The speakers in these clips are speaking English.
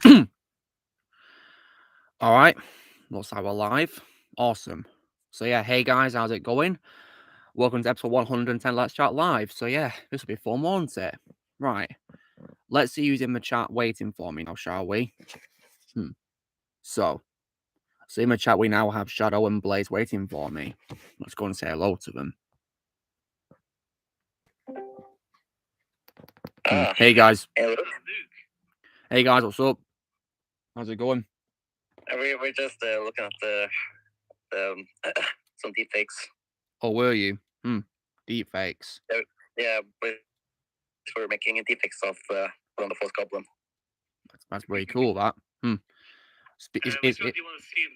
All right, looks like we're live. Awesome. So yeah, hey guys, how's it going? Welcome to episode 110 Let's Chat Live. So yeah, this will be fun, won't it? Right. Let's see who's in the chat waiting for me now, shall we? So in the chat we now have Shadow and Blaze waiting for me. Let's go and say hello to them. Hey guys. Hello. Hey guys, what's up? How's it going? We're just looking at some deepfakes. Oh, were you? Deepfakes. Yeah, we're making a deepfakes of one of the Fourth Goblin. That's very cool. That. Which one do you want to see,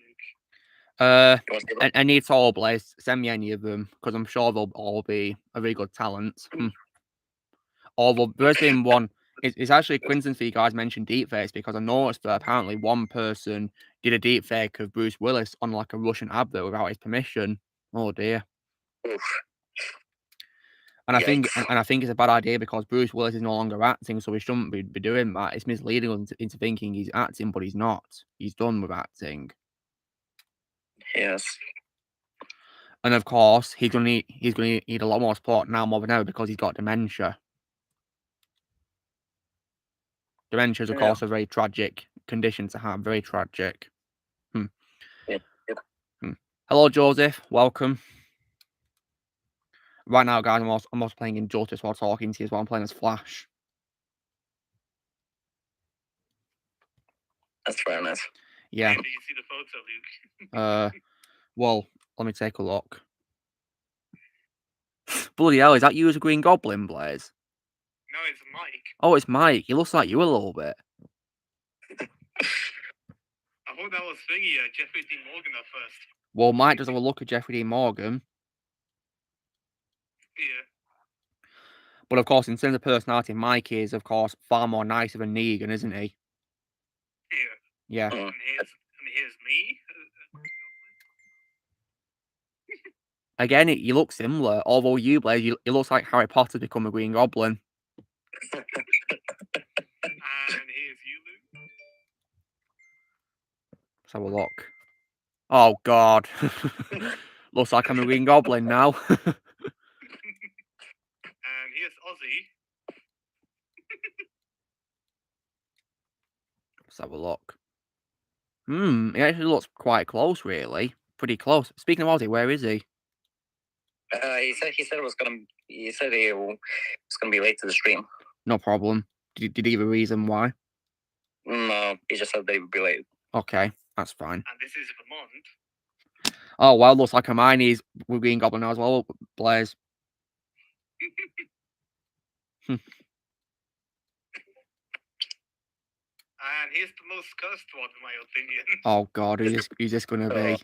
Luke? Any at all, Blaze. Send me any of them because I'm sure they'll all be a very good talent. Although there's been one. It's actually a coincidence for you guys mentioned deepfakes because I noticed that apparently one person did a deepfake of Bruce Willis on like a Russian advert without his permission. Oh dear. Oof. And I think it's a bad idea because Bruce Willis is no longer acting, so he shouldn't be doing that. It's misleading us into thinking he's acting, but he's not. He's done with acting. Yes. And of course, he's gonna need a lot more support now more than ever because he's got dementia. Dementia is, of course, a very tragic condition to have. Very tragic. Hello, Joseph. Welcome. Right now, guys, I'm also playing Injustice while talking to you as well. I'm playing as Flash. That's very nice. Yeah. Did you see the photo, Luke? Well, let me take a look. Bloody hell, is that you as a Green Goblin, Blaze? No, it's Mike. Oh, it's Mike. He looks like you a little bit. I thought that was thingy, Jeffrey D. Morgan at first. Well, Mike does have a look at Jeffrey D. Morgan. Yeah. But of course, in terms of personality, Mike is, of course, far more nicer than Negan, isn't he? Yeah. Yeah. And here's me. Again, you look similar. Although you, Blaze, it looks like Harry Potter become a Green Goblin. And here's you, Luke. Let's have a look. Oh, God. Looks like I'm a Green Goblin now. And here's Ozzy. Let's have a look. He actually looks quite close, really. Pretty close. Speaking of Ozzy, where is he? He said he was gonna be late to the stream. No problem. Did he give a reason why? No, he just said they would be late. Okay, that's fine. And this is Vermont. Oh, well, looks like Hermione's with Green Goblin now as well, Blaze. And here's the most cursed one, in my opinion. Oh, God, who's this going to be?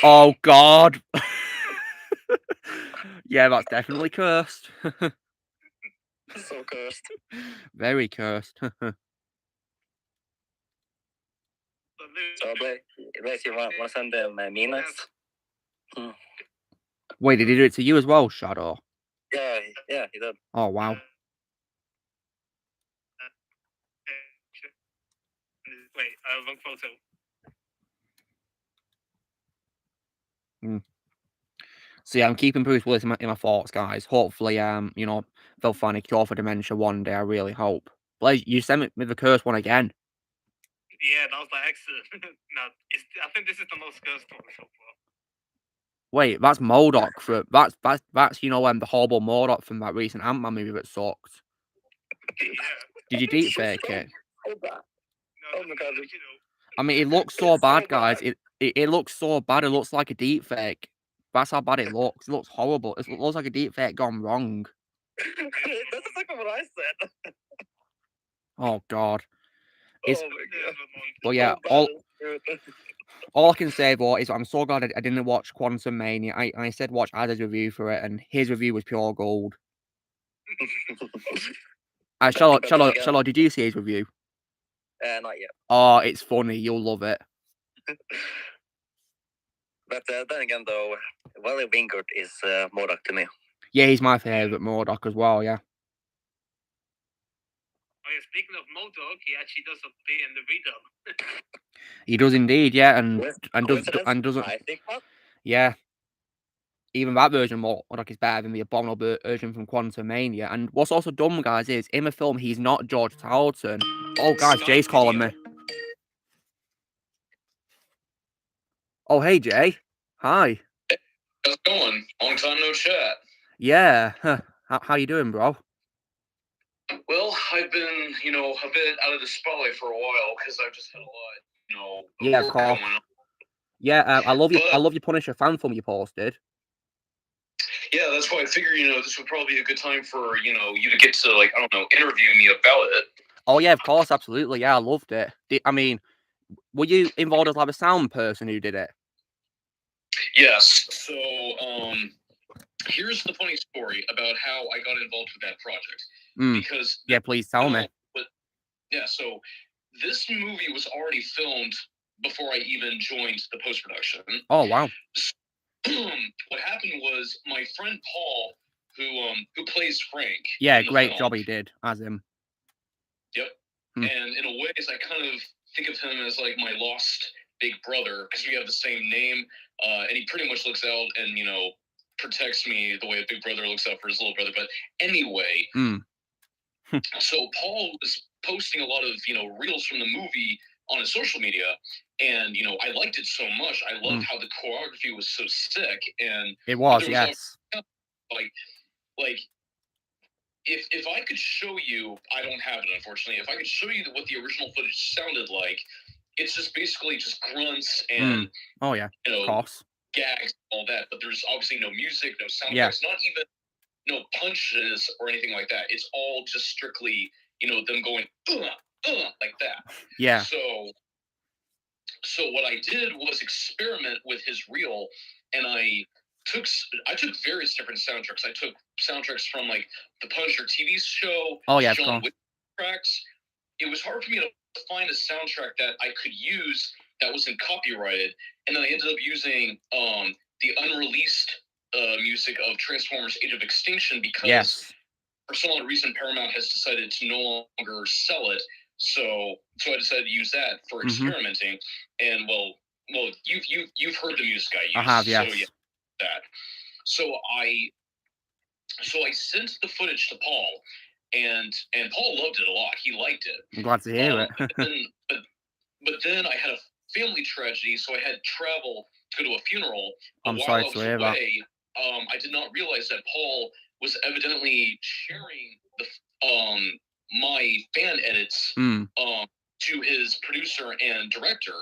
Oh, God. Yeah, that's definitely cursed. So cursed. Very cursed. So, Blaze, you want to send them me next? Wait, did he do it to you as well, Shadow? Yeah, he did. Oh, wow. Wait, wrong photo. So yeah, I'm keeping Bruce Willis in my thoughts, guys. Hopefully, they'll find a cure for dementia one day. I really hope. Blaze, you sent me the cursed one again. Yeah, that was by accident. No, I think this is the most cursed one so far. Wait, that's MODOK for that's the horrible MODOK from that recent Ant-Man movie that sucked. Yeah. Did you deepfake it? No, Oh my God. I mean, it looks so bad, guys. It looks so bad. It looks like a deepfake. That's how bad it looks. It looks horrible. It looks like a deepfake gone wrong. That's exactly what I said. Oh, God. Oh my God. But yeah, all I can say, though, is I'm so glad I didn't watch Quantum Mania. I said watch Adam's review for it, and his review was pure gold. Charlotte, did you see his review? Not yet. Oh, it's funny. You'll love it. But then again, though, Wally Wingert is MODOK to me. Yeah, he's my favourite MODOK as well, yeah. Oh yeah, speaking of Modok, he actually does appear in the redub. He does indeed, yeah, and Coincidence? doesn't, I think not. yeah. Even that version more like is better than the abominable version from Quantumania. And what's also dumb, guys, is in the film he's not George Tarleton. Oh, guys, Jay's calling me. Oh, hey, Jay. Hi. How's it going? Long time no chat. Yeah. How you doing, bro? Well, I've been, a bit out of the spotlight for a while because I've just had a lot, of Yeah, of work course. going on. Yeah, I love you. But- I love your Punisher fan film you posted. Yeah, that's why I figured, this would probably be a good time for, you to get to, interview me about it. Oh yeah, of course, absolutely. Yeah, I loved it. I mean, were you involved as like a sound person who did it? Yes. So, here's the funny story about how I got involved with that project. Because yeah, please tell me. Yeah, so this movie was already filmed before I even joined the post-production. Oh wow. What happened was my friend Paul, who plays Frank. Yeah, great job he did as him. Yep. And in a way, I kind of think of him as like my lost big brother because we have the same name, and he pretty much looks out and protects me the way a big brother looks out for his little brother. But anyway, so Paul was posting a lot of reels from the movie on his social media, and I liked it so much. I loved how the choreography was so sick, and it was, yes. Like if I could show you, I don't have it unfortunately. If I could show you what the original footage sounded like, it's just basically just grunts and oh yeah, of course, gags, all that. But there's obviously no music, no sound effects, not even no punches or anything like that. It's all just strictly them going like that. Yeah. So what I did was experiment with his reel, and I took various different soundtracks. I took soundtracks from like the Punisher TV show. Oh yeah, John Wick tracks. It was hard for me to find a soundtrack that I could use that wasn't copyrighted, and then I ended up using the unreleased music of Transformers: Age of Extinction because for some odd reason Paramount has decided to no longer sell it. So I decided to use that for experimenting. And well, you've heard the music I use. I have, yes. So yeah, that. So I sent the footage to Paul, and Paul loved it a lot. He liked it. I'm glad to hear it. but then I had a family tragedy, so I had to travel to go to a funeral. I'm sorry to hear that. I did not realize that Paul was evidently sharing the my fan edits to his producer and director.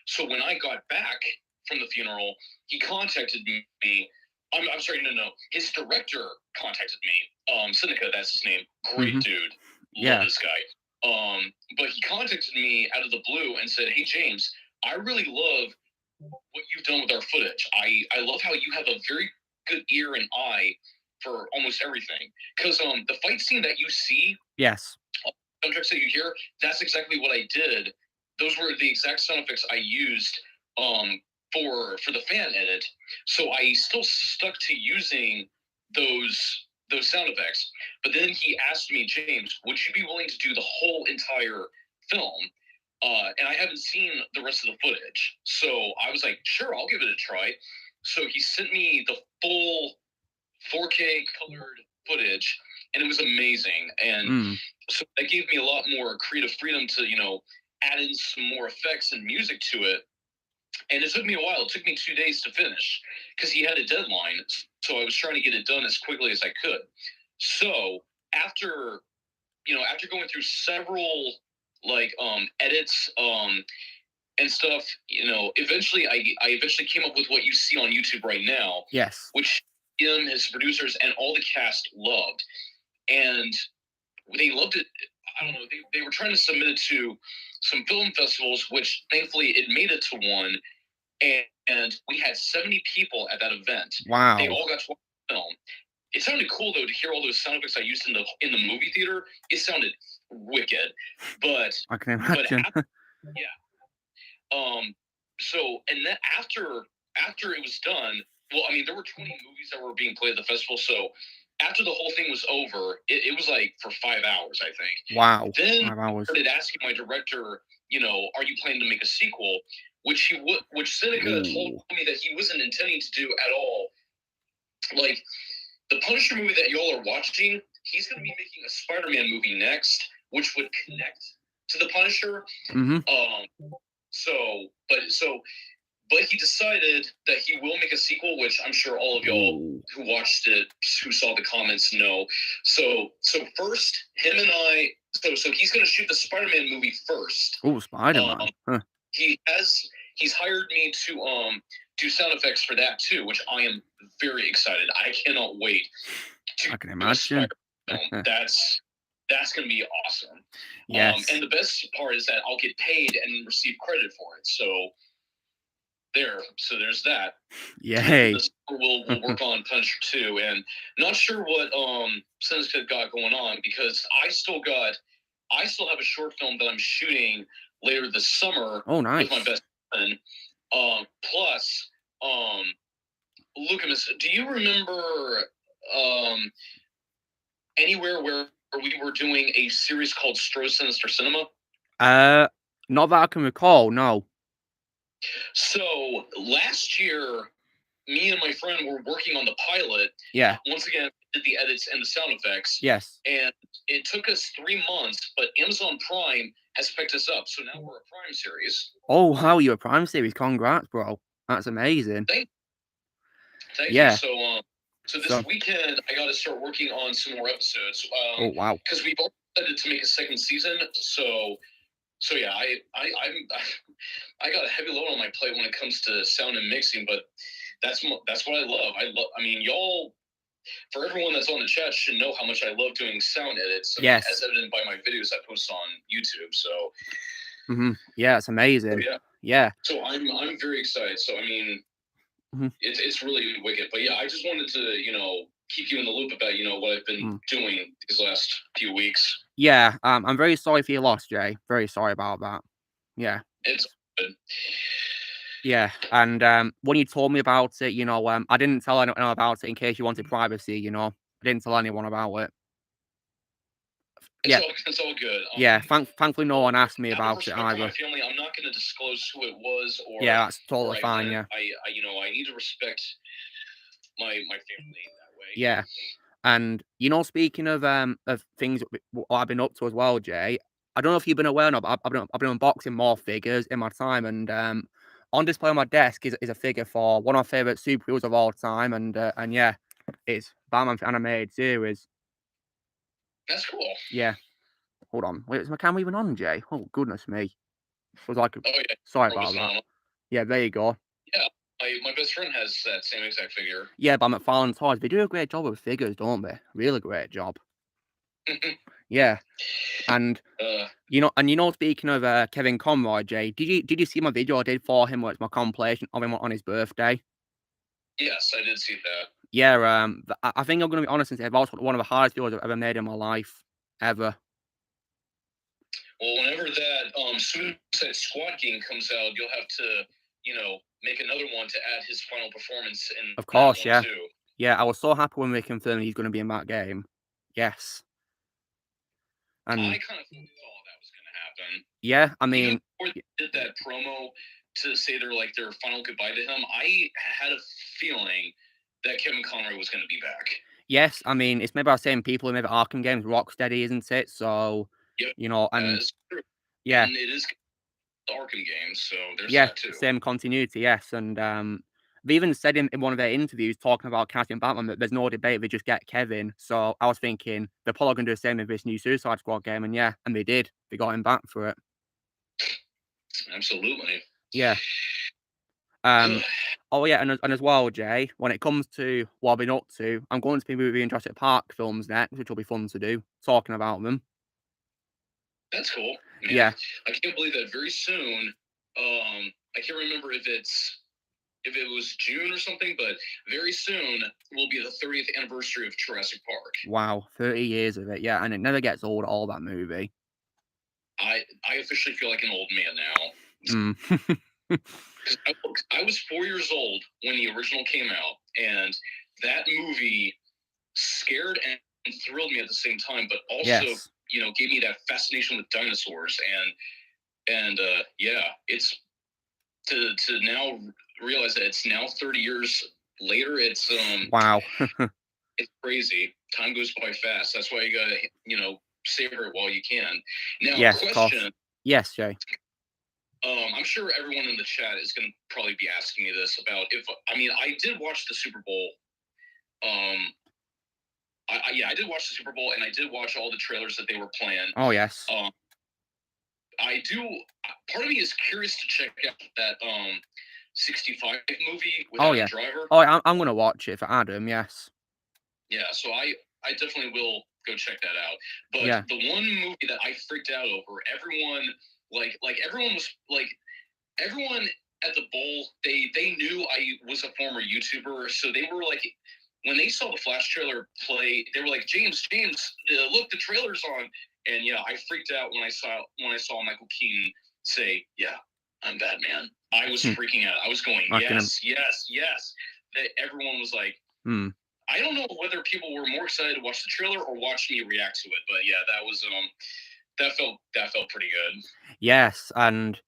So when I got back from the funeral, he contacted me. I'm sorry, no. His director contacted me. Seneca, that's his name. Great dude. Love this guy. But he contacted me out of the blue and said, "Hey James, I really love what you've done with our footage. I love how you have a very good ear and eye for almost everything. Because the fight scene that you see, soundtracks that you hear, that's exactly what I did. Those were the exact sound effects I used for the fan edit. So I still stuck to using those sound effects. But then he asked me, James, would you be willing to do the whole entire film? And I haven't seen the rest of the footage. So I was like, sure, I'll give it a try. So he sent me the full 4K colored footage, and it was amazing. And so that gave me a lot more creative freedom to, add in some more effects and music to it. And it took me a while. It took me 2 days to finish because he had a deadline. So I was trying to get it done as quickly as I could. So after going through several edits and stuff, eventually I came up with what you see on YouTube right now. Yes. Which him, his producers, and all the cast loved. And they loved it. I don't know. They were trying to submit it to some film festivals, which thankfully it made it to one. And we had 70 people at that event. Wow. They all got to watch the film. It sounded cool though to hear all those sound effects I used in the movie theater. It sounded wicked, but I can imagine. So and then after it was done, well, I mean, there were 20 movies that were being played at the festival, so after the whole thing was over, it was like for 5 hours, I think. Wow. Then 5 hours. I started asking my director, are you planning to make a sequel? Which Seneca told me that he wasn't intending to do at all. Like, the Punisher movie that y'all are watching, he's going to be making a Spider-Man movie next, which would connect to the Punisher. Mm-hmm. But he decided that he will make a sequel, which I'm sure all of y'all who watched it, who saw the comments, know. So first, him and I. So he's going to shoot the Spider-Man movie first. Oh, Spider-Man. Huh. He's hired me to do sound effects for that too, which I am very excited. I cannot wait to I can imagine. That's going to be awesome. Yes. And the best part is that I'll get paid and receive credit for it. So there's that. Yay. We'll work on Punisher 2, and not sure what Seneca got going on, because I still have a short film that I'm shooting later this summer. Oh, nice. With my best friend. Plus, Lucas, do you remember anywhere where we were doing a series called Stro Sinister Cinema? Not that I can recall, no. So last year, me and my friend were working on the pilot. Yeah. Once again, did the edits and the sound effects. Yes. And it took us 3 months, but Amazon Prime has picked us up. So now we're a Prime series. Oh, wow, you're a Prime series. Congrats, bro. That's amazing. Thank you. So this weekend, I got to start working on some more episodes. Oh, wow. Because we've all decided to make a second season. So yeah, I got a heavy load on my plate when it comes to sound and mixing, but that's what I love. I mean, y'all, for everyone that's on the chat, should know how much I love doing sound edits. Yes. As evident by my videos I post on YouTube. So. Mm-hmm. Yeah, it's amazing. So, yeah. So I'm very excited. So I mean, it's really wicked. But yeah, I just wanted to keep you in the loop about what I've been doing these last few weeks. Yeah, I'm very sorry for your loss, Jay. Very sorry about that. Yeah. It's good. Yeah, and when you told me about it, I didn't tell anyone about it in case you wanted privacy, I didn't tell anyone about it. It's all good. Yeah, thankfully no one asked me about it either. My family, I'm not going to disclose who it was, or yeah, that's totally fine. Yeah, I need to respect my family that way. Yeah, and speaking of things what I've been up to as well, Jay. I don't know if you've been aware or not, but I've been unboxing more figures in my time, and on display on my desk is a figure for one of my favorite superheroes of all time, and yeah, it's Batman animated series. That's cool. Yeah. Hold on. Wait, is my camera even on, Jay? Oh, goodness me. It was like... Oh, yeah. Sorry about that. Yeah, there you go. Yeah, my best friend has that same exact figure. Yeah, by McFarlane Toys. They do a great job with figures, don't they? Really great job. Yeah. And, speaking of Kevin Conroy, Jay, did you see my video I did for him where it's my compilation of him on his birthday? Yes, I did see that. Yeah, I think I'm going to be honest and say it's also one of the hardest videos I've ever made in my life. Ever. Well, whenever that Suicide Squad game comes out, you'll have to, make another one to add his final performance in. Of course, yeah. Too. Yeah, I was so happy when we confirmed he's going to be in that game. Yes. And I kind of thought that was going to happen. Yeah, I mean, even before they did that promo to say their final goodbye to him, I had a feeling that Kevin Conroy was going to be back. Yes, I mean, it's maybe our same people who made the Arcane games, Rocksteady, isn't it? So, yep. And true. Yeah, and it is the Arcane games, so there's that too. Same continuity, yes, and they even said in one of their interviews talking about casting Batman that there's no debate, they just get Kevin. So I was thinking they're probably going to do the same with this new Suicide Squad game, and yeah, and they did. They got him back for it. Absolutely. Yeah. Oh yeah, and as well, Jay, when it comes to what I've been up to, I'm going to be reviewing Jurassic Park films next, which will be fun to do, talking about them. That's cool. Man, yeah. I can't believe that very soon. I can't remember if it was June or something, but very soon will be the 30th anniversary of Jurassic Park. Wow, 30 years of it, yeah, and it never gets old at all, that movie. I officially feel like an old man now. I was 4 years old when the original came out, and that movie scared and thrilled me at the same time, but also Yes. gave me that fascination with dinosaurs, and yeah, it's to now realize that it's now 30 years later. It's Wow. it's crazy. Time goes by fast. That's why you gotta savor it while you can. Now, Yes, of course. question. Yes, Jay. I'm sure everyone in the chat is going to probably be asking me this about I did watch the Super Bowl. I did watch the Super Bowl, and I did watch all the trailers that they were playing. Oh, yes. I do. Part of me is curious to check out that 65 movie with Adam Driver. Oh, I'm going to watch it for Adam, yes. Yeah, so I definitely will go check that out. But the one movie that I freaked out over, everyone at the bowl, they knew I was a former YouTuber, so they were like, when they saw the Flash trailer play, they were like, James, look, the trailer's on. And yeah, I freaked out when I saw Michael Keaton say, "Yeah, I'm Batman." I was freaking out. I was going, yes. That everyone was like, I don't know whether people were more excited to watch the trailer or watch me react to it, but yeah, that was that felt pretty good. Yes, and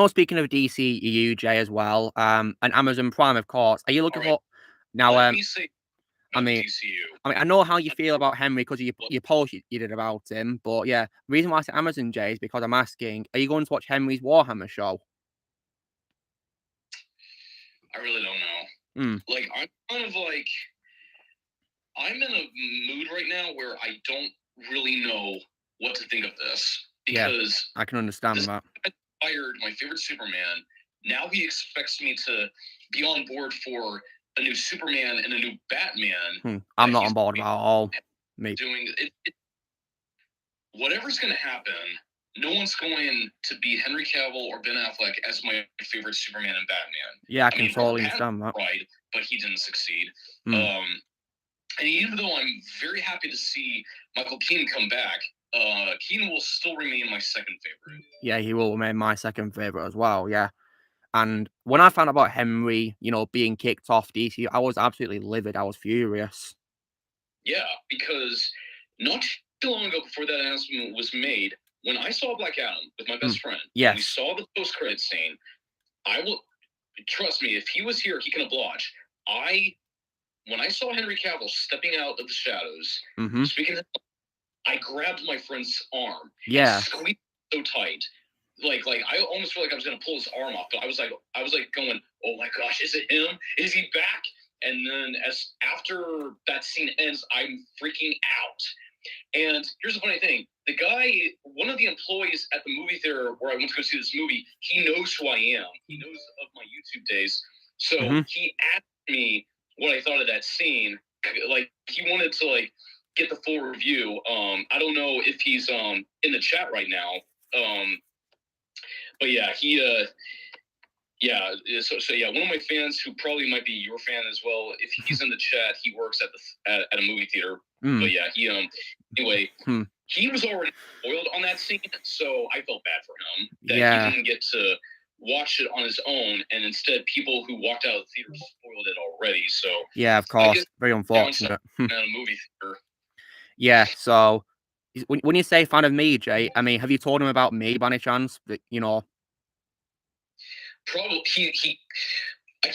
speaking of DCEU, Jay, as well, and Amazon Prime, of course. Are you looking for now? Let me say, DCU. I know how you feel about Henry because of your post you did about him, but yeah, the reason why I said Amazon, Jay, is because I'm asking, are you going to watch Henry's Warhammer show? I really don't know. Like, I'm kind of like, I'm in a mood right now where I don't really know what to think of this, because I can understand that. I fired my favorite Superman. Now he expects me to be on board for a new Superman and a new Batman. I'm not on board at all. Me doing it. Whatever's going to happen, no one's going to beat Henry Cavill or Ben Affleck as my favorite Superman and Batman. Yeah, I can totally understand that. Right, but he didn't succeed. And even though I'm very happy to see Michael Keaton come back, Keaton will still remain my second favorite. Yeah, he will remain my second favorite as well. Yeah. And when I found out about Henry, being kicked off DC, I was absolutely livid. I was furious. Yeah, because not too long ago, before that announcement was made, when I saw Black Adam with my best friend, we saw the post-credit scene. Trust me, if he was here, he can oblige. When I saw Henry Cavill stepping out of the shadows, speaking of, I grabbed my friend's arm. Yeah. And squeezed so tight. Like I almost felt like I was gonna pull his arm off, but I was like going, oh my gosh, is it him? Is he back? And then after that scene ends, I'm freaking out. And here's the funny thing: the guy, one of the employees at the movie theater where I went to go see this movie, he knows who I am. He knows of my YouTube days, so he asked me what I thought of that scene. Like, he wanted to get the full review. I don't know if he's in the chat right now. But yeah, so yeah, one of my fans who probably might be your fan as well, if he's in the chat, he works at a movie theater. But yeah, anyway, he was already spoiled on that scene, so I felt bad for him that he didn't get to watch it on his own, and instead people who walked out of the theater spoiled it already. So yeah, of course, very unfortunate. At a movie theater. Yeah, so when you say fan of me, Jay, I mean, have you told him about me by any chance? That Probably he. I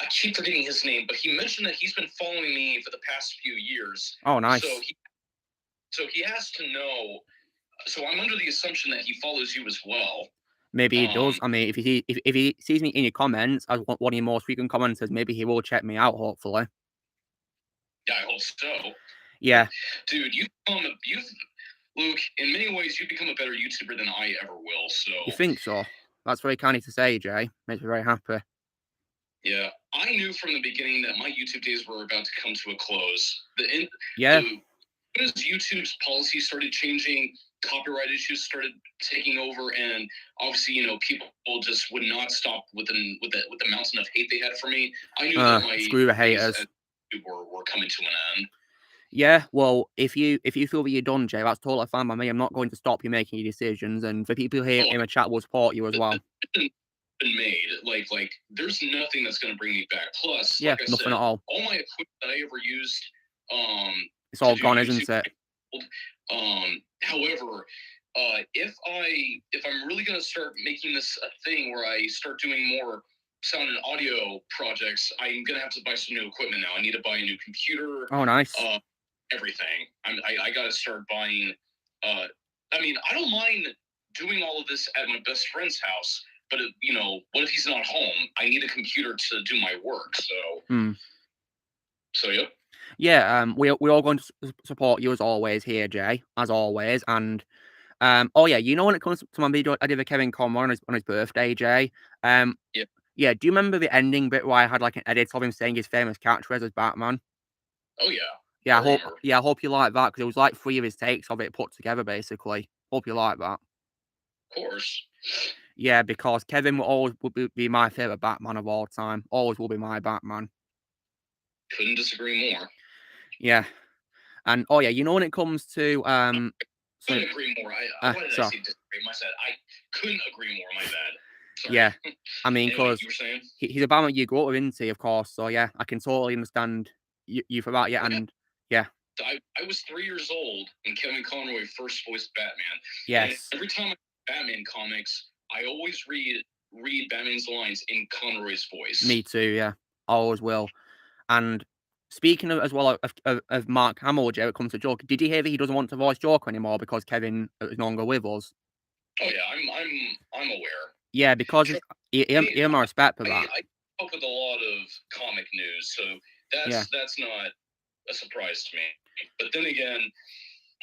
keep forgetting his name, but he mentioned that he's been following me for the past few years. Oh, nice. So he has to know. So I'm under the assumption that he follows you as well. Maybe he does. I mean, if he sees me in your comments as one of your most frequent commenters, maybe he will check me out. Hopefully. Yeah, I hope so. Yeah, dude, Luke, in many ways, you've become a better YouTuber than I ever will. So you think so? That's very kind of you to say, Jay. Makes me very happy. Yeah, I knew from the beginning that my YouTube days were about to come to a close. As YouTube's policy started changing, copyright issues started taking over, and obviously, people just would not stop with the mountain of hate they had for me. I knew that my screw the haters were coming to an end. Yeah, well, if you feel that you're done, Jay, that's totally fine by me. I'm not going to stop you making your decisions, and for people here in the chat, will support you as well. Been made like there's nothing that's going to bring me back. Plus, yeah, like I nothing said, at all my equipment that I ever used It's all gone, isn't it? However, if I'm really gonna start making this a thing where I start doing more sound and audio projects, I'm gonna have to buy some new equipment now. I need to buy a new computer. Oh, nice. Everything. I gotta start buying. I mean, I don't mind doing all of this at my best friend's house, but what if he's not home? I need a computer to do my work. So. So yep. Yeah, we're all going to support you as always here, Jay, as always. And oh yeah, when it comes to my video I did with Kevin Conroy on his birthday, Jay. Yeah, do you remember the ending bit where I had like an edit of him saying his famous catchphrase as Batman? Oh yeah. Yeah, I hope you like that, because it was like 3 of his takes of it put together, basically. Hope you like that. Of course. Yeah, because Kevin will always be my favorite Batman of all time. Always will be my Batman. Couldn't disagree more. Yeah. And oh yeah, when it comes to couldn't agree more. Why did I say disagree? I said I couldn't agree more. My bad. Sorry. Yeah, I mean, because anyway, he's a Batman you grew up into, of course. So yeah, I can totally understand you for that. Yeah, and yeah. I was 3 years old when Kevin Conroy first voiced Batman. Yes. And every time I read Batman comics, I always read Batman's lines in Conroy's voice. Me too. Yeah, I always will. And speaking of, as well of Mark Hamill, Jay, when it comes to Joker, did you hear that he doesn't want to voice Joker anymore because Kevin is no longer with us? Oh yeah, I'm aware. Yeah, because he had more respect for that. I keep up with a lot of comic news, so that's not a surprise to me. But then again,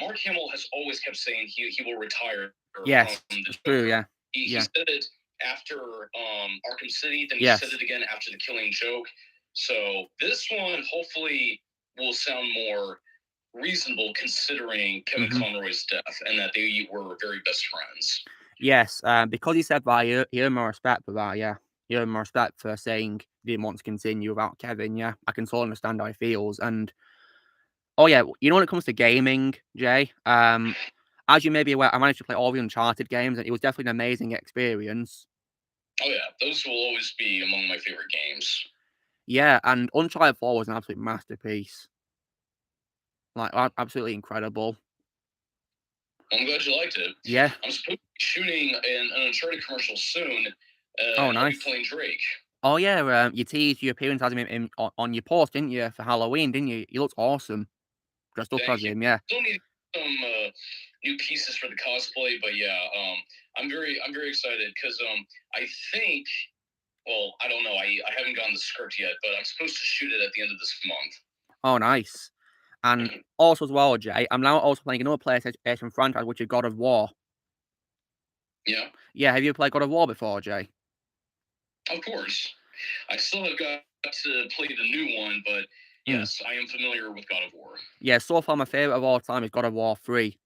Mark Hamill has always kept saying he will retire. Yes, it's true. Yeah, he said it after Arkham City, then he said it again after The Killing Joke. So this one hopefully will sound more reasonable considering Kevin Conroy's death and that they were very best friends. Yes, because he said that, he earned more respect for that. Yeah, he earned more respect for saying he didn't want to continue without Kevin. Yeah, I can totally understand how he feels. And oh yeah, when it comes to gaming, Jay, as you may be aware, I managed to play all the Uncharted games, and it was definitely an amazing experience. Oh yeah, those will always be among my favorite games. Yeah, and Uncharted 4 was an absolute masterpiece. Like, absolutely incredible. I'm glad you liked it. Yeah. I'm supposed to be shooting an Uncharted commercial soon. Oh, nice. I'll be playing Drake. Oh yeah, you teased your appearance as him on your post, didn't you, for Halloween, didn't you? You looked awesome. Dressed up as him, yeah. Still need some new pieces for the cosplay, but yeah, I'm very excited because I think, well, I don't know, I haven't gotten the script yet, but I'm supposed to shoot it at the end of this month. Oh, nice. And also as well, Jay, I'm now also playing another PlayStation franchise, which is God of War. Yeah. Yeah, have you played God of War before, Jay? Of course. I still have got to play the new one, but yes, I am familiar with God of War. Yeah, so far my favorite of all time is God of War 3.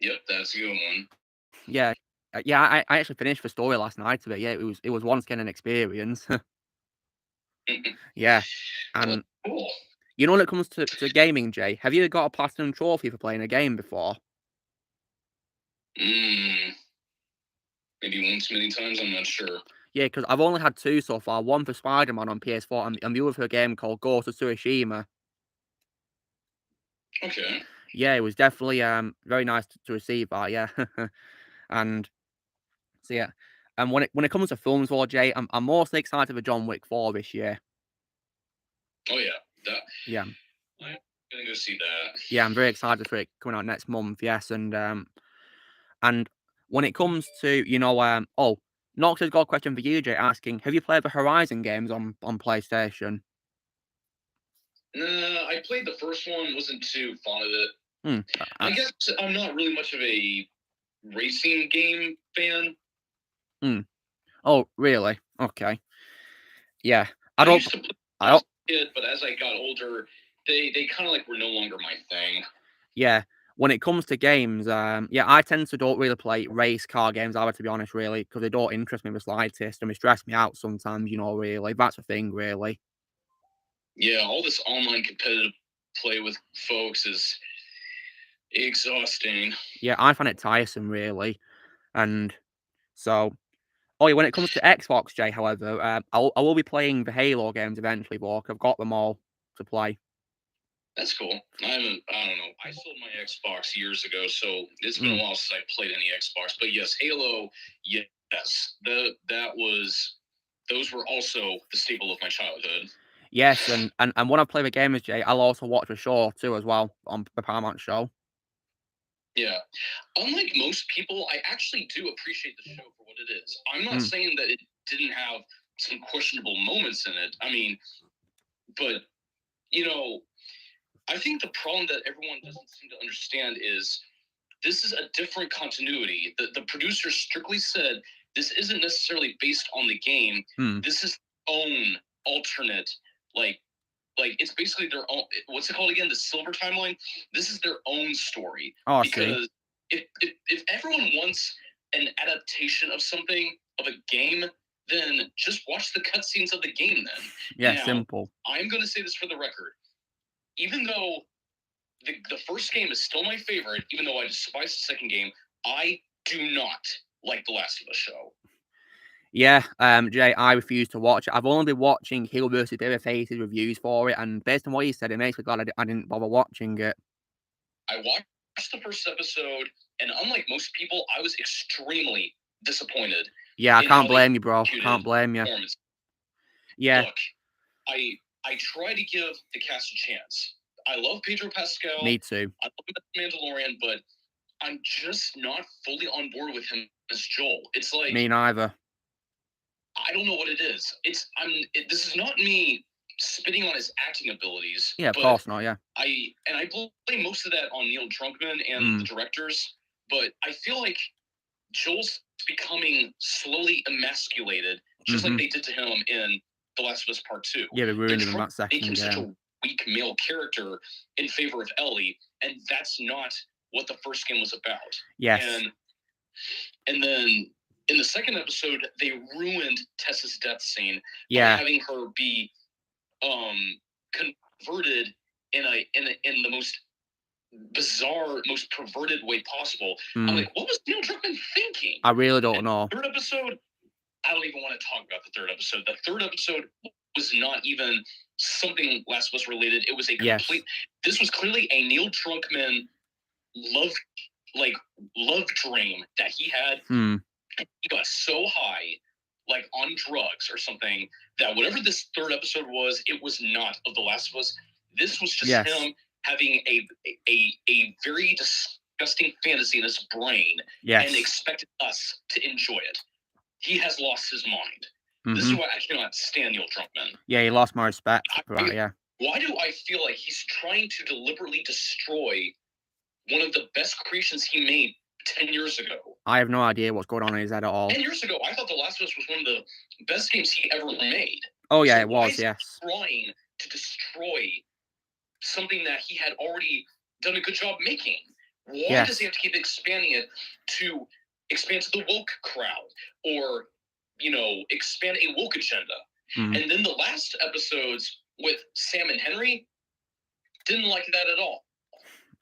Yep, that's a good one. Yeah, I actually finished the story last night of it. Yeah, it was once again an experience. Yeah, and cool. When it comes to gaming, Jay, have you got a platinum trophy for playing a game before? Maybe once, many times, I'm not sure. Yeah, because I've only had 2 so far. One for Spider-Man on PS4 and the other for a game called Ghost of Tsushima. Okay. Yeah, it was definitely very nice to receive that. Yeah, and so yeah, and when it comes to films, well, Jay, I'm mostly excited for John Wick 4 this year. Oh yeah, yeah. I'm gonna go see that. Yeah, I'm very excited for it coming out next month. Yes, and when it comes to oh, Nox has got a question for you, Jay, asking, have you played the Horizon games on PlayStation? Nah, I played the first one, wasn't too fond of it. I guess I'm not really much of a racing game fan. Oh, really? Okay. Yeah, I used to play it, but as I got older, they kind of like were no longer my thing. Yeah, when it comes to games, yeah, I tend to don't really play race car games either, to be honest, really, because they don't interest me in the slightest, and they stress me out sometimes, really. That's the thing, really. Yeah, all this online competitive play with folks is exhausting. Yeah, I find it tiresome, really. And so, oh yeah, when it comes to Xbox, Jay, however, I will be playing the Halo games eventually, Walk. I've got them all to play. That's cool. I don't know. I sold my Xbox years ago, so it's been a while since I played any Xbox. But yes, Halo, yes, those were also the staple of my childhood. Yes, and when I play the games, Jay, I'll also watch the show too as well on the Paramount show. Yeah. Unlike most people, I actually do appreciate the show for what it is. I'm not saying that it didn't have some questionable moments in it. I mean, but, you know, I think the problem that everyone doesn't seem to understand is this is a different continuity. The producer strictly said this isn't necessarily based on the game. This is own alternate, like it's basically their own. What's it called again? The Silver Timeline. This is their own story. Oh, because if everyone wants an adaptation of something of a game, then just watch the cutscenes of the game. Then yeah, simple. I'm going to say this for the record. Even though the first game is still my favorite, even though I despise the second game, I do not like The Last of Us show. Yeah, Jay, I refuse to watch it. I've only been watching Halo vs. Babyface's reviews for it, and based on what he said, it makes me glad I didn't bother watching it. I watched the first episode, and unlike most people, I was extremely disappointed. Yeah, I can't blame you, bro. Can't blame you. Yeah. Look, I try to give the cast a chance. I love Pedro Pascal. Me too. I love Mandalorian, but I'm just not fully on board with him as Joel. It's like me neither. I don't know what it is. This is not me spitting on his acting abilities. Yeah, of course not. Yeah. I blame most of that on Neil Druckmann and the directors, but I feel like Joel's becoming slowly emasculated, just like they did to him in The Last of Us Part 2. Yeah, they ruined him in that second. Make him such a weak male character in favor of Ellie, and that's not what the first game was about. Yes. And then in the second episode, they ruined Tessa's death scene by having her be converted in the most bizarre, most perverted way possible. I'm like, what was Neil Druckmann thinking? I really don't know. Third episode, I don't even want to talk about the third episode. The third episode was not even something Last of Us related. It was a complete. This was clearly a Neil Druckmann love dream that he had. He got so high, like on drugs or something, that whatever this third episode was, it was not of The Last of Us. This was just him having a very disgusting fantasy in his brain and expected us to enjoy it. He has lost his mind. This is why I cannot stand Neil Druckmann. Yeah, he lost my respect for that, yeah. Why do I feel like he's trying to deliberately destroy one of the best creations he made 10 years ago? I have no idea what's going on in his head at all. 10 years ago, I thought The Last of Us was one of the best games he ever made. Oh, yeah, it was, yes. Trying to destroy something that he had already done a good job making. Why does he have to keep expanding it to expand to the woke crowd or, expand a woke agenda? And then the last episodes with Sam and Henry, didn't like that at all.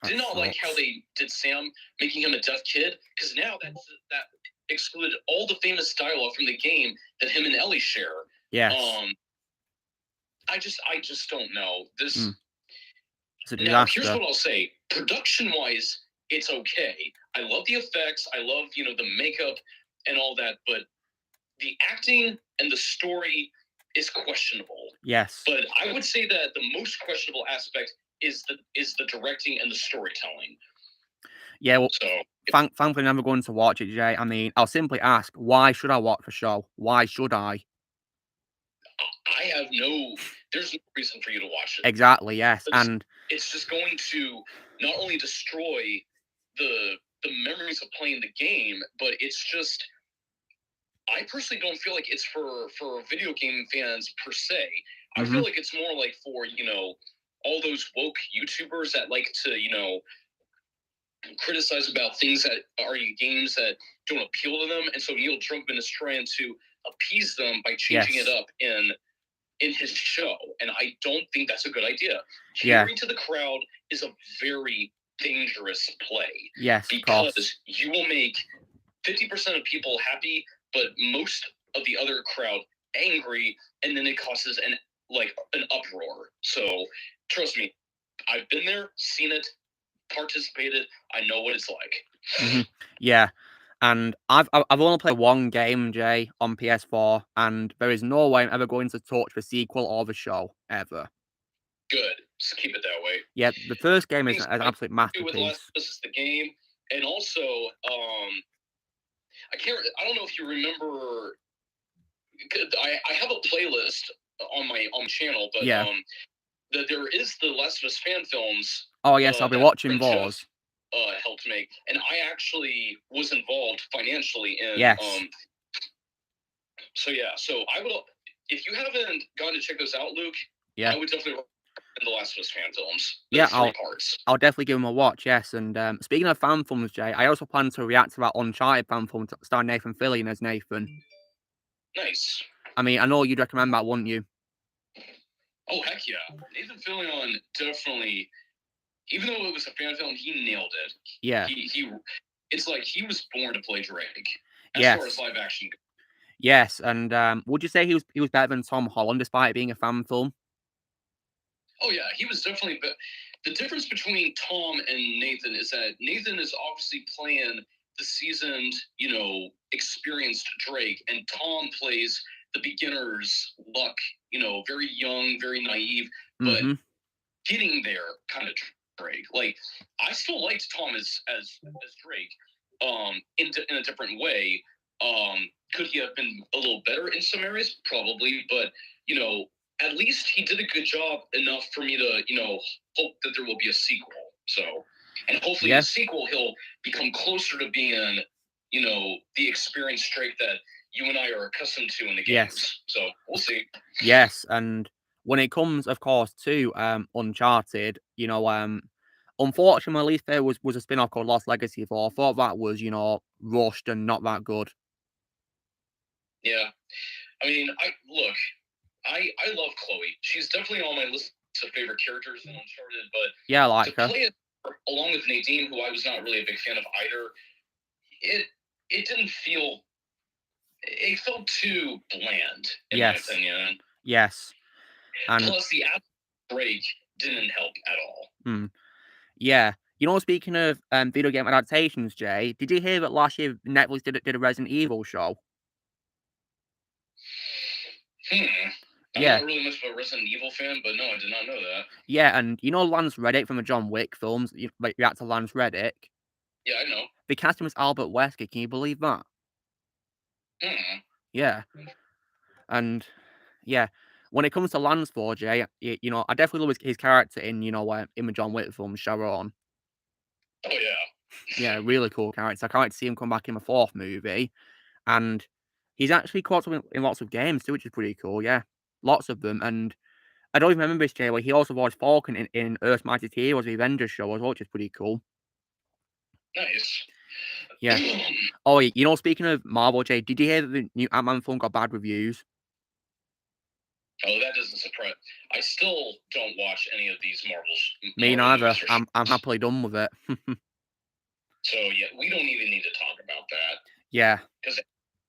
Did not like how they did Sam, making him a deaf kid, because now that excluded all the famous dialogue from the game that him and Ellie share. Yes. I just don't know. This it's a disaster. Now, here's what I'll say. Production-wise, it's okay. I love the effects. I love, the makeup and all that, but the acting and the story is questionable. Yes. But I would say that the most questionable aspect is the directing and the storytelling. Yeah, well, thankfully, I'm never going to watch it, Jay. I mean, I'll simply ask, why should I watch the show? Why should I? There's no reason for you to watch it. Exactly, yes. And it's just going to not only destroy the memories of playing the game, but it's just, I personally don't feel like it's for video game fans per se. I feel like it's more like for, all those woke YouTubers that like to, criticize about things that are in games that don't appeal to them. And so Neil Druckmann is trying to appease them by changing it up in his show. And I don't think that's a good idea. Catering to the crowd is a very dangerous play. Yes, because you will make 50% of people happy, but most of the other crowd angry, and then it causes an uproar. So trust me, I've been there, seen it, participated. I know what it's like. Yeah. And I've only played one game, Jay, on PS4, and there is no way I'm ever going to touch the sequel or the show ever. Good, just keep it that way. Yeah, the first game is an absolute masterpiece. With Last of Us is the game, and also I don't know if you remember. I have a playlist on my channel, but there is the Last of Us fan films. Oh yes, I'll be watching those. Helped make, and I actually was involved financially in. Yes. So I would, if you haven't gone to check those out, Luke. I would definitely recommend the Last of Us fan films. I'll definitely give them a watch. Yes, and speaking of fan films, Jay, I also plan to react to that Uncharted fan film starring Nathan Fillion as Nathan. Nice. I mean, I know you'd recommend that, wouldn't you? Oh heck yeah, Nathan Fillion definitely. Even though it was a fan film, he nailed it. Yeah. He it's like he was born to play Drake. As far as live action goes. Yes, and would you say he was better than Tom Holland despite it being a fan film? Oh yeah, he was definitely. But the difference between Tom and Nathan is that Nathan is obviously playing the seasoned, experienced Drake, and Tom plays the beginner's luck. Very young, very naive, but getting there kind of Drake. Like I still liked Tom as Drake, in a different way. Could he have been a little better in some areas? Probably, but at least he did a good job enough for me to hope that there will be a sequel. So, and hopefully in the sequel he'll become closer to being the experienced Drake that you and I are accustomed to in the games. Yes. So we'll see. Yes, and when it comes, of course, to Uncharted, unfortunately, at least there was a spin-off called Lost Legacy 4. I thought that was, rushed and not that good. Yeah. I mean, I love Chloe. She's definitely on my list of favorite characters in Uncharted, but yeah, I like her. Play it along with Nadine, who I was not really a big fan of either, it didn't feel. It felt too bland, in my opinion. Yes. And plus, the break didn't help at all. Yeah. Speaking of video game adaptations, Jay, did you hear that last year Netflix did a Resident Evil show? I'm not really much of a Resident Evil fan, but no, I did not know that. Yeah, and Lance Reddick from the John Wick films, like the actor Lance Reddick. Yeah, I know. They cast him as Albert Wesker. Can you believe that? Yeah. And yeah, when it comes to Lance for Jay, I definitely love his character in in the John Wick film, Sharon. Oh yeah. Yeah, really cool character. I can't wait to see him come back in the fourth movie, and he's actually caught up in lots of games too, which is pretty cool. Yeah, lots of them, and I don't even remember this, Jay. He also voiced Falcon in Earth's Mightiest Heroes, the Avengers show as well, which is pretty cool. Nice. Yeah. Oh, speaking of Marvel, Jay, did you hear that the new Ant-Man film got bad reviews? Oh, that doesn't surprise. I still don't watch any of these Marvels. Me neither. I'm happily done with it. So yeah, we don't even need to talk about that. Yeah. Because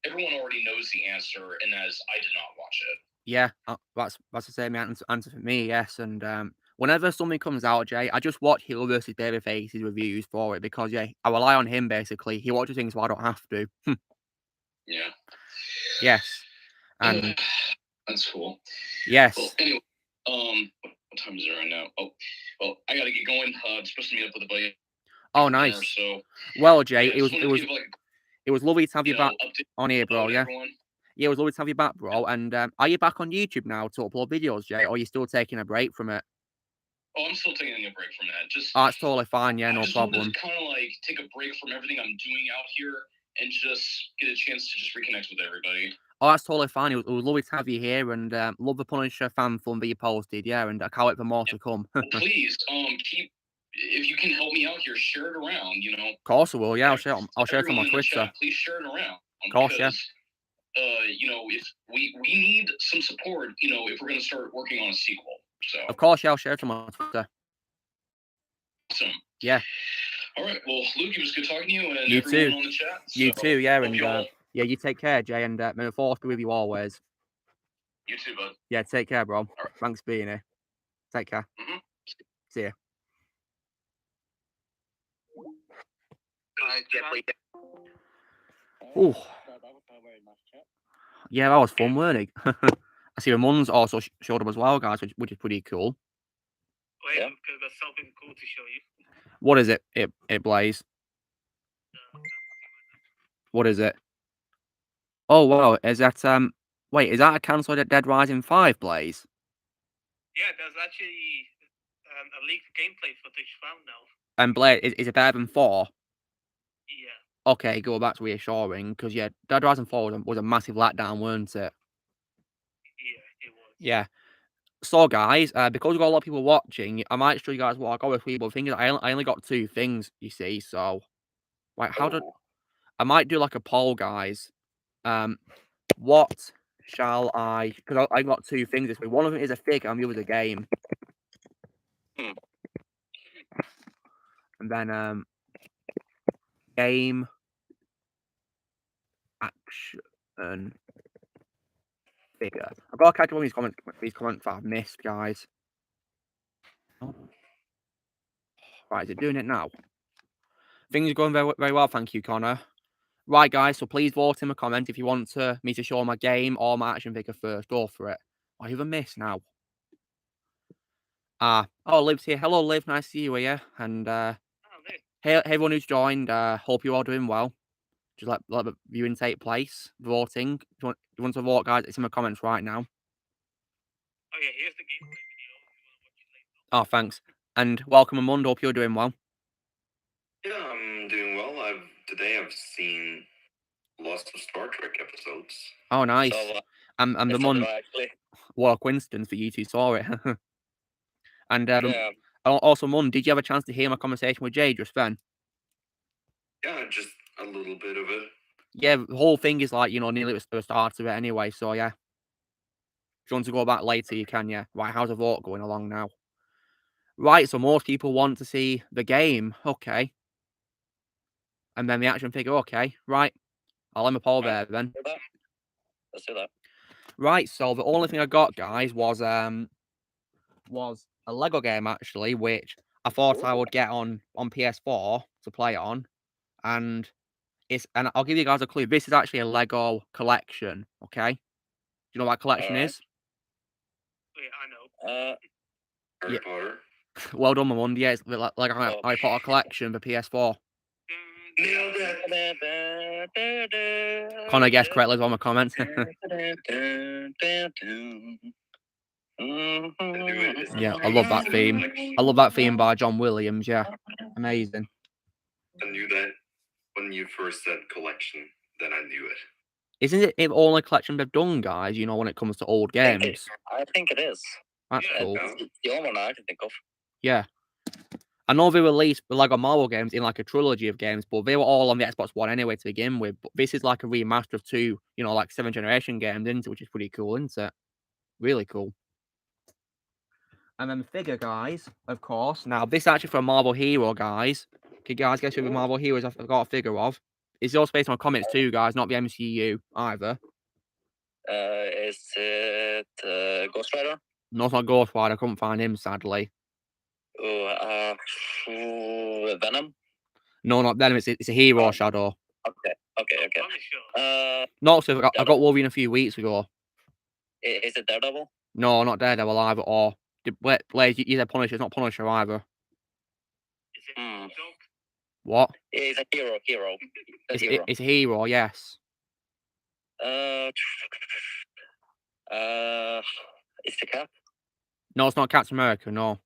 everyone already knows the answer, and as I did not watch it. Yeah, that's the same answer for me. Yes, and whenever something comes out, Jay, I just watch Hero vs. Babyface's reviews for it because I rely on him basically. He watches things so I don't have to. Yeah. Yes. And that's cool. Yes. Well, anyway, what time is it right now? Oh, well, I gotta get going. I'm supposed to meet up with a buddy. Oh, nice. Dinner, so, well, Jay, yeah, it was lovely to have you back on here, bro. Yeah. Everyone. Yeah, it was lovely to have you back, bro. And are you back on YouTube now to upload videos, Jay, or are you still taking a break from it? Oh, I'm still taking a break from that. That's totally fine. Yeah, no problem. Just kind of like take a break from everything I'm doing out here and just get a chance to just reconnect with everybody. Oh, that's totally fine. It was lovely to have you here, and love the Punisher fan film that you posted. Yeah, and I can't wait for more to come. Well, please, if you can help me out here, share it around. Of course I will. Yeah, I'll share it on my Twitter. Chat, please share it around. Of course, yeah. If we need some support, if we're going to start working on a sequel. So. Of course, yeah, I'll share it on my Twitter. Awesome. Yeah. All right. Well, Luke, it was good talking to you, and you everyone too. on the chat. You too, yeah, and yeah, you take care, Jay, and may the force be with you always. You too, bud. Yeah, take care, bro. Right. Thanks for being here. Take care. Mm-hmm. See ya. Ooh. Yeah, that was fun, weren't it? I see Ramon's also showed up as well, guys, which is pretty cool. Wait, Yeah. because there's something cool to show you. What is it? It Blaze. What is it? Oh wow, is that wait, is that a cancelled Dead Rising 5, Blaze? Yeah, there's actually a leaked gameplay footage found now. And Blaze, is it better than 4? Yeah. Okay, go, that's reassuring, because yeah, Dead Rising 4 was a massive letdown, weren't it? Yeah, it was. Yeah. So guys, because we've got a lot of people watching, I might show you guys what I got with people. The thing is, I only got 2 things, you see, so like I might do like a poll, guys. What shall I? Because I got 2 things this week. One of them is a figure, and the other is a game. And then game action figure. I've got to catch up on these comments that I've missed, guys. Oh. Right, is it doing it now? Things are going very, very well, thank you, Connor. Right, guys, so please vote in a comment if you want me to show my game or my action figure first. Go for it. I have a miss now. Oh, Liv's here. Hello, Liv. Nice to see you here. And hey, everyone who's joined. Hope you're all doing well. Just let the viewing take place. Voting. If you want to vote, guys, it's in the comments right now. Oh yeah, here's the gameplay video. Oh, thanks. And welcome, Amund. Hope you're doing well. Yeah, I'm doing well. Today I've seen lots of Star Trek episodes. Oh, nice. So, I'm the one. What a coincidence that you two saw it. And yeah. Also, Mun, did you have a chance to hear my conversation with Jay just then? Yeah, just a little bit of it. Yeah, the whole thing is like, nearly the start of it anyway, so yeah. If you want to go back later, you can, yeah. Right, how's the vote going along now? Right, so most people want to see the game. Okay. And then the action figure. Okay, right. I'll let my poll there then. Let's do that. Right, so the only thing I got, guys, was a Lego game, actually, which I thought I would get on PS4 to play on. And I'll give you guys a clue. This is actually a Lego collection, okay? Do you know what collection is? Yeah, I know. Harry Potter. Well done, Mamund. Yeah, it's like a Harry Potter collection for PS4. Nailed it. Connor guessed correctly as well in the comments. Yeah, I love that theme. I love that theme by John Williams. Yeah, amazing. I knew that when you first said collection, then I knew it. Isn't it the only collection they've done, guys? When it comes to old games. I think it is. That's cool. It's the only one I can think of. Yeah. I know they released the Lego Marvel games in like a trilogy of games, but they were all on the Xbox One anyway to begin with. But this is like a remaster of 2, like 7th generation games, isn't it? Which is pretty cool, isn't it? Really cool. And then the figure, guys, of course. Now, this is actually for a Marvel hero, guys. Can you guys guess who the Marvel heroes I've got a figure of? It's also based on comics too, guys, not the MCU either. Is it Ghost Rider? No, it's not Ghost Rider. I couldn't find him, sadly. Venom? No, not Venom. It's a hero shadow. Okay. No, so I got Wolverine a few weeks ago. Is it Daredevil? No, not Daredevil either. Or Blaze, you said Punisher. It's not Punisher either. Is it Dog? What? It's a hero. It's a hero, yes. Is the Cap? No, it's not Captain America. No.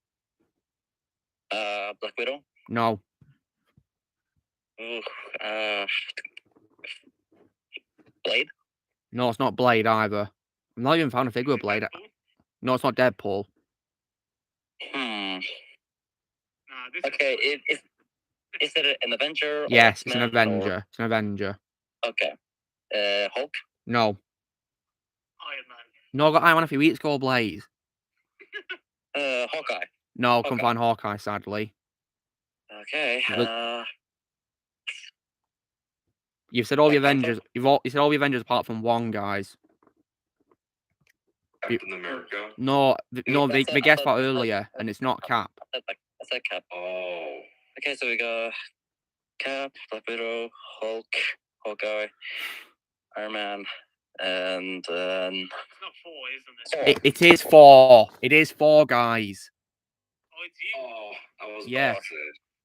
Black Widow? No. Blade? No, it's not Blade either. I've not even found a figure of Blade. No, it's not Deadpool. Okay, is it an Avenger? Yes, it's an Avenger. It's an Avenger. Okay. Hulk? No. Iron Man. No, I got Iron Man a few weeks ago, Blaze. Hawkeye? No, couldn't find Hawkeye, sadly. Okay. You've said all the Avengers. You said all the Avengers apart from one, guys. Captain America. No, they guessed that earlier, and it's not Cap. That's a Cap. Oh. Okay, so we got Cap, Black Widow, Hulk, Hawkeye, Iron Man, and It's not 4, isn't it? It is 4. It is 4 guys. Oh, it's you. Oh, I was Yeah. about to say.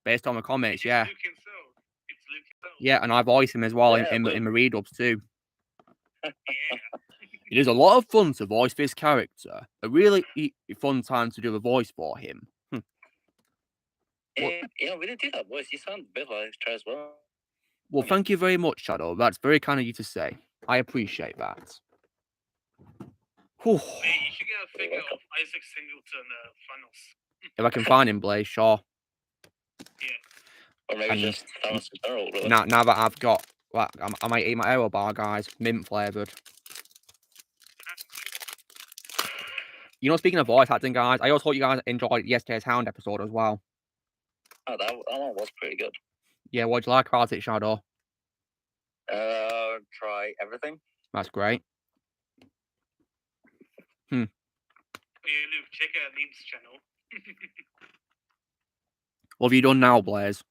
Based on the comics, It's yeah. Luke himself. It's Luke himself. Yeah, and I voice him as well Yeah, in my read-ups too. Yeah. It is a lot of fun to voice this character. A really fun time to do a voice for him. Yeah, we didn't do that voice. You sound a bit like her as well. Well, thank you very much, Shadow. That's very kind of you to say. I appreciate that. Whew. Hey, you should get a figure of Isaac Singleton Thanos. If I can find him, Blaze, sure. Or maybe And just Thanos in general, really. Now that I've got, well, I might eat my Aero bar, guys. Mint flavoured. You know, speaking of voice acting, guys, I also hope you guys enjoyed yesterday's Hound episode as well. Oh, that one was pretty good. Yeah, what'd you like about it, Shadow? Try everything. That's great. Yeah, Luke, check out Liam's channel. What have you done now, Blaze?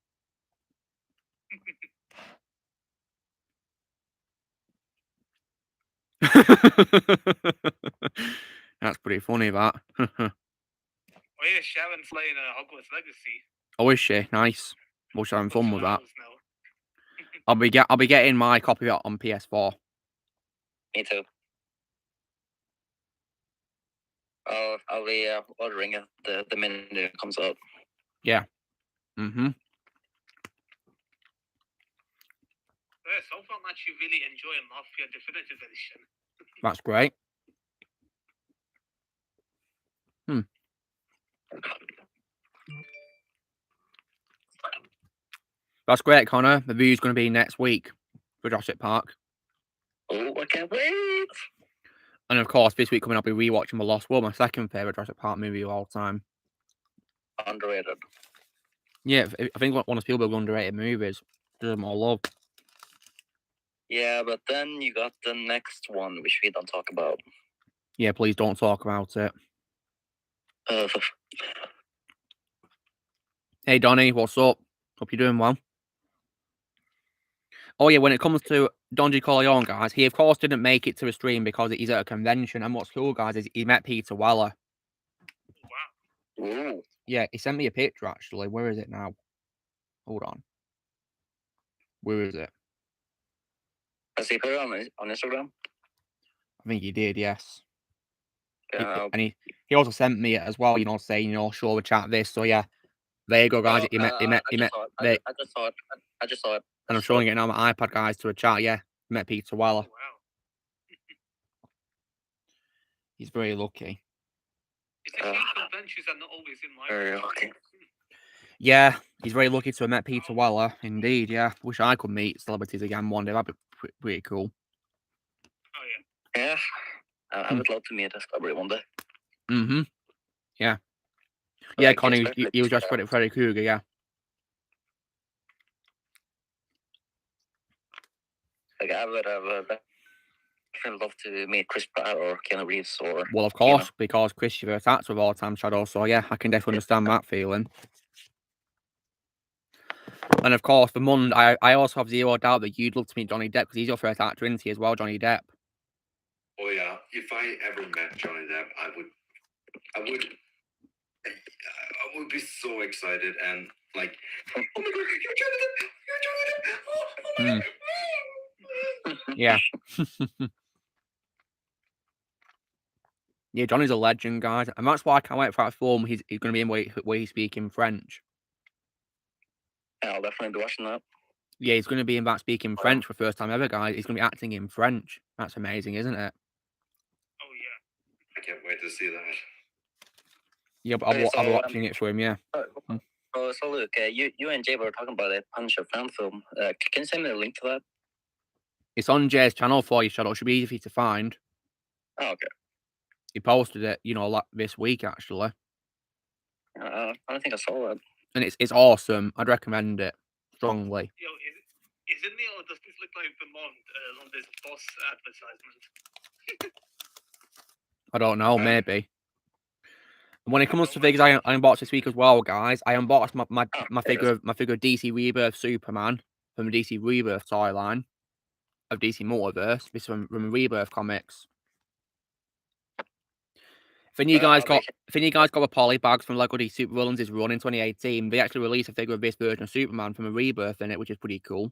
That's pretty funny, that. Oh yeah, Sharon's playing Hogwarts Legacy. Oh, is she? Nice. We'll having fun with that. Now. I'll be getting my copy of it on PS4. Me too. I'll be ordering it the minute it comes out. Yeah. Mm-hmm. Yeah, so far, I'm actually really enjoying Mafia Definitive Edition. That's great. That's great, Connor. The review's going to be next week for Jurassic Park. Oh, I can't wait! And of course, this week coming up, I'll be rewatching The Lost World, my second favourite Jurassic Park movie of all time. Underrated. Yeah, I think one of Spielberg's underrated movies. Deserve more love. Yeah, but then you got the next one, which we don't talk about. Yeah, please don't talk about it. Hey, Donnie, what's up? Hope you're doing well. Oh, yeah, when it comes to Don G. Corleone, guys, he, of course, didn't make it to a stream because he's at a convention. And what's cool, guys, is he met Peter Weller. Wow. Ooh. Yeah, he sent me a picture, actually. Where is it now? Hold on. Where is it? Has he put it on Instagram? I think he did, yes. Yeah. And he also sent me it as well, you know, saying, you know, sure, we'll chat this. So, yeah, there you go, guys. I just saw it. And I'm showing it now on my iPad, guys, to a chat. Yeah, met Peter Weller. Wow. He's very lucky. It's a shame conventions are not always in my Very region. lucky. Yeah, he's very lucky to have met Peter Weller. Indeed, yeah. Wish I could meet celebrities again one day. That'd be pretty cool. Oh yeah. Yeah. I would love to meet a celebrity one day. Mm-hmm. Yeah. But Yeah, I Connie, guess he was just Freddy Krueger, yeah. Like I would have love to meet Chris Pratt or Keanu Reeves or. Well, of course, because Chris, you're a actor of all time, Shadow. So yeah, I can definitely understand that feeling. And of course, for Mund, I also have zero doubt that you'd love to meet Johnny Depp because he's your first actor, isn't he, as well, Johnny Depp? Oh yeah, if I ever met Johnny Depp, I would be so excited and like, oh my god, you're Johnny Depp, oh my god. Yeah. Yeah, Johnny's a legend, guys. And that's why I can't wait for that film. He's going to be in where he's speaking French. Yeah, I'll definitely be watching that. Yeah, he's going to be in that speaking French for the first time ever, guys. He's going to be acting in French. That's amazing, isn't it? Oh yeah. I can't wait to see that. Yeah, but I'll be watching it for him, yeah. So Luke, you and Jay were talking about a Punisher fan film. Can you send me a link to that? It's on Jay's channel for you, Shadow. It should be easy for you to find. Oh, okay. He posted it, you know, like this week, actually. I don't think I saw that. And it's awesome. I'd recommend it strongly. Yo, isn't it, or does this look like Vermont on this boss advertisement? I don't know, maybe. When it comes to figures, I unboxed this week as well, guys. I unboxed my figure of DC Rebirth Superman from the DC Rebirth toy line of DC Multiverse. This from Rebirth Comics. If any of you guys got the poly bags from Lego DC Super Villains' run in 2018, they actually released a figure of this version of Superman from a Rebirth in it, which is pretty cool.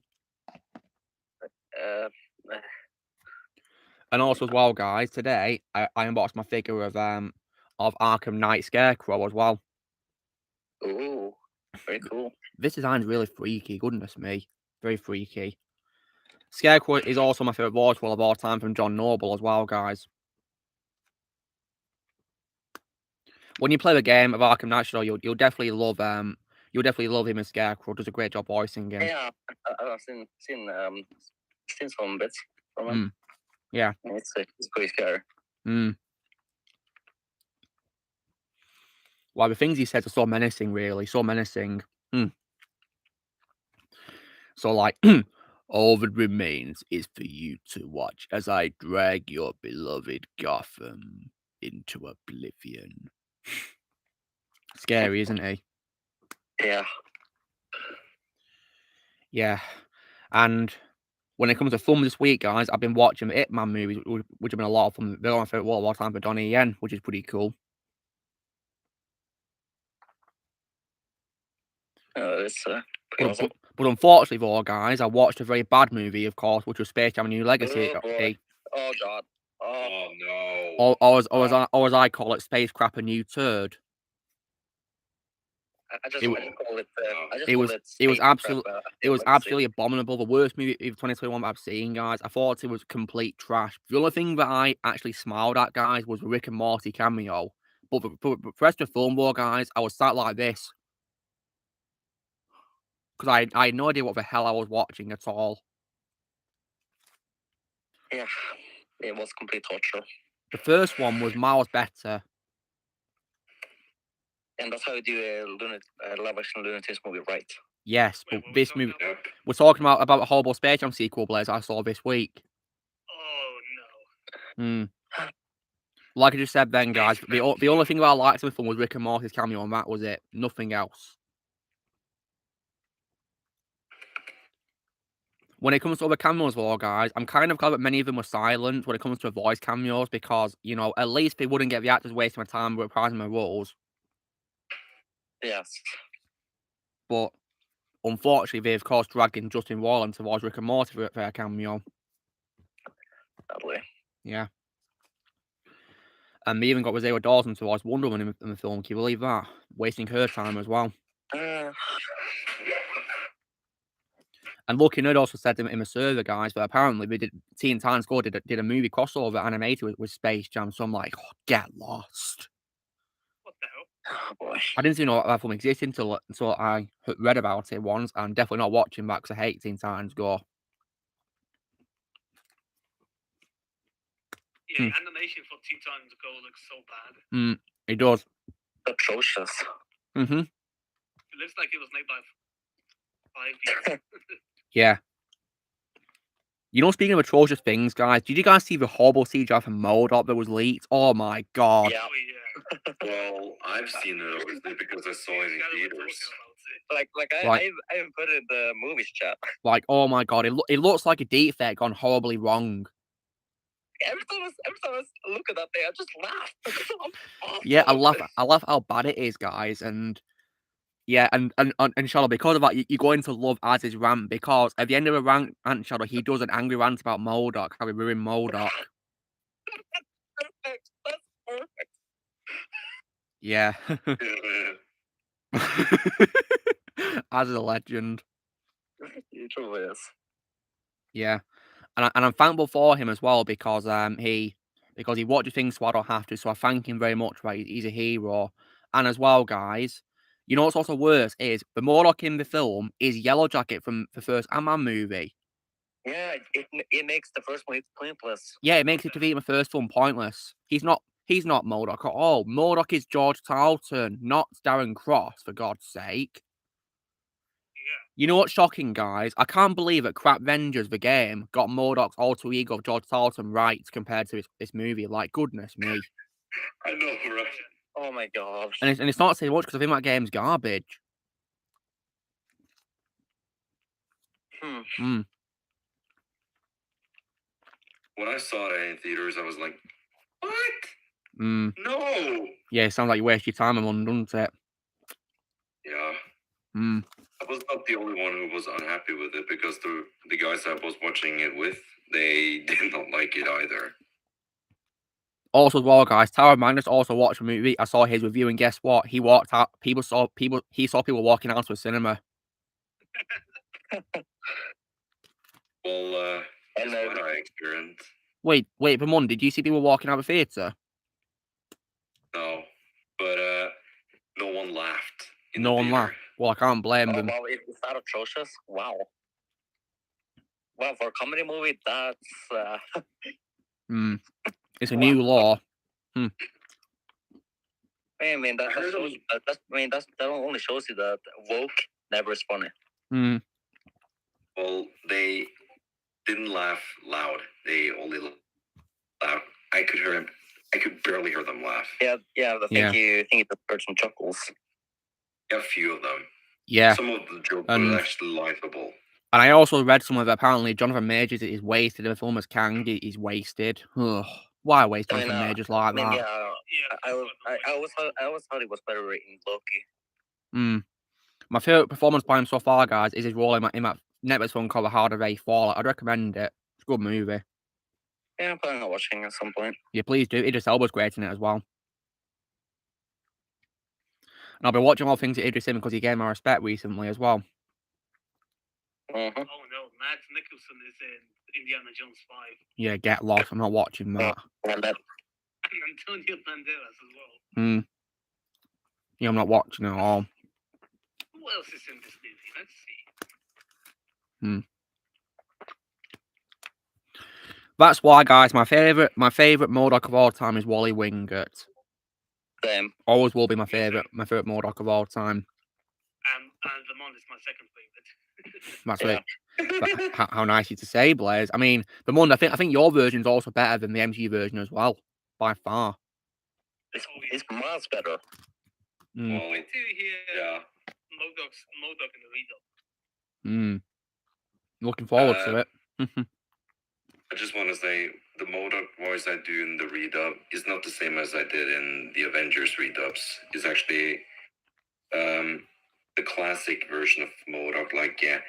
And also as well, guys, today I unboxed my figure of Arkham Knight Scarecrow as well. Ooh, very cool. This design's really freaky, goodness me. Very freaky. Scarecrow is also my favourite waterfall of all time from John Noble as well, guys. When you play the game of Arkham Knight, you'll definitely love him as Scarecrow. Does a great job voicing him. Yeah, I've seen some bits from him. Yeah. It's pretty scary. Well, the things he says are so menacing, really. So menacing. So, like, all that remains is for you to watch as I drag your beloved Gotham into oblivion. Scary, isn't he? Yeah. Yeah. And when it comes to film this week, guys, I've been watching the Ip Man movies, which have been a lot of fun. They're my favourite of all time for Donnie Yen, which is pretty cool. It's pretty awesome. But unfortunately, though, guys, I watched a very bad movie, of course, which was Space Jam: A New Legacy. Oh God. Oh no. Or as I call it, Space Crap: A New Turd. I just call it. It was absolutely abominable. The worst movie of 2021 I've seen, guys. I thought it was complete trash. The only thing that I actually smiled at, guys, was the Rick and Morty cameo. But the rest of the film, though, guys, I was sat like this. Because I had no idea what the hell I was watching at all. Yeah, it was complete torture. The first one was miles better. And that's how you do a live-action Looney Tunes movie, right? Yes, but this movie... We're talking about a horrible Space Jam sequel, Blaze, I saw this week. Oh, no. Like I just said then, guys, the only thing that I liked in the film was Rick and Morty's cameo, and that was it. Nothing else. When it comes to other cameos, though, guys, I'm kind of glad that many of them were silent when it comes to voice cameos, because, you know, at least they wouldn't get the actors wasting my time reprising their roles. Yes. But, unfortunately, they, of course, dragged in Justin Roiland towards Rick and Morty for their cameo. Sadly. Yeah. And they even got Rosario Dawson towards Wonder Woman in the film. Can you believe that? Wasting her time as well. And Lucky Nerd also said in the server, guys, that apparently they did Teen Titans Go did a movie crossover animated with Space Jam. So I'm like, oh, get lost. What the hell? Oh boy. I didn't even know that film existed until I read about it once. I'm definitely not watching that because I hate Teen Titans Go. Yeah, animation for Teen Titans Go looks so bad. It does. Atrocious. It looks like it was made by 5 people. Yeah. You know, speaking of atrocious things, guys, did you guys see the horrible CGI from MODOK that was leaked? Oh my god. Yeah. Well, I've seen it obviously because I saw it in theaters. I even put it in the movies chat. Like, oh my god, it looks like a defect gone horribly wrong. Every time I look at that thing, I just laugh. Yeah, I laugh how bad it is, guys, and yeah, and Shadow, because of that, you're going to love Az's rant, because at the end of a rant, Shadow, he does an angry rant about MODOK, how he ruined MODOK. That's perfect. Yeah. Az is a legend. He truly is. Yeah. And I'm thankful for him as well, because he watches things so I don't have to, so I thank him very much, right? He's a hero. And as well, guys, you know what's also worse is the MODOK in the film is Yellow Jacket from the first Ant-Man movie. Yeah, it makes the first one pointless. Yeah, it makes it to be in the first film pointless. He's not MODOK at all. MODOK is George Tarleton, not Darren Cross, for God's sake. Yeah. You know what's shocking, guys? I can't believe that Crap Vengers, the game, got MODOK's alter ego of George Tarleton right compared to this movie. Like, goodness me. I know, right? Oh my god. And it's not saying much because I think that game's garbage. Hmm. When I saw it in theaters, I was like, "What? No. Yeah, it sounds like you waste your time on, doesn't it? Yeah. I was not the only one who was unhappy with it because the guys I was watching it with, they did not like it either. Also, as well, guys, Tower of Magnus also watched a movie. I saw his review, and guess what? He walked out. He saw people walking out to a cinema. Well, that's what I experienced. Wait, Vermont, did you see people walking out of the theater? No, but no one laughed. No one laughed. Well, I can't blame them. Wow, is that atrocious? Wow. Well, for a comedy movie, that's It's a new law. I mean, that only shows you that woke never is funny. Well, they didn't laugh loud. They only laughed. I could barely hear them laugh. Yeah. I think you heard some chuckles. A few of them. Yeah. Some of the jokes were actually laughable. And I also read some of it. Apparently, Jonathan Majors is wasted in the film as Kang. He's wasted. Ugh. Why waste Jonathan Majors like that? Yeah. I always thought it was better in Loki. My favorite performance by him so far, guys, is his role in that Netflix film called The Harder They Fall. I'd recommend it. It's a good movie. Yeah, I'm planning on watching at some point. Yeah, please do. Idris Elba's great in it as well. And I'll be watching all things that Idris in because he gained my respect recently as well. Oh no, Mads Mikkelsen is in Indiana Jones 5. Yeah, get lost. I'm not watching that. And Antonio Banderas as well. Yeah, I'm not watching it at all. Who else is in this movie? Let's see. That's why, guys, my favorite MODOK of all time is Wally Wingert. Same. Always will be my favorite MODOK of all time. And Lamont is my second favorite. That's right. How nice you to say, Blaze. I mean, the one I think your version's also better than the MG version as well, by far. It's miles better. Well, Wait till you hear MODOK in the redub. Looking forward to it. I just want to say the MODOK voice I do in the redub is not the same as I did in the Avengers redubs. It's actually the classic version of MODOK. Like, yeah,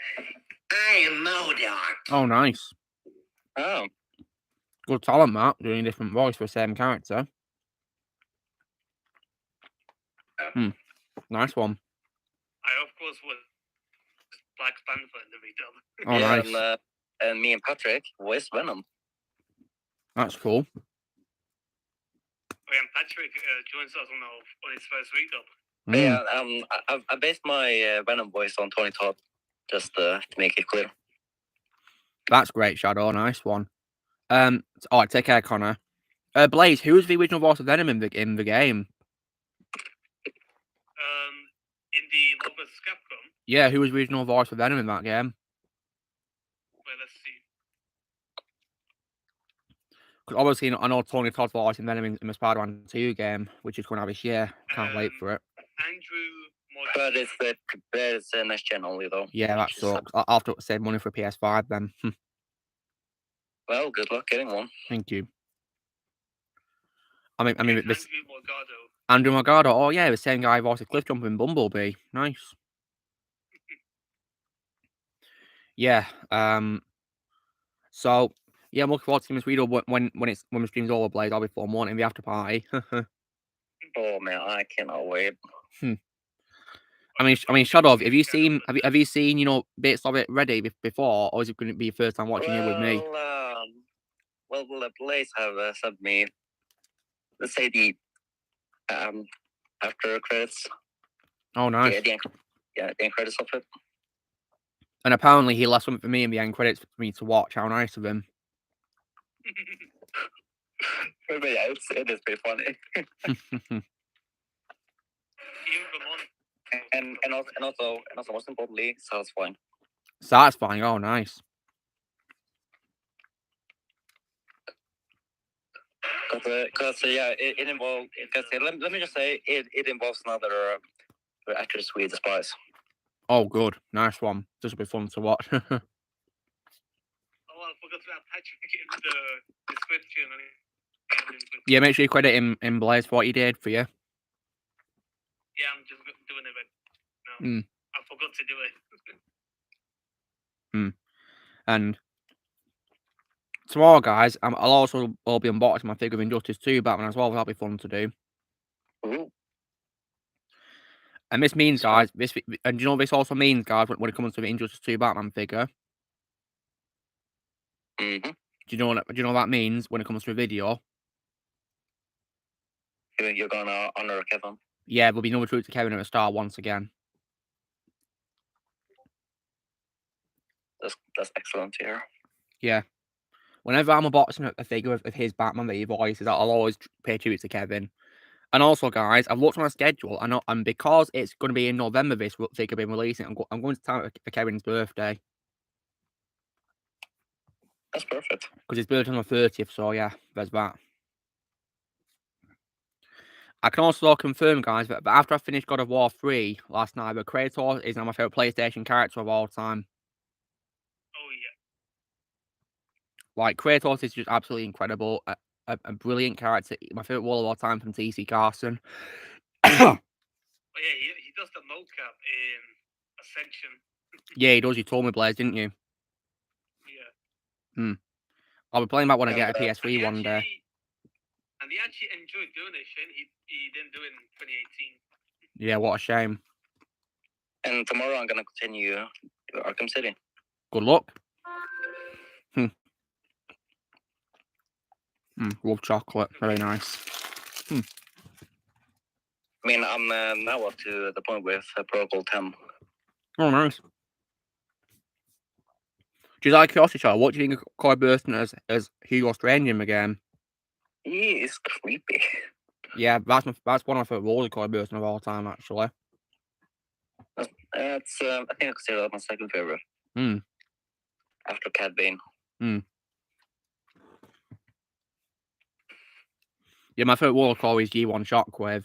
I am MODOK. Oh, nice. Oh. Good talent, Matt, doing a different voice for the same character. Yeah. Nice one. I, of course, was Black Panther in the redub. Oh, yeah, nice. And me and Patrick voiced Venom. That's cool. And Patrick joins us on his first redub. Yeah, I based my Venom voice on Tony Todd, just to make it clear. That's great, Shadow. Nice one. All right, take care, Connor. Blaze, who was the original voice of Venom in the game? In the Marvel's Capcom. Yeah, who was the original voice of Venom in that game? Well, let's see. Because obviously, I know Tony Todd's voice in Venom in the Spider-Man 2 game, which is coming out this year. Can't wait for it. Andrew Morgan. But it's next gen only, though. Yeah, that sucks. I'll have to save money for PS5 then. Well, good luck getting one. Thank you. I mean, this Andrew Morgado. Andrew Morgado. Oh yeah, the same guy who voiced Cliffjumper in Bumblebee. Nice. Yeah. So yeah, I'm looking forward to seeing this video when the stream's over, Blaze. I'll be fun one in the after party. Oh man, I cannot wait. I mean, Shadow, have you seen bits of it ready before, or is it going to be your first time watching it with me? Well, the Blaze have sent me, let's say, the after credits. Oh, nice. The end credits of it. And apparently he left something for me in the end credits for me to watch. How nice of him. But yeah, it is pretty funny. and also most importantly, satisfying. Satisfying. Oh, nice. Because it involves. Because let me just say, it involves another actress we despise. Oh, good. Nice one. This will be fun to watch. Oh, I forgot to attach it in the description. Yeah, make sure you credit him in Blaze for what he did for you. Yeah, I'm just doing it right now. I forgot to do it. And tomorrow, guys, I'll also be unboxing my figure of Injustice 2 Batman as well. That'll be fun to do. Ooh. And this means, guys, and you know what this also means, guys, when it comes to the Injustice 2 Batman figure? Mm-hmm. Do you know what that means when it comes to a video? You're gonna honor Kevin. Yeah, there'll be no tribute to Kevin at the start once again. That's excellent to hear. Yeah. Whenever I'm unboxing a figure of his Batman that he voices, I'll always pay tribute to Kevin. And also, guys, I've looked on a schedule, and because it's going to be in November, this figure being releasing, I'm going to time it for Kevin's birthday. That's perfect. Because his birthday on the 30th, so yeah, there's that. I can also confirm, guys, that after I finished God of War 3 last night, that Kratos is now my favourite PlayStation character of all time. Oh, yeah. Like, Kratos is just absolutely incredible. A brilliant character. My favourite wall of all time from T.C. Carson. Oh, yeah, he does the mocap in Ascension. Yeah, he does. You told me, Blaze, didn't you? Yeah. I'll be playing that when I get a PS3 one day. And he actually enjoyed doing it, Shane. He didn't do it in 2018. Yeah, what a shame. And tomorrow I'm gonna continue Arkham City. Good luck. Love chocolate. Very nice. I mean, I'm now up to the point with Protocol 10. Oh, nice. Do you like curiosity, Charlie? What do you think of Corey Burton as Hugo Strange again? He is creepy. Yeah, that's one of my favourite roles of Corey Burton of all time, actually. That's I think I consider that my second favorite. After Cad Bane. Yeah, my favourite role of Corey is G1 Shockwave.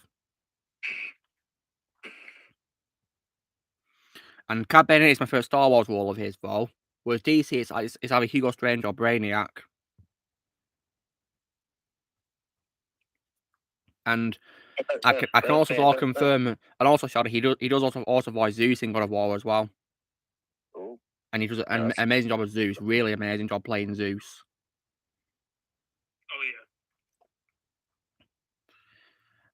And Cad Bane is my first Star Wars role of his, though. Whereas DC, it's either Hugo Strange or Brainiac. And I can also confirm, and also shout he does also voice Zeus in God of War as well. Ooh. And he does an amazing job as Zeus, really amazing job playing Zeus. Oh,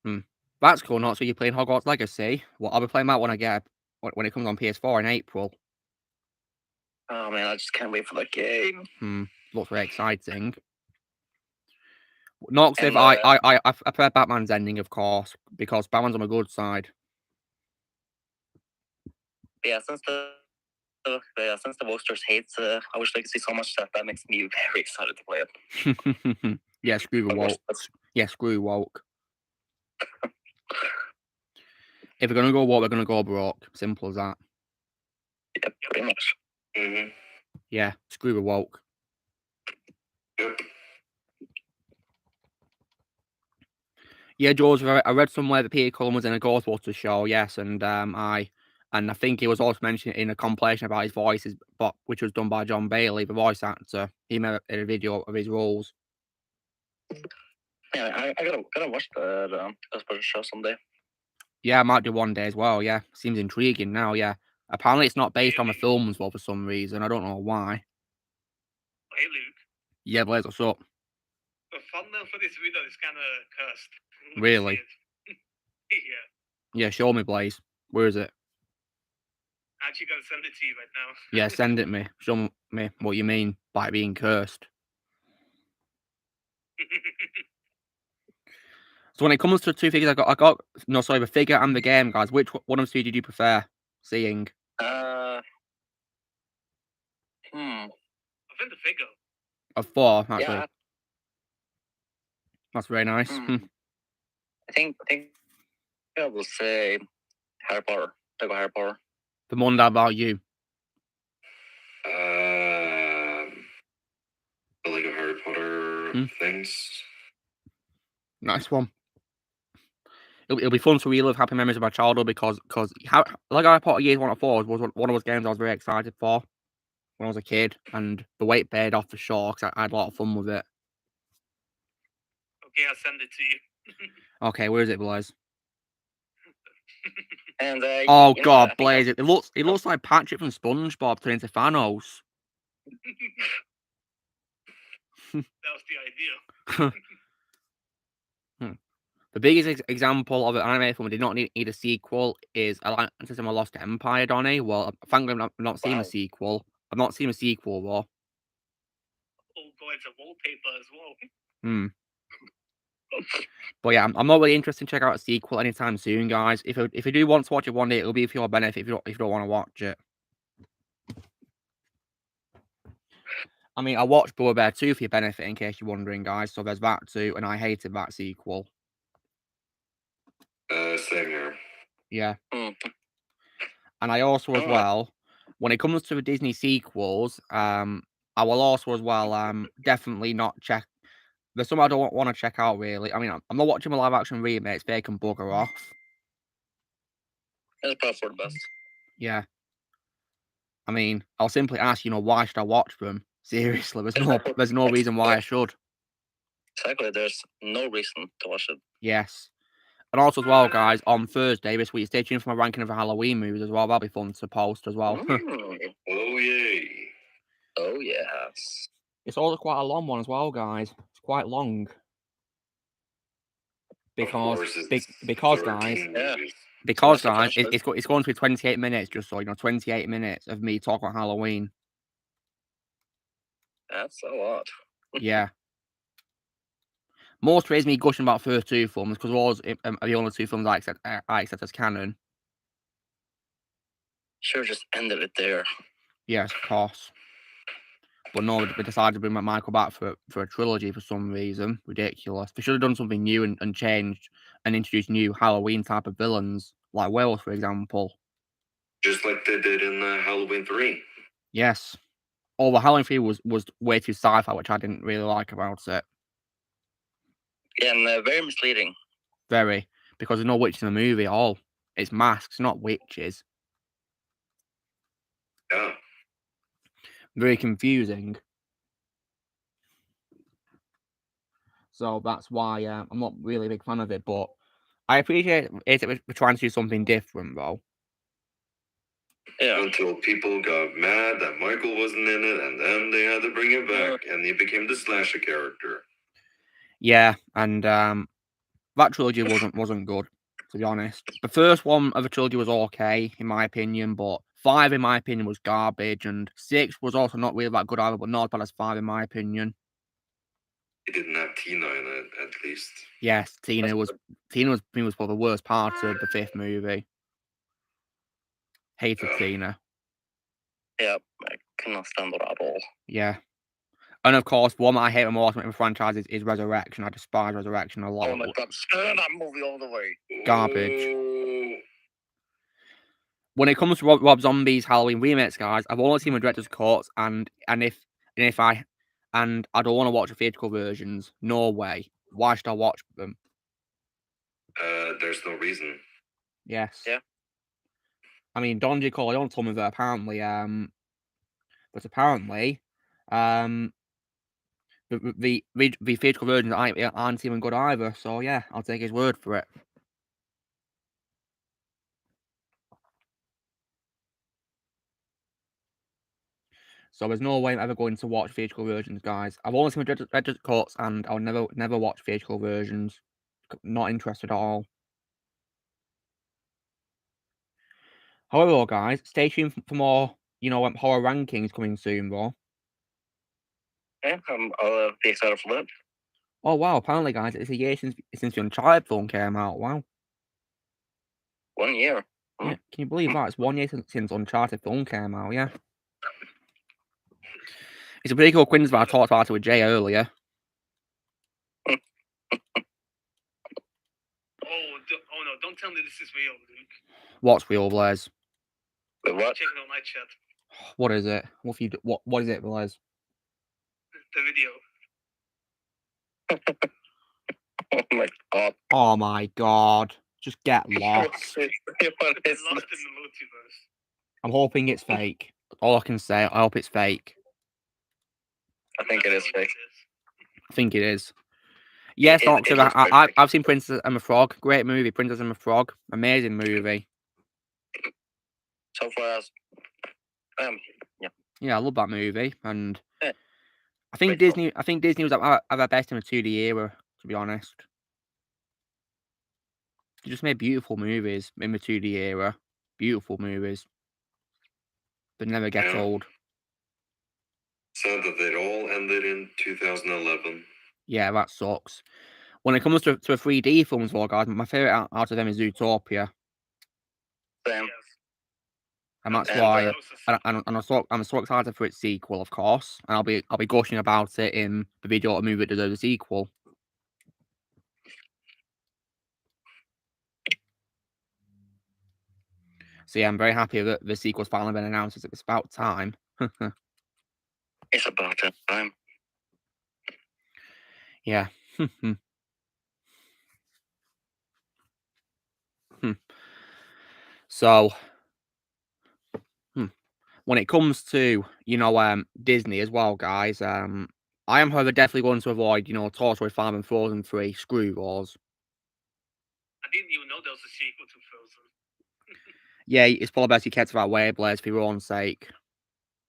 yeah. That's cool. Not so you're playing Hogwarts Legacy. Well, I'll be playing that when it comes on PS4 in April. Oh man, I just can't wait for that game. Looks very exciting. Nox, if I prefer Batman's ending, of course, because Batman's on the good side. Yeah, since the Wokesters hates Hogwarts Legacy so much that makes me very excited to play it. Yeah, screw the woke. Yeah, screw woke. If we're gonna go woke, we're gonna go broke. Simple as that. Yeah, pretty much. Yeah, screw the woke. Yeah, George, I read somewhere that Peter Cullen was in a Ghostbusters show, yes, and I think he was also mentioned in a compilation about his voices, which was done by John Bailey, the voice actor. He made a video of his roles. Yeah, I gotta watch the Ghostbusters show someday. Yeah, I might do one day as well, yeah. Seems intriguing now, yeah. Apparently it's not based on the films, well, for some reason. I don't know why. Hey, Luke. Yeah, Blaze, what's up? The thumbnail for this video is kind of cursed. Really? Yeah. Yeah, show me, Blaze. Where is it? I'm actually going to send it to you right now. Yeah, send it me. Show me what you mean by being cursed. So when it comes to two figures, the figure and the game, guys. Which one of the two did you prefer seeing? I think the figure. Of 4, actually. That's very nice. I think I will say Harry Potter. Lego Harry Potter. The one that about you. The Lego Harry Potter things. Nice one. It'll be fun to relive happy memories of my childhood because like Harry Potter Years 1 to 4 was one of those games I was very excited for when I was a kid, and the wait paid off for sure because I had a lot of fun with it. Okay, I'll send it to you. Okay, where is it, Blaze? And Oh you know, God, I think Blaze! It looks like Patrick from SpongeBob turned into Thanos. That was the idea. The biggest example of an anime film that did not need a sequel is Atlantis and the Lost Empire, Donnie. Well, thankfully, I've not seen a sequel. I've not seen a sequel, though. Oh God, it's a wallpaper as well. But yeah, I'm not really interested in checking out a sequel anytime soon, guys. If you do want to watch it one day, it'll be for your benefit. If you don't want to watch it, I mean, I watched Brother Bear 2 for your benefit, in case you're wondering, guys. So there's that too, and I hated that sequel. Same here. Yeah. And I also, as well, when it comes to the Disney sequels, I will also, as well, definitely not check. There's some I don't want to check out, really. I mean, I'm not watching a live-action remakes. They can bugger off. That's probably for the best. Yeah. I mean, I'll simply ask, why should I watch them? Seriously, there's no reason why I should. Exactly, there's no reason to watch it. Yes. And also, as well, guys, on Thursday this week, stay tuned for my ranking of the Halloween movies as well. That'll be fun to post as well. Oh, yay. Oh, yes. It's also quite a long one as well, guys. It's quite long. Because guys, it's going to be 28 minutes, just so 28 minutes of me talking about Halloween. That's a lot. Yeah. Most praise me gushing about first two films because those are the only two films I accept as canon. Sure, just ended it there. Yes, of course. But no, we decided to bring Michael back for a trilogy for some reason. Ridiculous. They should have done something new and changed and introduced new Halloween type of villains, like werewolves, for example. Just like they did in Halloween 3. Yes. Oh, the Halloween 3 was way too sci-fi, which I didn't really like about it. Yeah, and very misleading. Very. Because there's no witches in the movie at all. It's masks, not witches. Yeah. Very confusing. So that's why I'm not really a big fan of it, but I appreciate it. We're trying to do something different, though. Yeah. Until people got mad that Michael wasn't in it, and then they had to bring it back, and he became the slasher character. Yeah, and that trilogy wasn't good, to be honest. The first one of the trilogy was okay, in my opinion, but 5, in my opinion, was garbage, and 6 was also not really that good either, but not as bad as 5, in my opinion. It didn't have Tina in it, at least. Yes, Tina was probably the worst part of the 5th movie. Hated Tina. Yeah, I cannot stand it at all. Yeah. And of course, one that I hate the most in the franchise is Resurrection. I despise Resurrection a lot. Oh my God, screw that movie all the way. Garbage. When it comes to Rob Zombie's Halloween remakes, guys, I've only seen the director's cuts, and I don't want to watch the theatrical versions. No way. Why should I watch them? There's no reason. Yes. Yeah. I mean, Don J. Corleone told me that apparently, the theatrical versions aren't even good either. So yeah, I'll take his word for it. So there's no way I'm ever going to watch theatrical versions, guys. I've only seen director's cuts, and I'll never watch theatrical versions. Not interested at all. However, guys, stay tuned for more, horror rankings coming soon, though. Yeah, I'll be excited for that. Oh wow! Apparently, guys, it's a year since the Uncharted film came out. Wow. 1 year. Yeah, can you believe that? It's 1 year since Uncharted film came out. Yeah. It's a pretty cool coincidence. I talked about it with Jay earlier. Oh no! Don't tell me this is real, Luke. What's real, Blaze? Wait, what? Check it on my chat. What is it? What is it, Blaze? The video. Oh my god. Oh my god. Just get lost. Lost in the multiverse. I'm hoping it's fake. All I can say, I hope it's fake. I think it is fake. I think it is. Yes, Doctor. I've seen Princess and the Frog. Great movie, Princess and the Frog. Amazing movie. So far as Yeah, I love that movie, and yeah, I think Disney. I think Disney was at their best in the 2D era. To be honest, they just made beautiful movies in the 2D era. Beautiful movies that never get old. Sad that it all ended in 2011. Yeah, that sucks. When it comes to a 3D films, though, guys, my favorite out of them is Zootopia. Same. Yes. And that's And, why, I'm so excited for its sequel, of course, and I'll be gushing about it in the video of a movie that deserves a sequel. So yeah, I'm very happy that the sequel's finally been announced. It's about time. It's about that time. Yeah. So, when it comes to, Disney as well, guys, I am, however, definitely going to avoid, Toy Story 5 and Frozen 3, screw those. I didn't even know there was a sequel to Frozen. Yeah, it's probably best you kept that way, Blaze, for your own sake.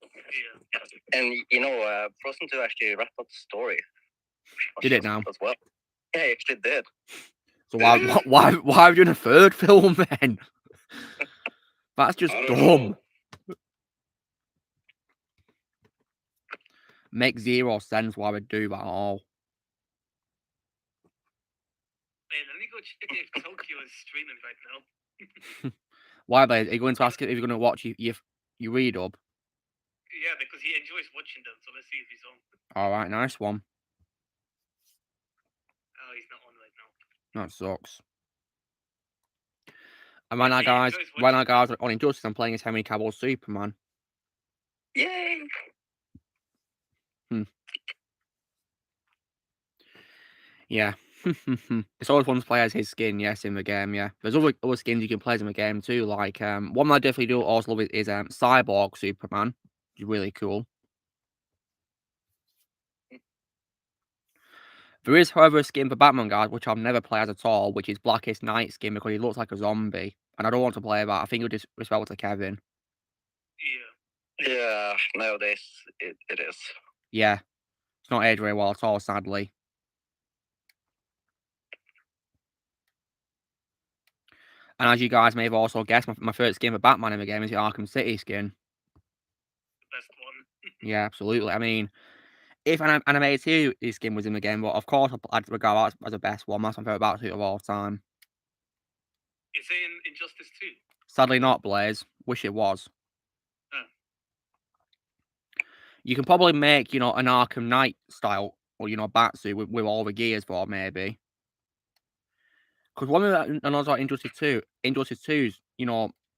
Yeah. And Frozen 2 actually wrapped up the story. Did it now? As well. Yeah, it actually did. So why are you doing a third film then? That's just dumb. Makes zero sense why would do that at all. Hey, let me go check if Tokyo is streaming right now. Why, Blaze? Are you going to ask if you're going to watch you read up? Yeah, because he enjoys watching them, so let's see if he's on. Alright, nice one. Oh, he's not on right now. That sucks. And right now, guys, on Injustice, I'm playing as Henry Cavill's Superman. Yay! Yeah. It's always fun to play as his skin, yes, in the game, yeah. There's other skins you can play as in the game too, like, one that I definitely do also love is Cyborg Superman, which is really cool. There is, however, a skin for Batman, guys, which I've never played as at all, which is Blackest Night skin, because he looks like a zombie. And I don't want to play that. I think it'll disrespect to Kevin. Yeah. Yeah, nowadays it is. Yeah. It's not aged very well at all, sadly. And as you guys may have also guessed, my first skin for Batman in the game is the Arkham City skin. Best one. Yeah, absolutely. I mean, if an animated series skin was in the game, but of course I'd regard that as the best one. That's my favourite Battlesuit of all time. Is it in Injustice 2? Sadly not, Blaze. Wish it was. Oh. You can probably make, an Arkham Knight style, or, Batsuit with all the gears for, maybe. Because one of the another Injustice 2's,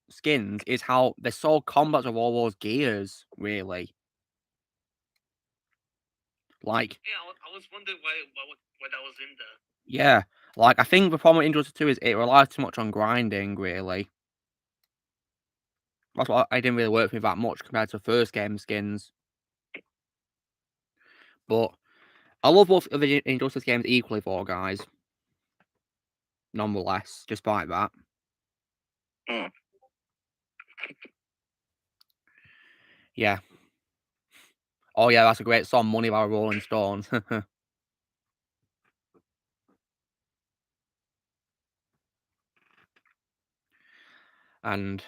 skins is how they're so complex with all those gears, really. Like, yeah, I was wondering why that was in there. Yeah, like, I think the problem with Injustice 2 is it relies too much on grinding, really. That's why it didn't really work for me that much compared to the first game skins. But I love both of the Injustice games equally, though, guys. Nonetheless, despite that. Yeah. Oh, yeah, that's a great song, Money by Rolling Stones. And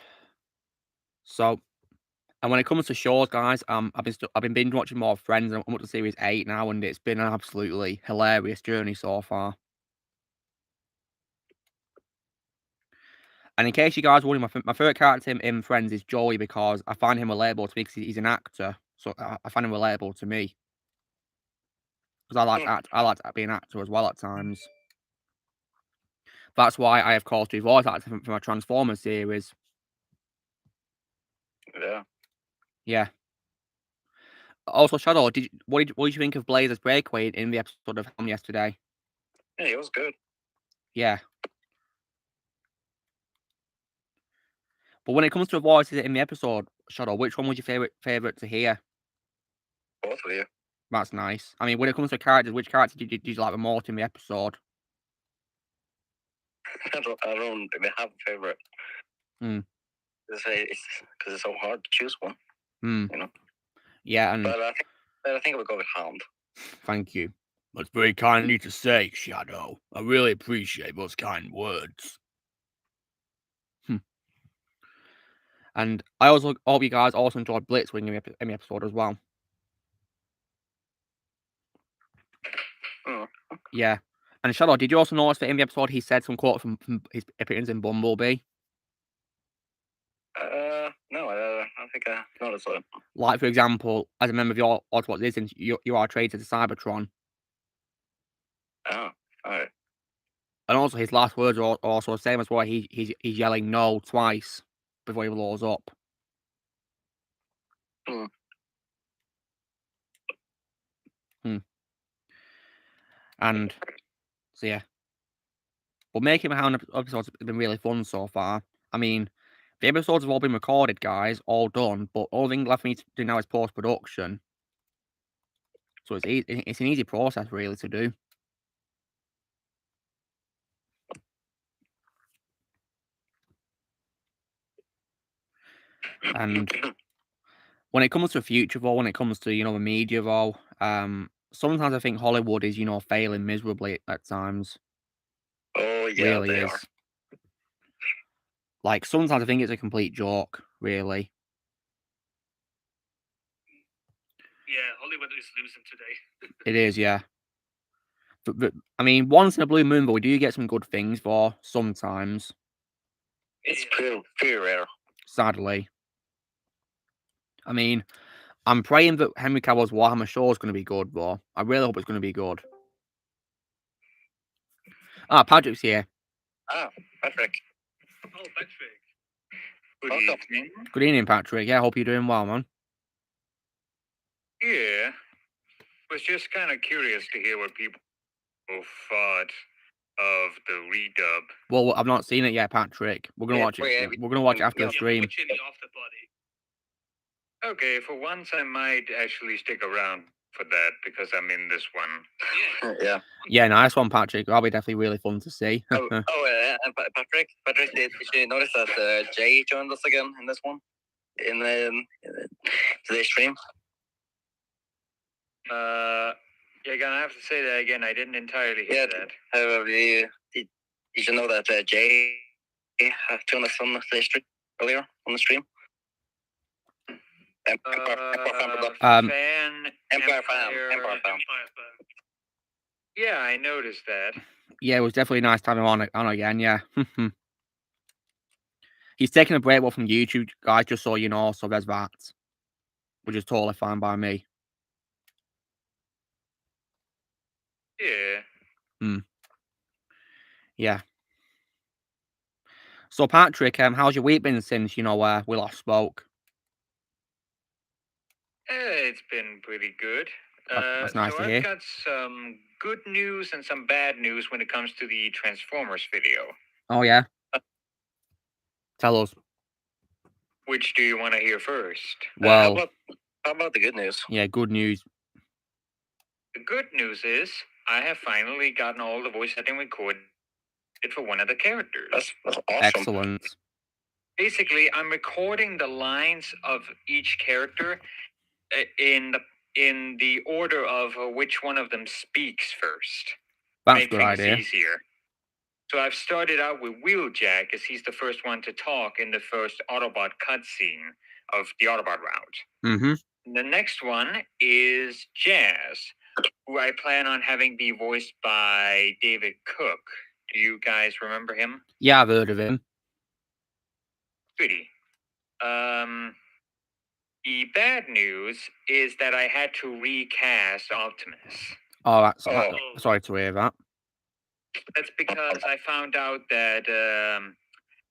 when it comes to shows, guys, I've been binge watching more Friends, and I'm up to series 8 now, and it's been an absolutely hilarious journey so far. And in case you guys wondering, my favourite character in Friends is Joey, because I find him relatable to me because he's an actor. So I find him relatable to me. Because I like to be an actor as well at times. That's why I, of course, do voice acting for my Transformers series. Yeah. Yeah. Also, Shadow, what did you think of Blazer's breakaway in the episode of Helm yesterday? Yeah, it was good. Yeah. But when it comes to voices in the episode, Shadow, which one was your favorite to hear? Both of you. That's nice. I mean, when it comes to characters, which character did you like the most in the episode? I don't really have a favorite. Because it's so hard to choose one. You know. Yeah, and but I think I would go with Hound. Thank you. That's very kind of you to say, Shadow. I really appreciate those kind words. And I also hope you guys also enjoyed Blitzwing in the episode as well. Oh. Yeah. And Shadow, did you also notice that in the episode he said some quote from his appearance in Bumblebee? No, I don't think I noticed that. Like, for example, as a member of your Autobot Resistance, you are traded to Cybertron. Oh, alright. And also his last words are also the same as why he's yelling no twice before he blows up. And so yeah. But making the Hound episodes have been really fun so far. I mean, the episodes have all been recorded, guys, all done, but all thing left for me to do now is post-production. So it's an easy process, really, to do. And when it comes to future, though, when it comes to, the media, though, sometimes I think Hollywood is, failing miserably at times. Oh, yeah, Really they is. are. Like, sometimes I think it's a complete joke, really. Yeah, Hollywood is losing today. It is, yeah. But, I mean, once in a blue moon, but we do get some good things for sometimes. It's pretty rare. Sadly. I mean, I'm praying that Henry Cavill's Warhammer show is going to be good, though. I really hope it's going to be good. Ah, Patrick's here. Ah, Patrick. Oh, Patrick. Good Welcome. evening. Good evening, Patrick. Yeah, I hope you're doing well, man. Yeah. Was just kind of curious to hear what people thought of the redub. Well, I've not seen it yet, Patrick. We're gonna watch it. We're gonna watch it after the stream. Watching the after party. Okay, for once I might actually stick around for that because I'm in this one. Yeah. Yeah. Yeah, nice one, Patrick. That'll be definitely really fun to see. And Patrick, did you notice that Jay joined us again in this one? In today's stream? You're gonna have to say that again. I didn't entirely hear that. Did you know that Jay joined us on the stream earlier on the stream? Empire fan. Yeah, I noticed that. Yeah, it was definitely nice to have him on again. Yeah. He's taking a break from YouTube, guys, just so you know. So there's that, which is totally fine by me. Yeah. Yeah. So Patrick, how's your week been since we last spoke? It's been pretty good. That's nice to hear. I've got some good news and some bad news when it comes to the Transformers video. Oh yeah. Tell us. Which do you want to hear first? Well, how about the good news? Yeah, good news. The good news is I have finally gotten all the voice acting recorded for one of the characters. That's awesome. Excellent. Basically, I'm recording the lines of each character in the order of which one of them speaks first. That's Make a good things idea. easier. So I've started out with Wheeljack, as he's the first one to talk in the first Autobot cutscene of the Autobot route. Mm-hmm. The next one is Jazz, who I plan on having be voiced by David Cook. Do you guys remember him? Yeah, I've heard of him. Goody. The bad news is that I had to recast Optimus. Oh, sorry to hear that. That's because I found out that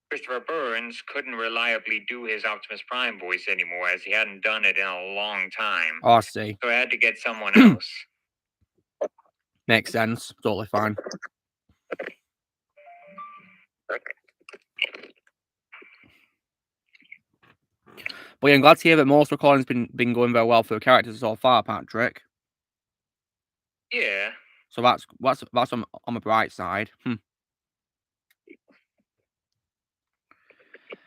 Christopher Burns couldn't reliably do his Optimus Prime voice anymore, as he hadn't done it in a long time. Oh, I see. So I had to get someone else. Makes sense. Totally fine. But yeah, I'm glad to hear that most recordings been going very well for the characters so far, Patrick. Yeah. So that's on the bright side.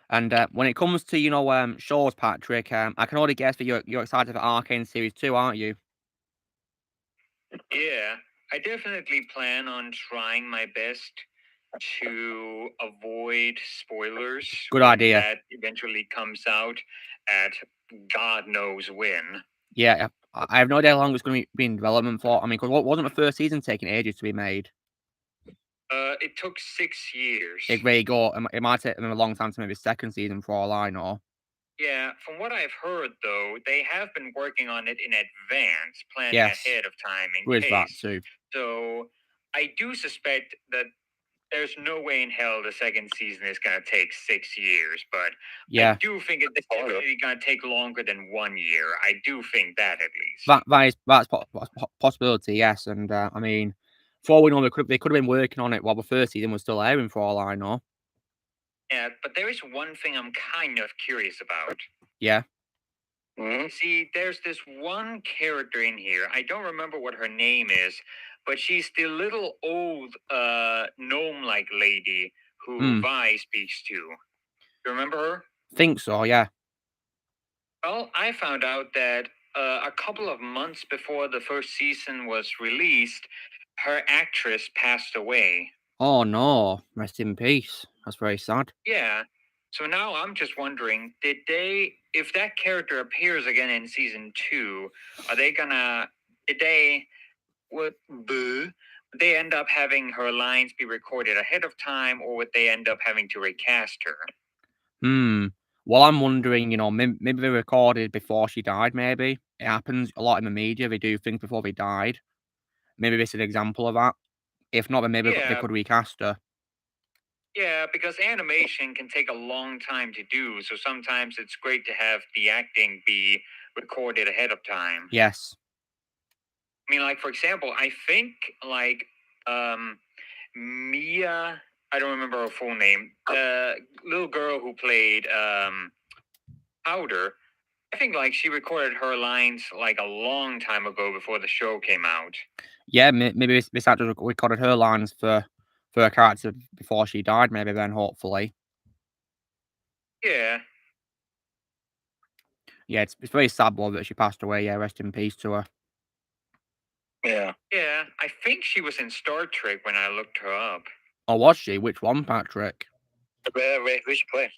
And when it comes to shows, Patrick, I can already guess that you're excited for Arcane Series 2, aren't you? Yeah, I definitely plan on trying my best to avoid spoilers. Good when idea. That eventually comes out at God knows when. Yeah, I have no idea how long it's going to be in development for. I mean, because wasn't the first season taking ages to be made? It took 6 years. There you go. It might take them a long time to make the second season, for all I know. Yeah, from what I've heard, though, they have been working on it in advance, planning Yes. ahead of time in There is that case. too. So I do suspect that there's no way in hell the second season is going to take 6 years, but Yeah, I do think it's definitely going to take longer than 1 year. I do think that at least. that's a possibility. Yes, and I mean, for all we know, they could have been working on it while the first season was still airing, for all I know. Yeah, but there is one thing I'm kind of curious about. Yeah. See, there's this one character in here. I don't remember what her name is, but she's the little old gnome-like lady who Vi speaks to. You remember her? Think so, yeah. Well, I found out that a couple of months before the first season was released, her actress passed away. Oh no, rest in peace. That's very sad. Yeah. So now I'm just wondering, if that character appears again in season 2, would they end up having her lines be recorded ahead of time, or would they end up having to recast her? Well, I'm wondering, maybe they recorded before she died, maybe. It happens a lot in the media. They do things before they died. Maybe this is an example of that. If not, then maybe they Yeah. could recast her. Yeah, because animation can take a long time to do, so sometimes it's great to have the acting be recorded ahead of time. Yes. I mean, like, for example, I think, Mia, I don't remember her full name, the little girl who played Powder, I think, she recorded her lines, a long time ago before the show came out. Yeah, maybe this actor recorded her lines for her character before she died, maybe then, hopefully. Yeah. Yeah, it's very sad, though, that she passed away. Yeah, rest in peace to her. Yeah. Yeah, I think she was in Star Trek when I looked her up. Oh, was she? Which one, Patrick? Wait, who should play?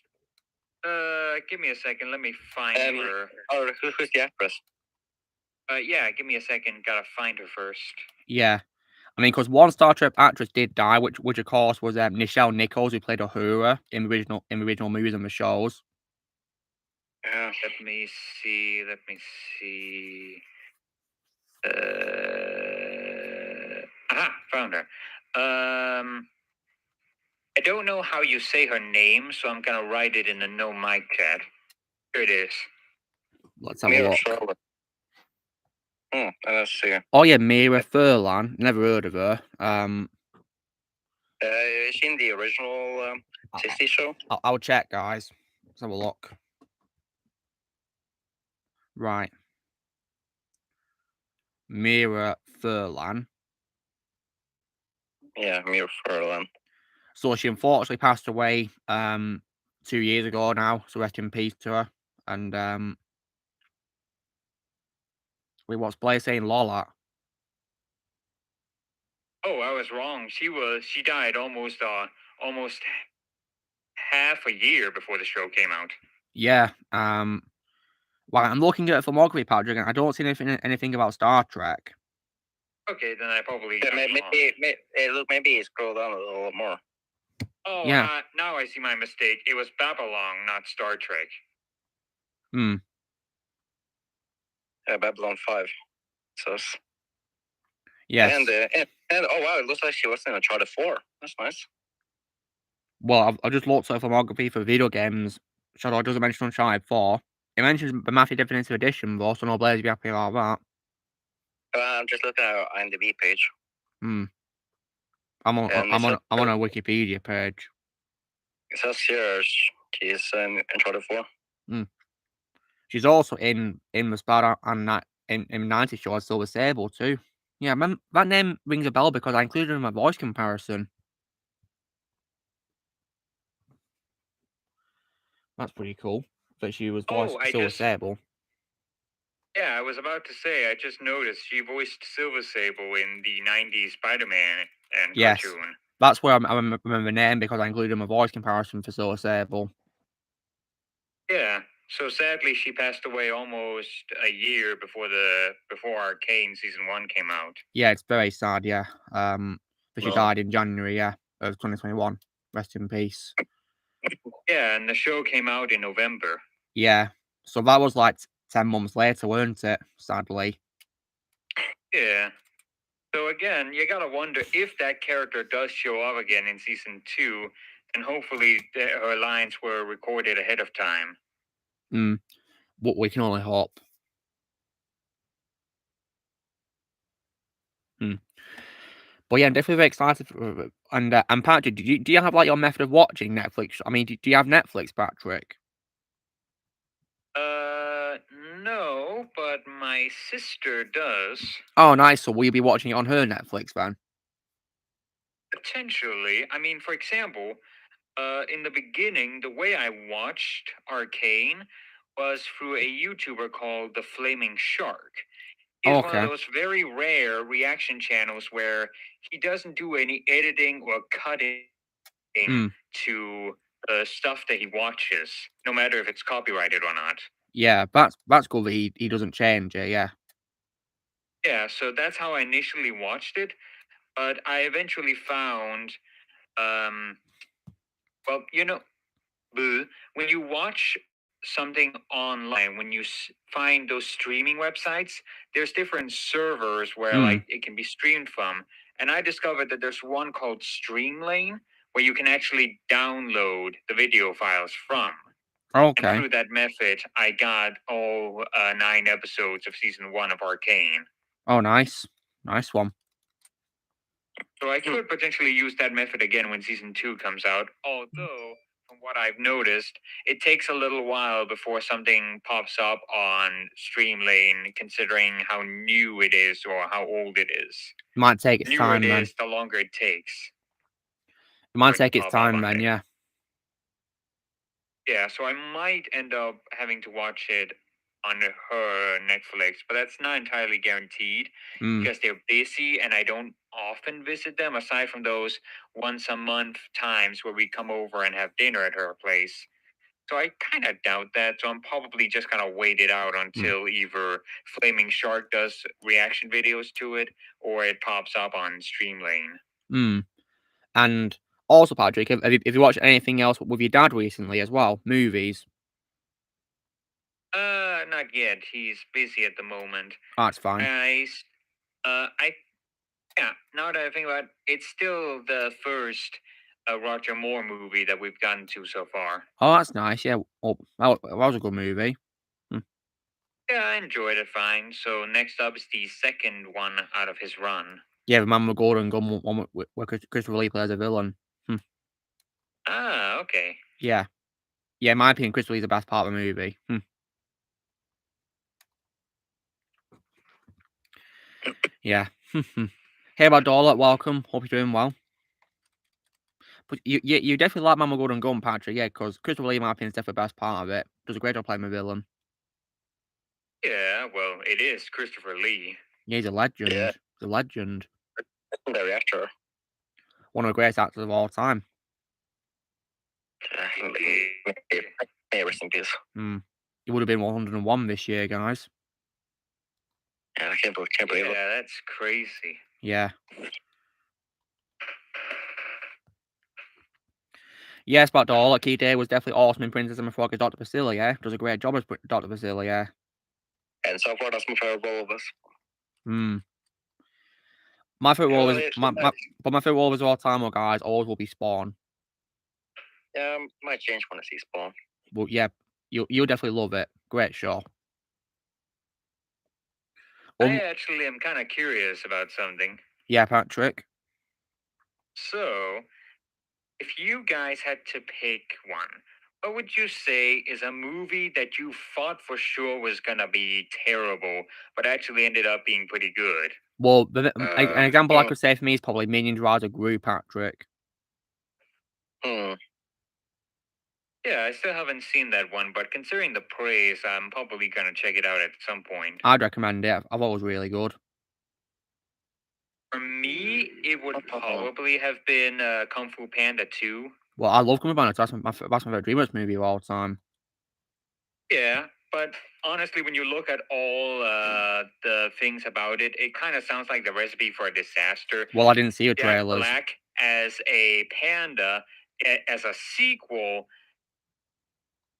Give me a second. Let me find her. Or who's the actress? Yeah, give me a second. Gotta find her first. Yeah. I mean, because one Star Trek actress did die, which of course was Nichelle Nichols, who played Uhura in the original movies and the shows. Yeah. Let me see. Aha, found her. I don't know how you say her name, so I'm gonna write it in the no mic chat. Here it is. Let's have a look. Let's see. Oh yeah, Mira Furlan. Never heard of her. Is she in the original Sissy show? I'll check, guys. Let's have a look. Right. Mira Furlan. Yeah, Mira Furlan. So she unfortunately passed away 2 years ago now. So rest in peace to her. And wait, what's Blair saying? Lola. Oh, I was wrong. She died almost half a year before the show came out. Yeah. Well, I'm looking at filmography, Patrick, and I don't see anything about Star Trek. Okay, then I probably maybe scroll down a little more. Oh, yeah. Now I see my mistake. It was Babylon, not Star Trek. Yeah, Babylon 5. So. Yes. And oh wow, it looks like she was in Uncharted 4. That's nice. Well, I've just looked at filmography for video games. Shadow doesn't mention Uncharted 4. It mentions the Matthew Definitive Edition, though, so no Blair's be happy about that. I'm just looking at our IMDb page. I'm on a Wikipedia page. It says here she's in Uncharted 4. She's also in the Sparta and in 90 show as Silver Sable too. Yeah, that name rings a bell because I included it in my voice comparison. That's pretty cool that she was voiced Silver Sable. Yeah, I was about to say, I just noticed she voiced Silver Sable in the 90s Spider-Man and cartoon. That's where I remember the name because I included my voice comparison for Silver Sable. Yeah, so sadly she passed away almost a year before Arcane Season 1 came out. Yeah, it's very sad, yeah. But she died in January, yeah, of 2021. Rest in peace. Yeah, and the show came out in November. Yeah, so that was like 10 months later, weren't it? Sadly. Yeah. So again, you gotta wonder if that character does show up again in Season 2, and hopefully her lines were recorded ahead of time. But we can only hope. But yeah, I'm definitely very excited for it. And Patrick, do you have like your method of watching Netflix? I mean, do you have Netflix, Patrick? No, but my sister does. Oh, nice. So will you be watching it on her Netflix then? Potentially. I mean, for example, in the beginning, the way I watched Arcane was through a YouTuber called The Flaming Shark. He's one of those very rare reaction channels where he doesn't do any editing or cutting to the stuff that he watches, no matter if it's copyrighted or not. Yeah, that's cool that he doesn't change it, yeah. Yeah, so that's how I initially watched it, but I eventually found, well, you know, when you watch something online, when you find those streaming websites, there's different servers where like it can be streamed from. And I discovered that there's one called Streamlane where you can actually download the video files from. Okay. And through that method, I got all 9 episodes of Season 1 of Arcane. Oh, nice. Nice one. So I could potentially use that method again when Season 2 comes out, although from what I've noticed, it takes a little while before something pops up on Streamlane, considering how new it is or how old it is. Might take its time, then. man. The longer it takes. It might take its time, man, yeah. Yeah, so I might end up having to watch it on her Netflix, but that's not entirely guaranteed because they're busy and I don't often visit them aside from those once a month times where we come over and have dinner at her place. So I kind of doubt that. So I'm probably just going to wait it out until either Flaming Shark does reaction videos to it or it pops up on Streamlane. And also, Patrick, have you watched anything else with your dad recently as well? Movies? Not yet. He's busy at the moment. Oh, that's fine. Yeah, now that I think about it, it's still the first Roger Moore movie that we've gotten to so far. Oh, that's nice. Yeah, that was a good movie. Yeah, I enjoyed it fine. So next up is the second one out of his run. Yeah, the Man with Golden Gun one where Christopher Lee plays a villain. Ah, okay. Yeah. Yeah, in my opinion, Christopher Lee's the best part of the movie. Yeah. Hey, Badola, welcome. Hope you're doing well. But you definitely like Man with Golden Gun, Patrick, yeah, because Christopher Lee, in my opinion, is definitely the best part of it. Does a great job playing the villain. Yeah, well, it is Christopher Lee. Yeah, he's a legend. Yeah. He's a legend. Legendary actor. One of the greatest actors of all time. May rest in peace. He would have been 101 this year, guys. Yeah, I can't believe it. Yeah, that's crazy. Yeah. Yes, but all Key Day was definitely awesome in Princess and the Frog as Dr. Basile, yeah? Does a great job as Dr. Basile, yeah. And so far, that's my favorite role of us. My favorite role is my favorite role of all time, guys, always will be Spawn. Yeah, might change when I see Spawn. But yeah, you'll definitely love it. Great show. I actually am kind of curious about something. Yeah, Patrick. So, if you guys had to pick one, what would you say is a movie that you thought for sure was gonna be terrible, but actually ended up being pretty good? Well, an example I could say for me is probably Minions Rise of Gru, Patrick. Hmm. Yeah, I still haven't seen that one, but considering the praise, I'm probably gonna check it out at some point. I'd recommend it. I thought it was really good. For me, it would probably have been Kung Fu Panda 2. Well, I love Kung Fu Panda. That's my favorite DreamWorks movie of all time. Yeah, but honestly, when you look at all the things about it, it kind of sounds like the recipe for a disaster. Well, I didn't see your Jack trailers. Black as a panda as a sequel.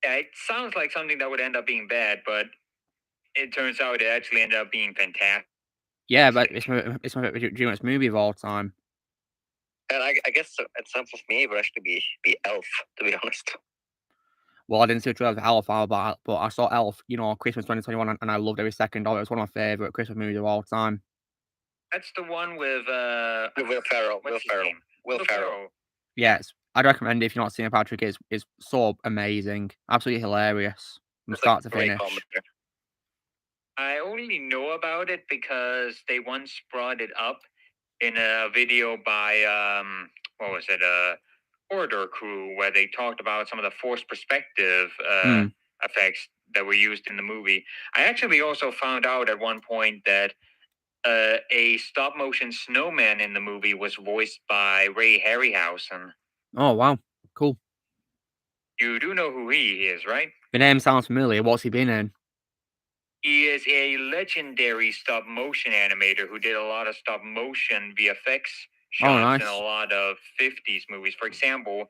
Yeah, it sounds like something that would end up being bad, but it turns out it actually ended up being fantastic. Yeah, but it's my favorite DreamWorks movie of all time. And I guess at some of me it would actually be Elf, to be honest. Well, I didn't see a trailer for Elf, but I saw Elf, Christmas 2021, and I loved every second of it. It was one of my favorite Christmas movies of all time. That's the one with Will Ferrell. what's his name? Will Ferrell. Yes, I'd recommend it if you're not seeing it, Patrick. It's so amazing, absolutely hilarious from start to finish. I only know about it because they once brought it up in a video by what was it, Corridor Crew, where they talked about some of the forced perspective effects that were used in the movie. I actually also found out at one point that a stop motion snowman in the movie was voiced by Ray Harryhausen. Oh wow, cool. You do know who he is, right? The name sounds familiar. What's he been in? He is a legendary stop motion animator who did a lot of stop motion VFX shots in a lot of 50s movies. For example,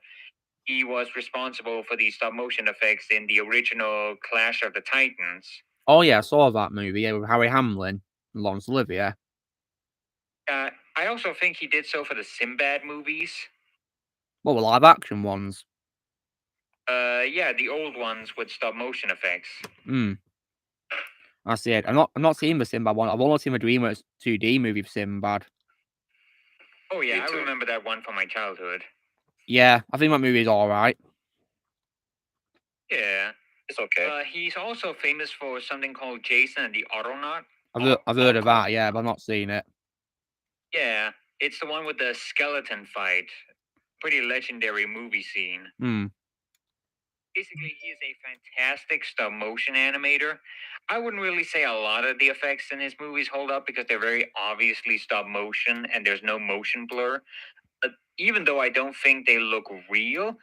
he was responsible for the stop motion effects in the original Clash of the Titans. Oh yeah, I saw that movie with Harry Hamlin and Laurence Olivier. I also think he did so for the Sinbad movies. What were live action ones? Yeah, the old ones with stop motion effects. I see it. I'm not seeing the Sinbad one. I've only seen the DreamWorks 2D movie for Sinbad. Oh yeah, I remember that one from my childhood. Yeah, I think that movie is alright. Yeah. It's okay. He's also famous for something called Jason and the Autonaut. I've heard of that, yeah, but I've not seen it. Yeah, it's the one with the skeleton fight. Pretty legendary movie scene. Basically, he is a fantastic stop motion animator. I wouldn't really say a lot of the effects in his movies hold up because they're very obviously stop motion and there's no motion blur. But even though I don't think they look real,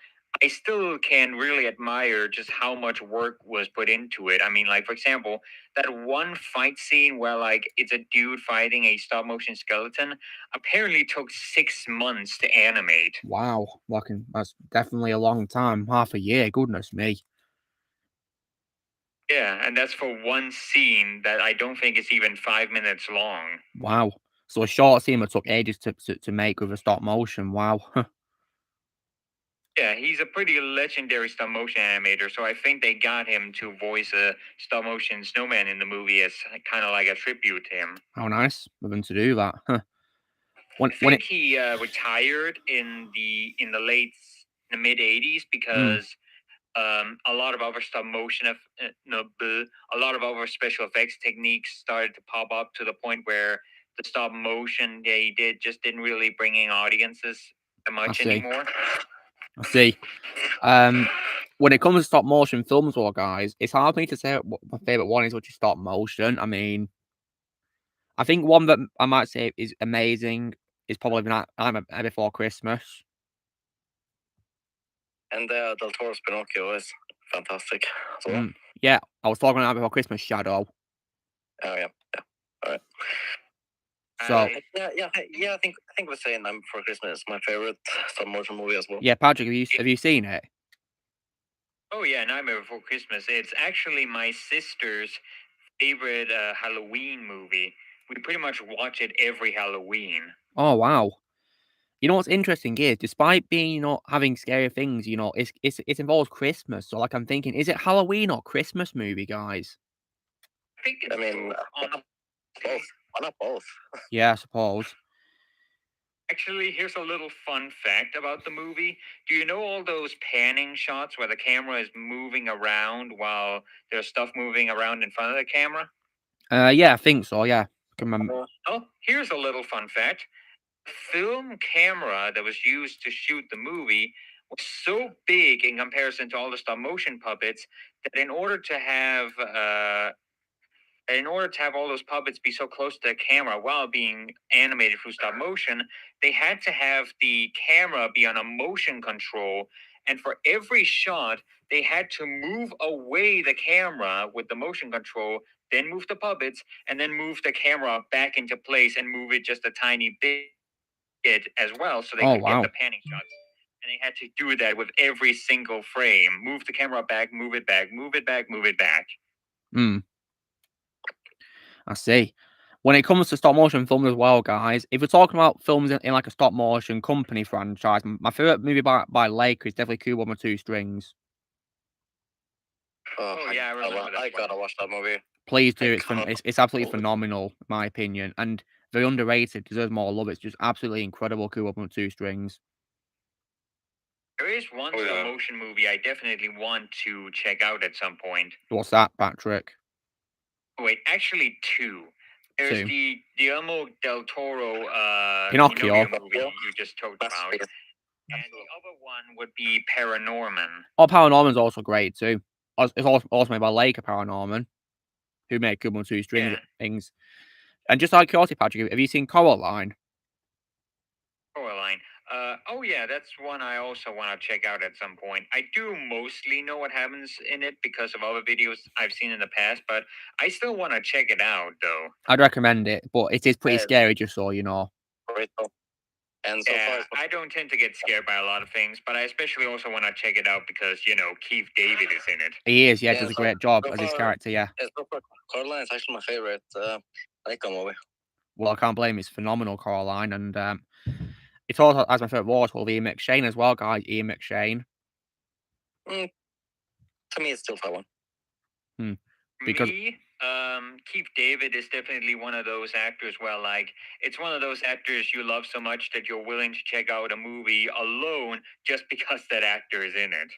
I still can really admire just how much work was put into it. I mean, like, for example, that one fight scene where, like, it's a dude fighting a stop motion skeleton apparently took 6 months to animate. Wow, that's definitely a long time. Half a year, goodness me. Yeah, and that's for one scene that I don't think is even 5 minutes long. Wow. So a short scene that took ages to make with a stop motion. Wow. Yeah, he's a pretty legendary stop motion animator, so I think they got him to voice a stop motion snowman in the movie as kind of like a tribute to him. How nice of him to do that. I think he retired in the mid '80s because a lot of other stop motion, a lot of other special effects techniques started to pop up to the point where the stop motion they did just didn't really bring in audiences that much anymore. I see. When it comes to stop motion films, well, guys, it's hard for me to say what my favorite one is, which is stop motion. I mean, I think one that I might say is amazing is probably Nightmare Before Christmas. And Del Toro's Pinocchio is fantastic. So. Yeah, I was talking about Before Christmas, Shadow. Oh yeah. All right. So yeah. I think we're saying Nightmare Before Christmas is my favorite stop motion movie as well. Yeah, Patrick, have you seen it? Oh yeah, Nightmare Before Christmas. It's actually my sister's favorite Halloween movie. We pretty much watch it every Halloween. Oh wow. You know what's interesting is, despite being having scary things, it involves Christmas. So like I'm thinking, is it Halloween or Christmas movie, guys? I think it's both. Why not both? Yeah, I suppose. Actually, here's a little fun fact about the movie. Do you know all those panning shots where the camera is moving around while there's stuff moving around in front of the camera? Yeah, I think so. Yeah, I can remember. Oh, here's a little fun fact. The film camera that was used to shoot the movie was so big in comparison to all the stop motion puppets that in order to have all those puppets be so close to the camera while being animated through stop motion, they had to have the camera be on a motion control. And for every shot, they had to move away the camera with the motion control, then move the puppets, and then move the camera back into place and move it just a tiny bit as well so they could get the panning shots. And they had to do that with every single frame. Move the camera back, move it back, move it back, move it back. I see. When it comes to stop motion films as well, guys, if we're talking about films in like a stop motion company franchise, my favorite movie by Laker is definitely Kubo and 2 Strings. Oh yeah, I gotta watch that movie. Please do. It's absolutely phenomenal, in my opinion, and very underrated. Deserves more love. It's just absolutely incredible. Kubo and 2 Strings. There is one stop motion movie I definitely want to check out at some point. What's that, Patrick? Wait, actually two. There's the Guillermo del Toro Pinocchio movie you just talked about. And the other one would be Paranorman. Oh, Paranorman's also great too. It's also made by Laker Paranorman, who made Kubo and 2 Strings things. And just out of curiosity, Patrick, have you seen Coraline? Coraline. Oh yeah, that's one I also want to check out at some point. I do mostly know what happens in it because of other videos I've seen in the past, but I still want to check it out though. I'd recommend it, but it is pretty scary, just so you know. And so far, I don't tend to get scared by a lot of things, but I especially also want to check it out because, Keith David is in it. He is, does a great job as his character, Coraline is actually my favorite. I like that movie. Well, I can't blame him. It's phenomenal, Coraline, and it's also as my favorite waterfall with Ian McShane as well, guys. Ian McShane. To me, it's still that one. Because Keith David is definitely one of those actors where, like, it's one of those actors you love so much that you're willing to check out a movie alone just because that actor is in it.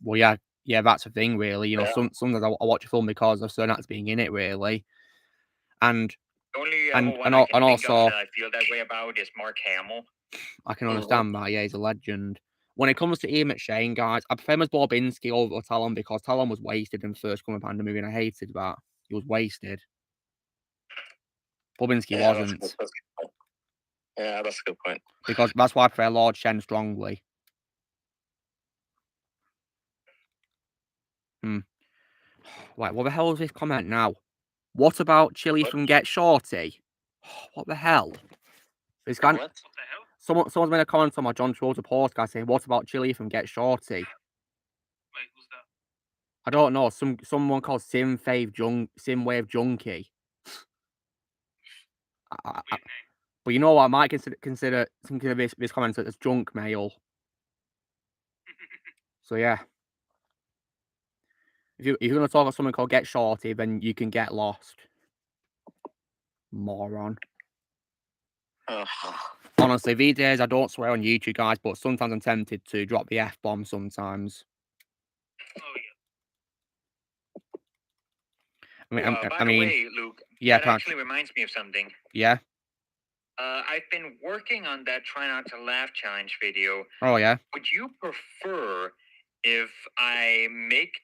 Well, yeah, that's the thing, really. Sometimes I watch a film because of certain actors being in it, really. And only and also that I feel that way about is Mark Hamill. I can understand that. Yeah, he's a legend. When it comes to Ian McShane, guys, I prefer him as Borbinski over Talon because Talon was wasted in the first Coming Panda movie, and I hated that. He was wasted. Borbinski wasn't. That's a good point. Because that's why I prefer Lord Shen strongly. Wait, what the hell is this comment now? What about Chili from Get Shorty? What the hell? This guy. What the hell? Someone's made a comment on my John Travolta podcast saying, "What about Chili from Get Shorty?" Wait, who's that? I don't know. Someone called Simwave Junkie. But you know what? I might consider this comment as junk mail. So yeah, if you're gonna talk about something called Get Shorty, then you can get lost. Moron. Honestly, these days I don't swear on YouTube, guys, but sometimes I'm tempted to drop the F-bomb sometimes. Oh yeah. By the way, Luke, that actually reminds me of something. Yeah. I've been working on that Try Not to Laugh challenge video. Oh yeah. Would you prefer if I make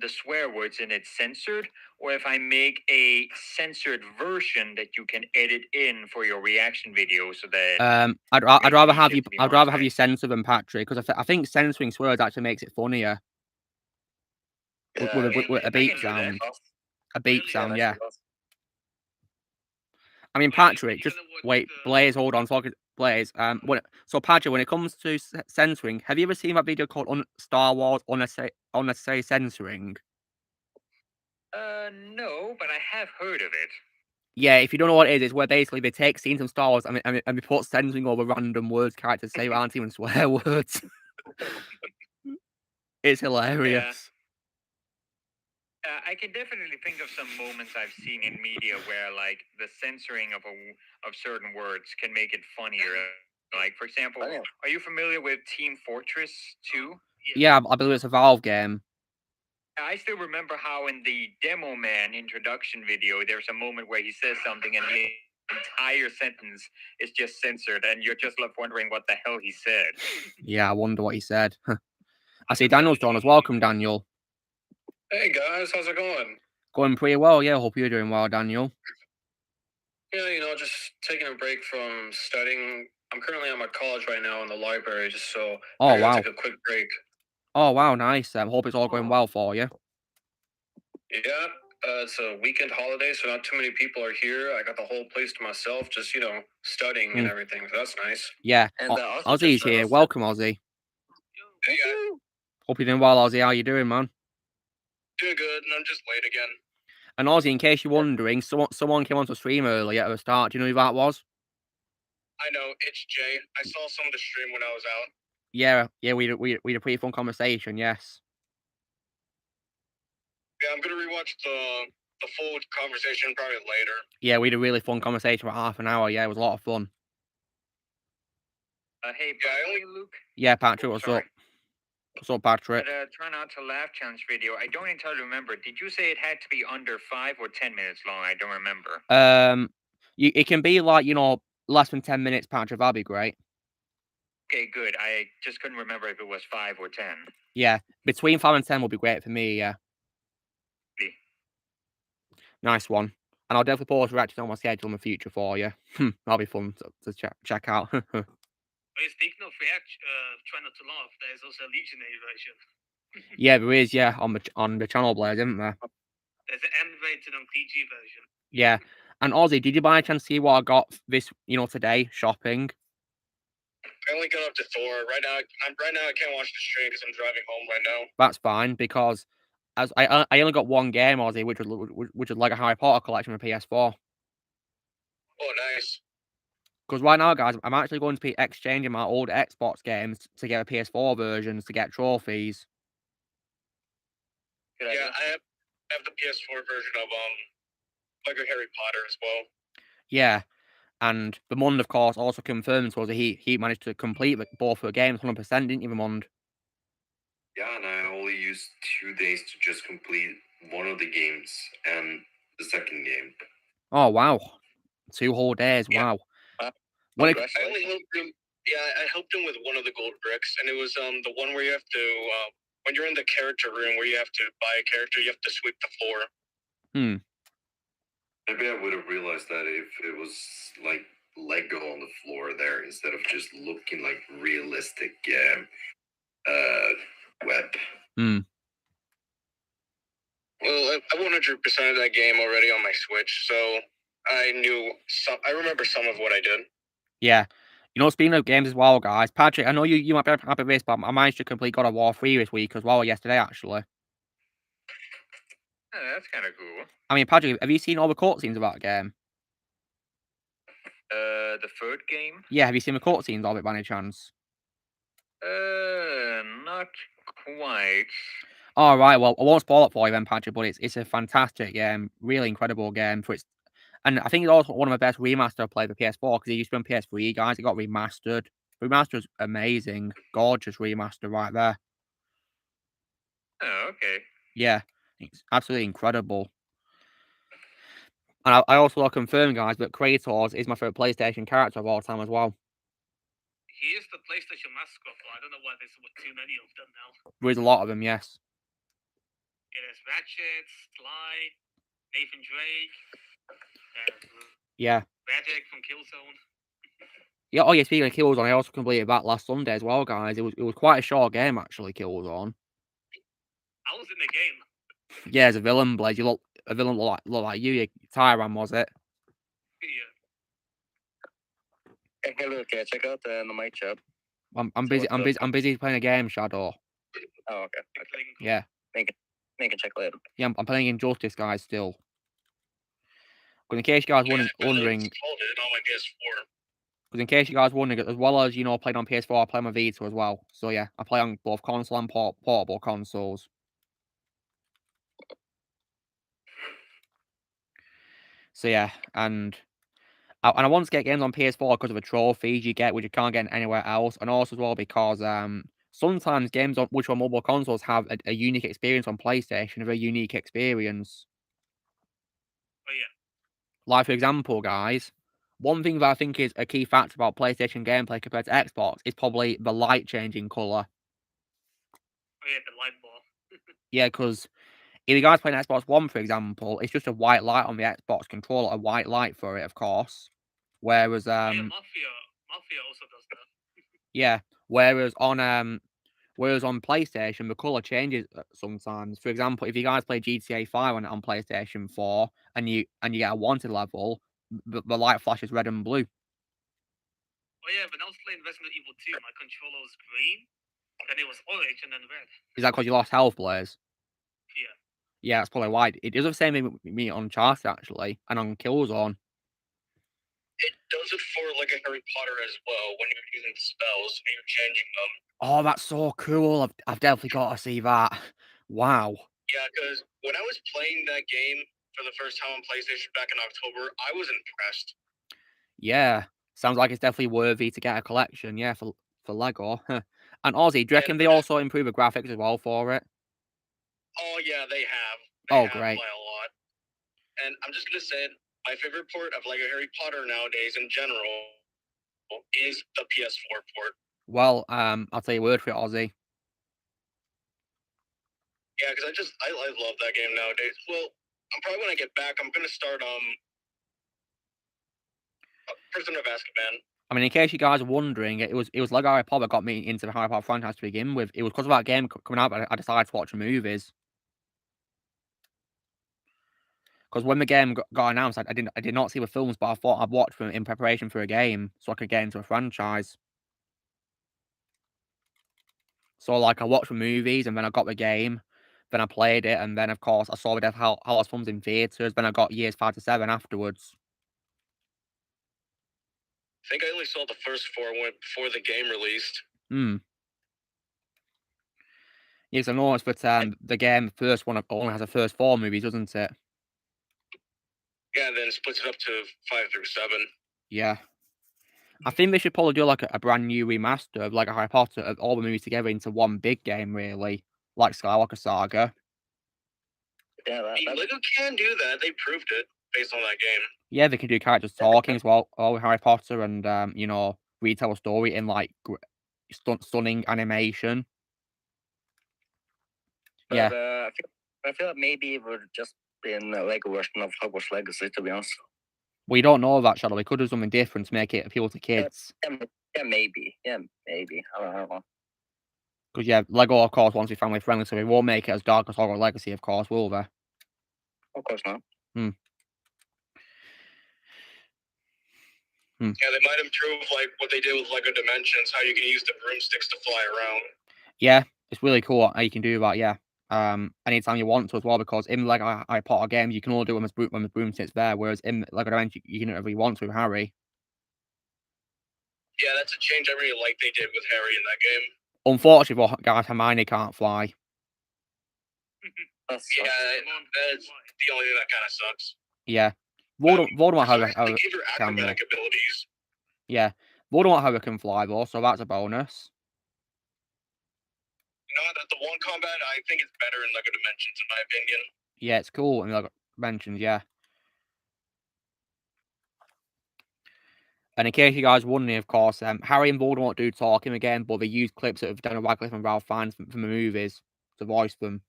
the swear words in it censored, or if I make a censored version that you can edit in for your reaction video, so that I'd rather have you censor them, Patrick, because I think censoring swears actually makes it funnier. With a beep sound. A beep sound, yeah. I mean, Patrick, just wait, Blaze, hold on, Blaze. So Patrick, when it comes to censoring, have you ever seen that video called Star Wars Unnecessary Censoring? No, but I have heard of it. Yeah, if you don't know what it is, it's where basically they take scenes from Star Wars and they put censoring over random words characters say aren't even swear words. It's hilarious. I can definitely think of some moments I've seen in media where, like, the censoring of certain words can make it funnier Like, for example, are you familiar with Team Fortress 2? Yeah, I believe it's a Valve game. I still remember how in the Demo Man introduction video, there's a moment where he says something and the entire sentence is just censored, and you're just left wondering what the hell he said. Yeah, I wonder what he said. I see Daniel's joined us. Welcome, Daniel. Hey guys, how's it going? Going pretty well, yeah. Hope you're doing well, Daniel. Yeah, just taking a break from studying. I'm currently at my college right now in the library, just so I gotta take a quick break. Oh, wow, nice. Hope it's all going well for you. Yeah, it's a weekend holiday, so not too many people are here. I got the whole place to myself, just, studying and everything, so that's nice. Yeah, And Ozzy's here. Welcome, Ozzy. Hey guys. Hope you're doing well, Ozzy. How you doing, man? Doing good, and I'm just late again. And Ozzy, in case you're wondering, someone came onto stream earlier at the start. Do you know who that was? I know, it's Jay. I saw some of the stream when I was out. Yeah, we had a pretty fun conversation, yes. Yeah, I'm gonna rewatch the full conversation probably later. Yeah, we had a really fun conversation for half an hour. Yeah, it was a lot of fun. Hey, Luke? Yeah, Patrick, what's up? What's up, Patrick? Try not to laugh challenge video. I don't entirely remember. Did you say it had to be under 5 or 10 minutes long? I don't remember. It can be like, less than 10 minutes, Patrick. That'd be great. Okay, good. I just couldn't remember if it was 5 or 10. Yeah, between 5 and 10 would be great for me, yeah. Nice one. And I'll definitely pause reacting on my schedule in the future for you. That'll be fun to check out. Speaking of try not to laugh, there's also a Legionary version. Yeah, there is, yeah, on the channel Blaze, isn't there? There's an M-rated on PG version. Yeah. And Ozzy, did you by chance see what I got this, today, shopping? I only got up to Thor. Right now I can't watch the stream because I'm driving home right now. That's fine, because as I only got one game, Ozzy, which was like a Harry Potter collection for PS4. Oh, nice. Because right now, guys, I'm actually going to be exchanging my old Xbox games to get a PS4 versions to get trophies. Yeah, I have the PS4 version of Lego Harry Potter as well. Yeah, and Vermund, of course, also confirmed to us that he managed to complete both the games 100%, didn't you, Vermund? Yeah, and I only used 2 days to just complete one of the games and the second game. Oh, wow. 2 whole days, yeah. wow. I only helped him. Yeah, I helped him with one of the gold bricks, and it was the one where you have to when you're in the character room where you have to buy a character, you have to sweep the floor. Maybe I would have realized that if it was like Lego on the floor there instead of just looking like realistic web. Well, I 100% of that game already on my Switch, so I remember some of what I did. Yeah. Speaking of games as well, guys, Patrick, I know you might be happy with this, but I managed to complete God of War 3 this week as well, yesterday, actually. Oh, that's kind of cool. I mean, Patrick, have you seen all the cutscenes of that game? The third game? Yeah, have you seen the cutscenes of it by any chance? Not quite. All right, well, I won't spoil it for you then, Patrick, but it's a fantastic game, really incredible game for its. And I think it's also one of the best remaster I've played for PS4 because it used to be on PS3, guys. It got remastered. Remaster's amazing, gorgeous remaster right there. Oh, okay. Yeah, it's absolutely incredible. And I also confirm, guys, that Kratos is my favorite PlayStation character of all time as well. He is the PlayStation mascot, but I don't know why there's too many of them now. There's a lot of them, yes. There's Ratchet, Sly, Nathan Drake, yeah. Radek from Killzone. Yeah, oh yeah, speaking of Killzone, I also completed that last Sunday as well, guys. It was quite a short game, actually, Killzone. I was in the game. Yeah, as a villain, Blaze. A villain look like you. Tyran, was it? Yeah. Hey, look, check out the mic chat. I'm busy playing a game, Shadow. Oh, okay. Yeah. Make a check later. Yeah, I'm playing Injustice, guys, still. But in case you guys wondering, because in case you guys wondering, as well as playing on PS4, I play on my Vita as well. So yeah, I play on both console and portable consoles. So yeah, and And I want to get games on PS4 because of the trophies you get, which you can't get anywhere else, and also as well because sometimes games on which on mobile consoles have a unique experience on PlayStation, a very unique experience. Oh yeah. Like for example, guys, one thing that I think is a key factor about PlayStation gameplay compared to Xbox is probably the light changing color. Oh yeah, the light ball. Yeah, because if you guys play an Xbox One, for example, it's just a white light on the Xbox controller, a white light for it, of course. Whereas Oh yeah, Mafia also does that. yeah, whereas on PlayStation, the color changes sometimes. For example, if you guys play GTA 5 on PlayStation 4 and you get a wanted level, the light flashes red and blue. Oh yeah, when I was playing Resident Evil 2, my controller was green, then it was orange, and then red. Is that because you lost health, Blaze? Yeah. Yeah, that's probably why. It does the same thing with me on Uncharted, actually, and on Killzone. It does it for like a Harry Potter as well when you're using spells and you're changing them. Oh, that's so cool. I've definitely got to see that. Wow. Yeah, because when I was playing that game for the first time on PlayStation back in October, I was impressed. Yeah. Sounds like it's definitely worthy to get a collection, yeah, for Lego. And Ozzy, do you reckon they also improve the graphics as well for it? Oh yeah, they have. Oh, great. By a lot. And I'm just gonna say it, my favorite port of Lego Harry Potter nowadays in general is the PS4 port. Well, I'll tell you a word for it, Ozzy. Yeah, because I love that game nowadays. Well, I'm probably when I get back, I'm gonna start Prisoner of Azkaban. I mean, in case you guys are wondering, it was Lego Harry Potter that got me into the Harry Potter franchise to begin with. It was because of that game coming out that I decided to watch the movies. Because when the game got announced, I did not see the films, but I thought I'd watch them in preparation for a game so I could get into a franchise. So, like, I watched the movies, and then I got the game, then I played it, and then, of course, I saw the Death Hallows films in theaters, then I got years 5 to 7 afterwards. I think I only saw the first 4 before the game released. Yes, I noticed, but the game, the first one, only has the first 4 movies, doesn't it? Yeah, and then splits it up to 5 through 7. Yeah. I think they should probably do, like, a brand new remaster of, like, a Harry Potter of all the movies together into one big game, really. Like Skywalker Saga. Yeah, Lego can do that. They proved it based on that game. Yeah, they can do characters talking as well, all with Harry Potter, and, you know, retell a story in, like, stunning animation. But, Yeah. I feel like maybe it would just be in a Lego version of Hogwarts Legacy, to be honest. We don't know that, Shadow. We could do something different to make it appeal to kids. Yeah, maybe. Yeah, maybe. I don't know. Because, yeah, Lego, of course, wants to be family friendly, so we won't make it as dark as Hogwarts Legacy, of course, will they? Of course not. Yeah, they might improve like what they did with Lego Dimensions, how you can use the broomsticks to fly around. Yeah, it's really cool how you can do that, yeah. Anytime you want to as well, because in Lego Harry Potter games, you can only do it when the broomstick's there, whereas in Lego Dimensions, you can do whatever you want to with Harry. Yeah, that's a change I really like they did with Harry in that game. Unfortunately, well, guys, Hermione can't fly. Yeah, that's the only thing that kind of sucks. Yeah. Voldemort they gave her acrobatic abilities. Yeah. Voldemort can fly, though, so that's a bonus. No, that the one combat, I think it's better in Lego Dimensions, in my opinion. Yeah, it's cool in Lego Dimensions, yeah. And in case you guys wondering, of course, Harry and Voldemort do talk him again, but they use clips of Daniel Radcliffe and Ralph Fiennes from the movies to voice them.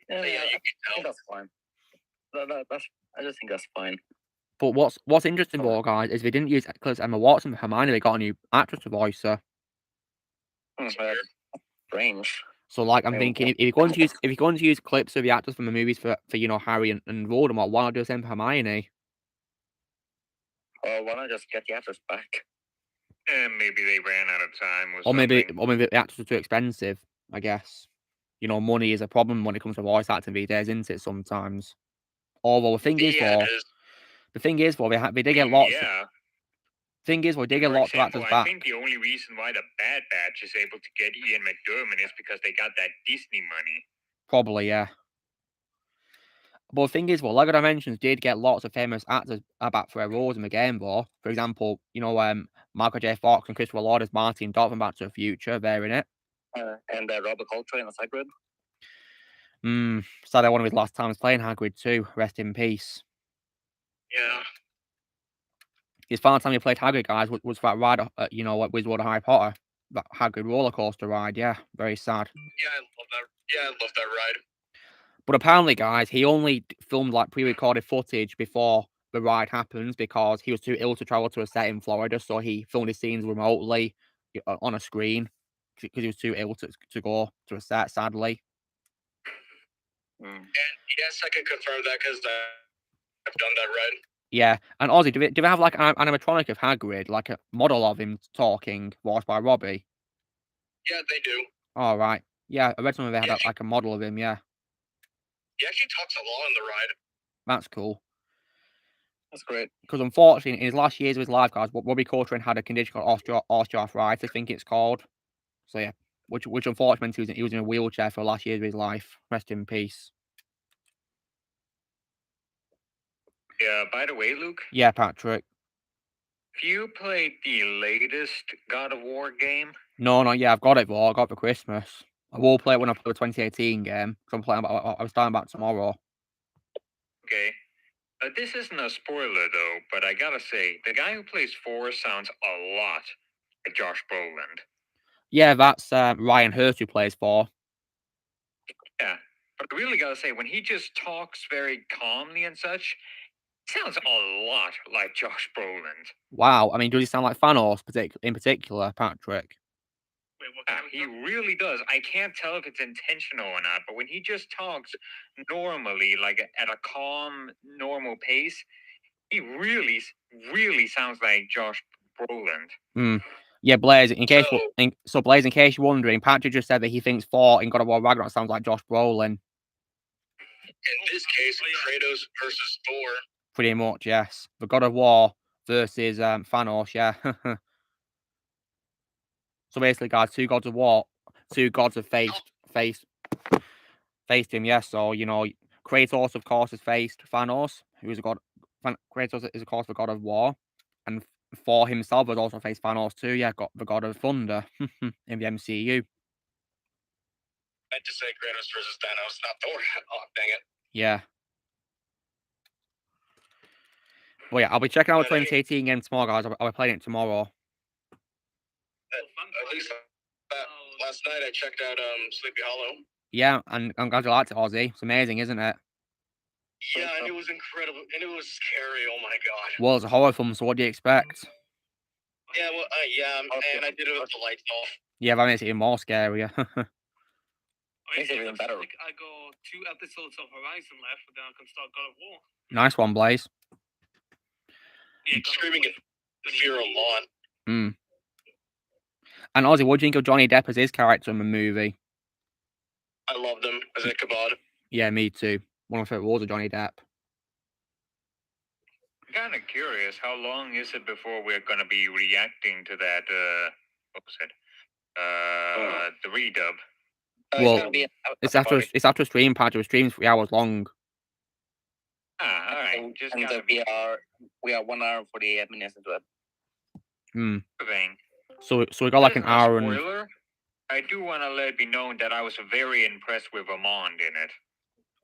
Yeah, you can tell. That's fine. I just think that's fine. But what's interesting, though, guys, is they didn't use clips of Emma Watson for Hermione. They got a new actress to voice her. Strange. So, like, I'm thinking, if you're going to use clips of the actors from the movies for you know, Harry and Voldemort, why not do the same for Hermione? Why not just get the actors back? Maybe they ran out of time. Or maybe the actors are too expensive, I guess. You know, money is a problem when it comes to voice acting these days, isn't it, sometimes? Although the thing is, they did get lots. Yeah. Thing is, we did get lots of actors back. I think the only reason why the Bad Batch is able to get Ian McDiarmid is because they got that Disney money. Probably, yeah. But the thing is, well, Lego Dimensions did get lots of famous actors back for their roles in the game, though. For example, you know, Michael J. Fox and Christopher Lloyd as Marty and Doc from Back to the Future, they're in it. And Robert Coltrane as Hagrid. Sadly, one of his last times playing Hagrid too. Rest in peace. Yeah. His final time he played Hagrid, guys, was that ride, you know, at Wizard of Harry Potter. That Hagrid roller coaster ride, yeah. Very sad. Yeah, I love that. Yeah, I love that ride. But apparently, guys, he only filmed like pre-recorded footage before the ride happens because he was too ill to travel to a set in Florida, so he filmed his scenes remotely on a screen because he was too ill to go to a set, sadly. And yes, I can confirm that because I've done that ride. Yeah, and Ozzy, do they have like an animatronic of Hagrid, like a model of him talking, voiced by Robbie? Yeah, they do. All right. Yeah, I read something they had like a model of him. Yeah, He actually talks a lot on the ride. that's cool. That's great. Because unfortunately, in his last years of his life, guys, Robbie Coltrane had a condition called osteoarthritis, I think it's called. So yeah, which unfortunately meant he was in a wheelchair for the last years of his life. Rest in peace. Yeah, by the way, Luke, Yeah, Patrick. have you played the latest God of War game? No, yeah, I've got it, though. I got it for Christmas. I will play it when I play the 2018 game. So I was starting back tomorrow. Okay. This isn't a spoiler, though, but I gotta say, the guy who plays 4 sounds a lot like Josh Brolin. Yeah, that's Ryan Hurst who plays 4. Yeah, but I really gotta say, when he just talks very calmly and such, he sounds a lot like Josh Brolin. Wow, I mean, does he sound like Thanos in particular, Patrick? Wait, what Yeah, kind of he stuff? really does. I can't tell if it's intentional or not, but when he just talks normally, like at a calm, normal pace, he really sounds like Josh Brolin. Yeah, Blaze. Blaze, in case you're wondering, Patrick just said that he thinks 4 in God of War Ragnarok sounds like Josh Brolin. In this case, Kratos versus Thor. Pretty much, yes. The God of War versus Thanos, yeah. So basically, guys, 2 gods of war, 2 gods have faced him, yes. So, you know, Kratos, of course, has faced Thanos, who is a god. Kratos is, of course, the god of war. And Thor himself has also faced Thanos too, yeah, got the god of thunder in the MCU. I meant to say Kratos versus Thanos, not Thor. Oh, dang it. Yeah. Well, yeah, I'll be checking out the 2018 game tomorrow, guys. I'll be playing it tomorrow. At least last night I checked out Sleepy Hollow. Yeah, and I'm glad you liked it, Ozzy. It's amazing, isn't it? Yeah, and it was incredible, and it was scary. Oh my god. Well, it's a horror film, so what do you expect? Yeah, well, and I did it with the lights off. Yeah, that makes it even more scarier. Makes it even better. Like I got 2 episodes of Horizon left, and then I can start God of War. Nice one, Blaze. Yeah, Screaming in fear alone. And Ozzy, what do you think of Johnny Depp as his character in the movie? I loved him as Ichabod. Yeah, me too. One of my favorite roles of Johnny Depp. I'm kind of curious, how long is it before we're going to be reacting to that, what was it? The redub? Well, it's after a stream, Patrick. The stream's 3 hours long. Ah, alright. Just and gotta we are 1 hour and 48 minutes into it. thing. So we got like an hour and... Spoiler, I do want to let it be known that I was very impressed with Amand in it.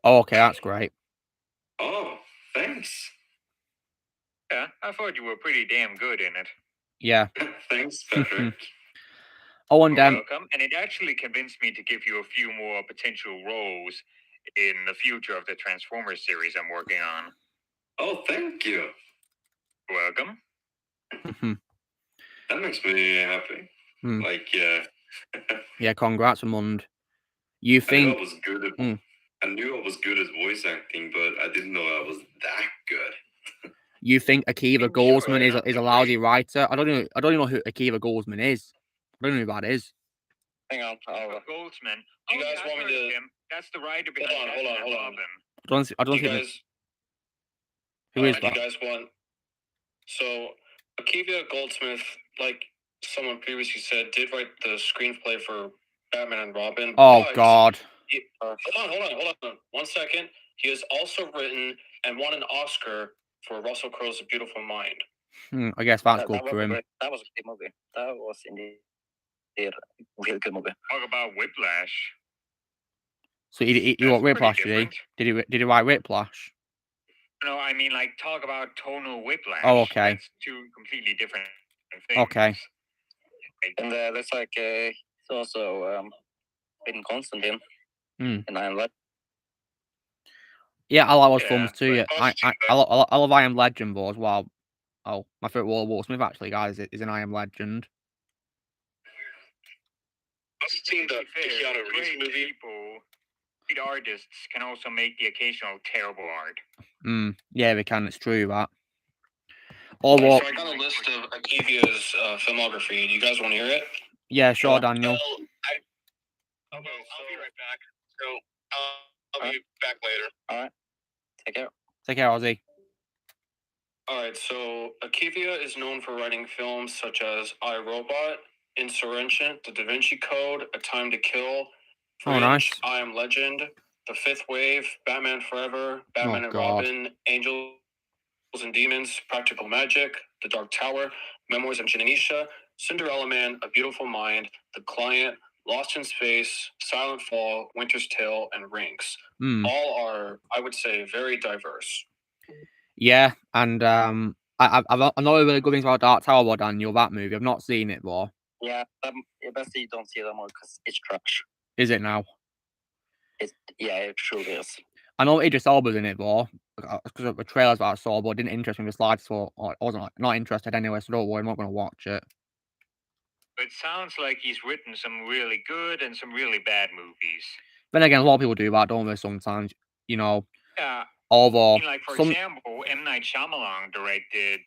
Oh, okay, that's great. Oh, thanks. Yeah, I thought you were pretty damn good in it. Yeah. Thanks, Patrick. Oh, and You're welcome. And it actually convinced me to give you a few more potential roles in the future of the Transformers series I'm working on. Oh, thank you. You're welcome. That makes me happy. Like, yeah, congrats, Amund. You think... I knew I was good at voice acting, but I didn't know I was that good. You think Akiva Goldsman is a lousy writer? I don't even know who Akiva Goldsman is. I don't know who that is. Hang on. Goldsman. You guys want me to... Him. That's the writer behind Hold on. I don't think... Who is that? You guys want... So, Akiva Goldsmith, like someone previously said, did write the screenplay for Batman and Robin. Oh, God. Hold on. 1 second. He has also written and won an Oscar for Russell Crowe's A Beautiful Mind. I guess that's good for him. That was a great movie. That was indeed a really good movie. Talk about Whiplash. So he wrote Whiplash, did he? Did he write Whiplash? No, I mean, like, talk about tonal whiplash. Oh, okay. That's two completely different things. Okay. And there's like he's also been Constantine in I Am Legend. Yeah, I like those films too. Yeah, I love I Am Legend though as well. Oh, my favorite Will Smith actually, guys, is an I Am Legend. I've seen the Keanu Reeves movie. Great artists can also make the occasional terrible art. Yeah, they can. It's true that. So I got a list of Akiva's filmography. Do you guys want to hear it? Yeah, sure, Daniel. I'll be right back. So I'll be back later. All right. Take care. Take care, Ozzy. All right. So Akiva is known for writing films such as I, Robot, Insurrection, The Da Vinci Code, A Time to Kill, Fringe, nice. I Am Legend, The Fifth Wave, Batman Forever, Batman and Robin, Angels and Demons, Practical Magic, The Dark Tower, Memoirs of Janisha, Cinderella Man, A Beautiful Mind, The Client, Lost in Space, Silent Fall, Winter's Tale, and Rings. All are, I would say, very diverse. Yeah, and I know really good things about Dark Tower, Daniel. That movie, I've not seen it though. Yeah, best you don't see them because it's trash. Is it now? It truly is. I know Idris Elba's in it though, because of the trailers that I saw, but it didn't interest me in the slightest. So I wasn't not interested anyway. So don't worry, I'm not going to watch it. It sounds like he's written some really good and some really bad movies. Then again, a lot of people do that, don't they? Sometimes, you know. Yeah. Although, like for example, M. Night Shyamalan directed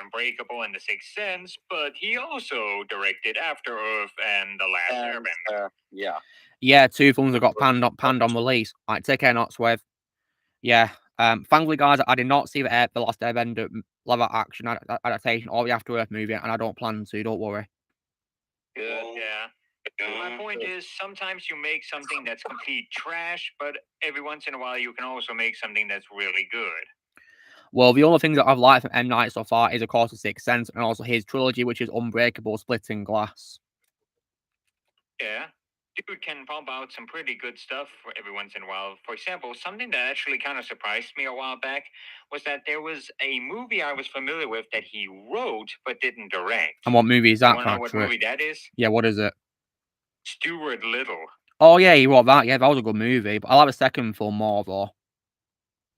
Unbreakable and The Sixth Sense, but he also directed After Earth and The Last Airbender. Yeah, two films that got panned on release. Right, take care, not Swift. Yeah. Thankfully, guys, I did not see the Last Airbender live action adaptation or the After Earth movie, and I don't plan to. Don't worry. Good. Yeah. My point is, sometimes you make something that's complete trash, but every once in a while you can also make something that's really good. Well, the only things that I've liked from M. Night so far is, of course, The Sixth Sense, and also his trilogy, which is Unbreakable, Splitting Glass. Yeah. Dude can pump out some pretty good stuff for every once in a while. For example, something that actually kind of surprised me a while back was that there was a movie I was familiar with that he wrote but didn't direct. And what movie is that, Patrick? You know what movie that is? Yeah, what is it? Stuart Little. Oh, yeah, he wrote that. Yeah, that was a good movie. But I like the second film more, though.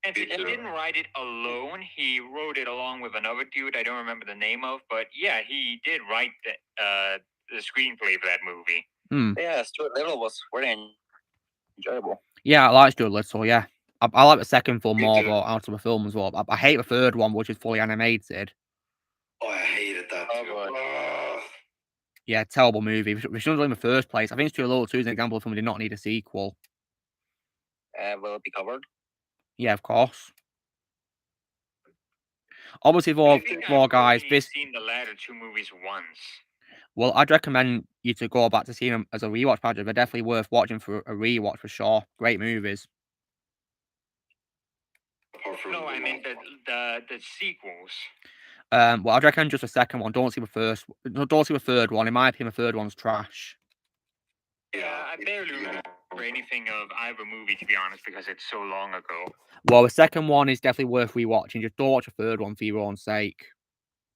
And he didn't write it alone. He wrote it along with another dude I don't remember the name of. But yeah, he did write the screenplay for that movie. Yeah, Stuart Little was very enjoyable. Yeah, I like Stuart Little, yeah. I like the second film more, though, out of the film as well. I hate the third one, which is fully animated. Oh, I hated that too. Yeah, terrible movie. We shouldn't have done it in the first place. I think Stuart Little 2 is an example of film we did not need a sequel. Will it be covered? Yeah, of course. Obviously, for guys, this... I've seen the latter two movies once. Well, I'd recommend you to go back to see them as a rewatch project. They're definitely worth watching for a rewatch for sure. Great movies. No, I mean the sequels. Well, I'd recommend just the second one. Don't see the first. Don't see the third one. In my opinion, the third one's trash. Yeah, I barely remember anything of either movie, to be honest, because it's so long ago. Well, the second one is definitely worth rewatching. Just don't watch the third one for your own sake.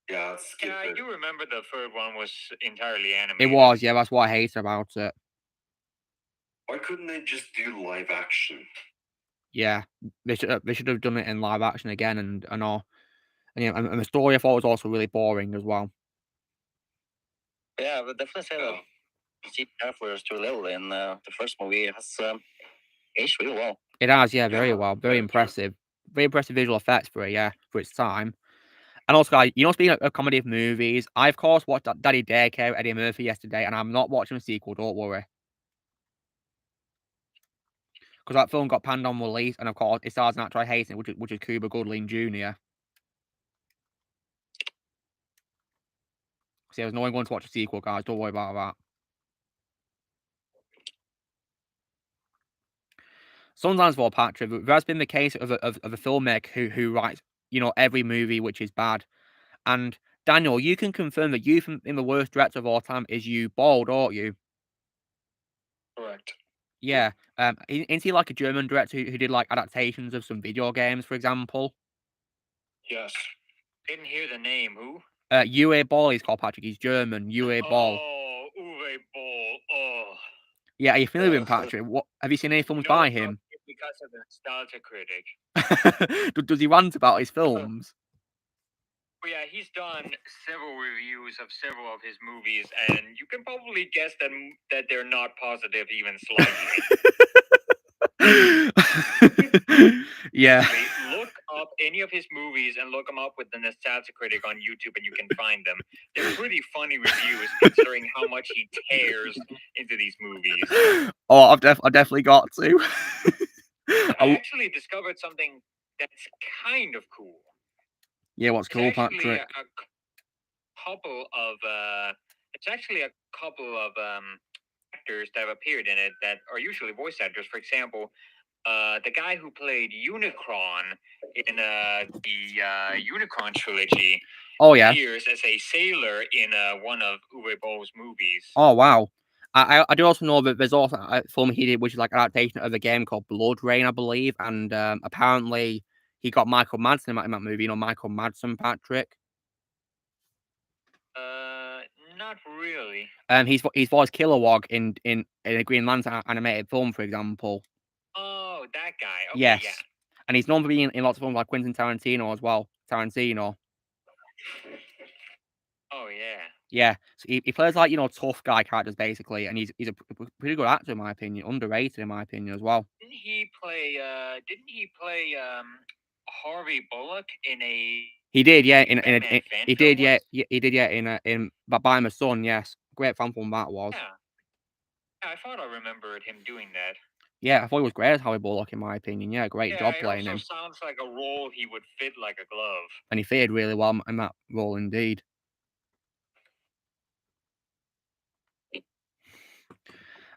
Yeah, I do remember the third one was entirely animated. It was, yeah. That's what I hate about it. Why couldn't they just do live action? Yeah, they should have done it in live action again, and all. And the story I thought was also really boring as well. Yeah, I would definitely say that CGI for Stuart Little in the first movie has aged really well. It has, yeah, very well, very impressive visual effects for it, yeah, for its time. And also, guys, speaking of comedy movies, I of course watched Daddy Daycare with Eddie Murphy yesterday, and I'm not watching the sequel. Don't worry, because that film got panned on release, and of course, it stars an actor I hate, which is Cuba Gooding Jr. So there's no one going to watch the sequel, guys. Don't worry about that. sometimes for Patrick, that's been the case of a filmmaker who writes, every movie which is bad. And Daniel, you can confirm that you think in the worst director of all time is Uwe Boll, don't you? Correct. Yeah. Isn't he like a German director who did like adaptations of some video games, for example? Yes. Didn't hear the name. Who? Uwe Boll is called, Patrick. He's German. Uwe Boll. Oh, Uwe Boll. Oh. Yeah, are you familiar with him, Patrick? What have you seen any films by him? Because of the nostalgia critic. Does he rant about his films? Well, yeah, he's done several reviews of several of his movies, and you can probably guess that they're not positive even slightly. Yeah. Look up any of his movies and look them up with the nostalgia critic on YouTube, and you can find them. They're pretty funny reviews considering how much he tears into these movies. Oh, I've definitely got to. I actually discovered something that's kind of cool. Yeah, what's cool, Patrick? It's actually a couple of actors that have appeared in it that are usually voice actors. For example, the guy who played Unicron in the Unicron trilogy. Oh yeah. Appears as a sailor in one of Uwe Boll's movies. Oh wow. I do also know that there's also a film he did which is like an adaptation of a game called Blood Rain, I believe, and apparently he got Michael Madsen in that movie. Michael Madsen, Patrick. Not really. He's voiced Kilowog in a Green Lantern animated film, for example. Oh, that guy. Okay, yes. Yeah. And he's known for being in lots of films like Quentin Tarantino as well. Tarantino. Oh yeah. Yeah, so he plays like tough guy characters basically, and he's a pretty good actor in my opinion, underrated in my opinion as well. Didn't he play Harvey Bullock in a? He did, yeah. He did, yeah. In By My Son, yes. Great fan film that was. Yeah. I thought I remembered him doing that. Yeah, I thought he was great as Harvey Bullock in my opinion. Yeah, great job playing him. It also sounds like a role he would fit like a glove. And he fitted really well in that role indeed.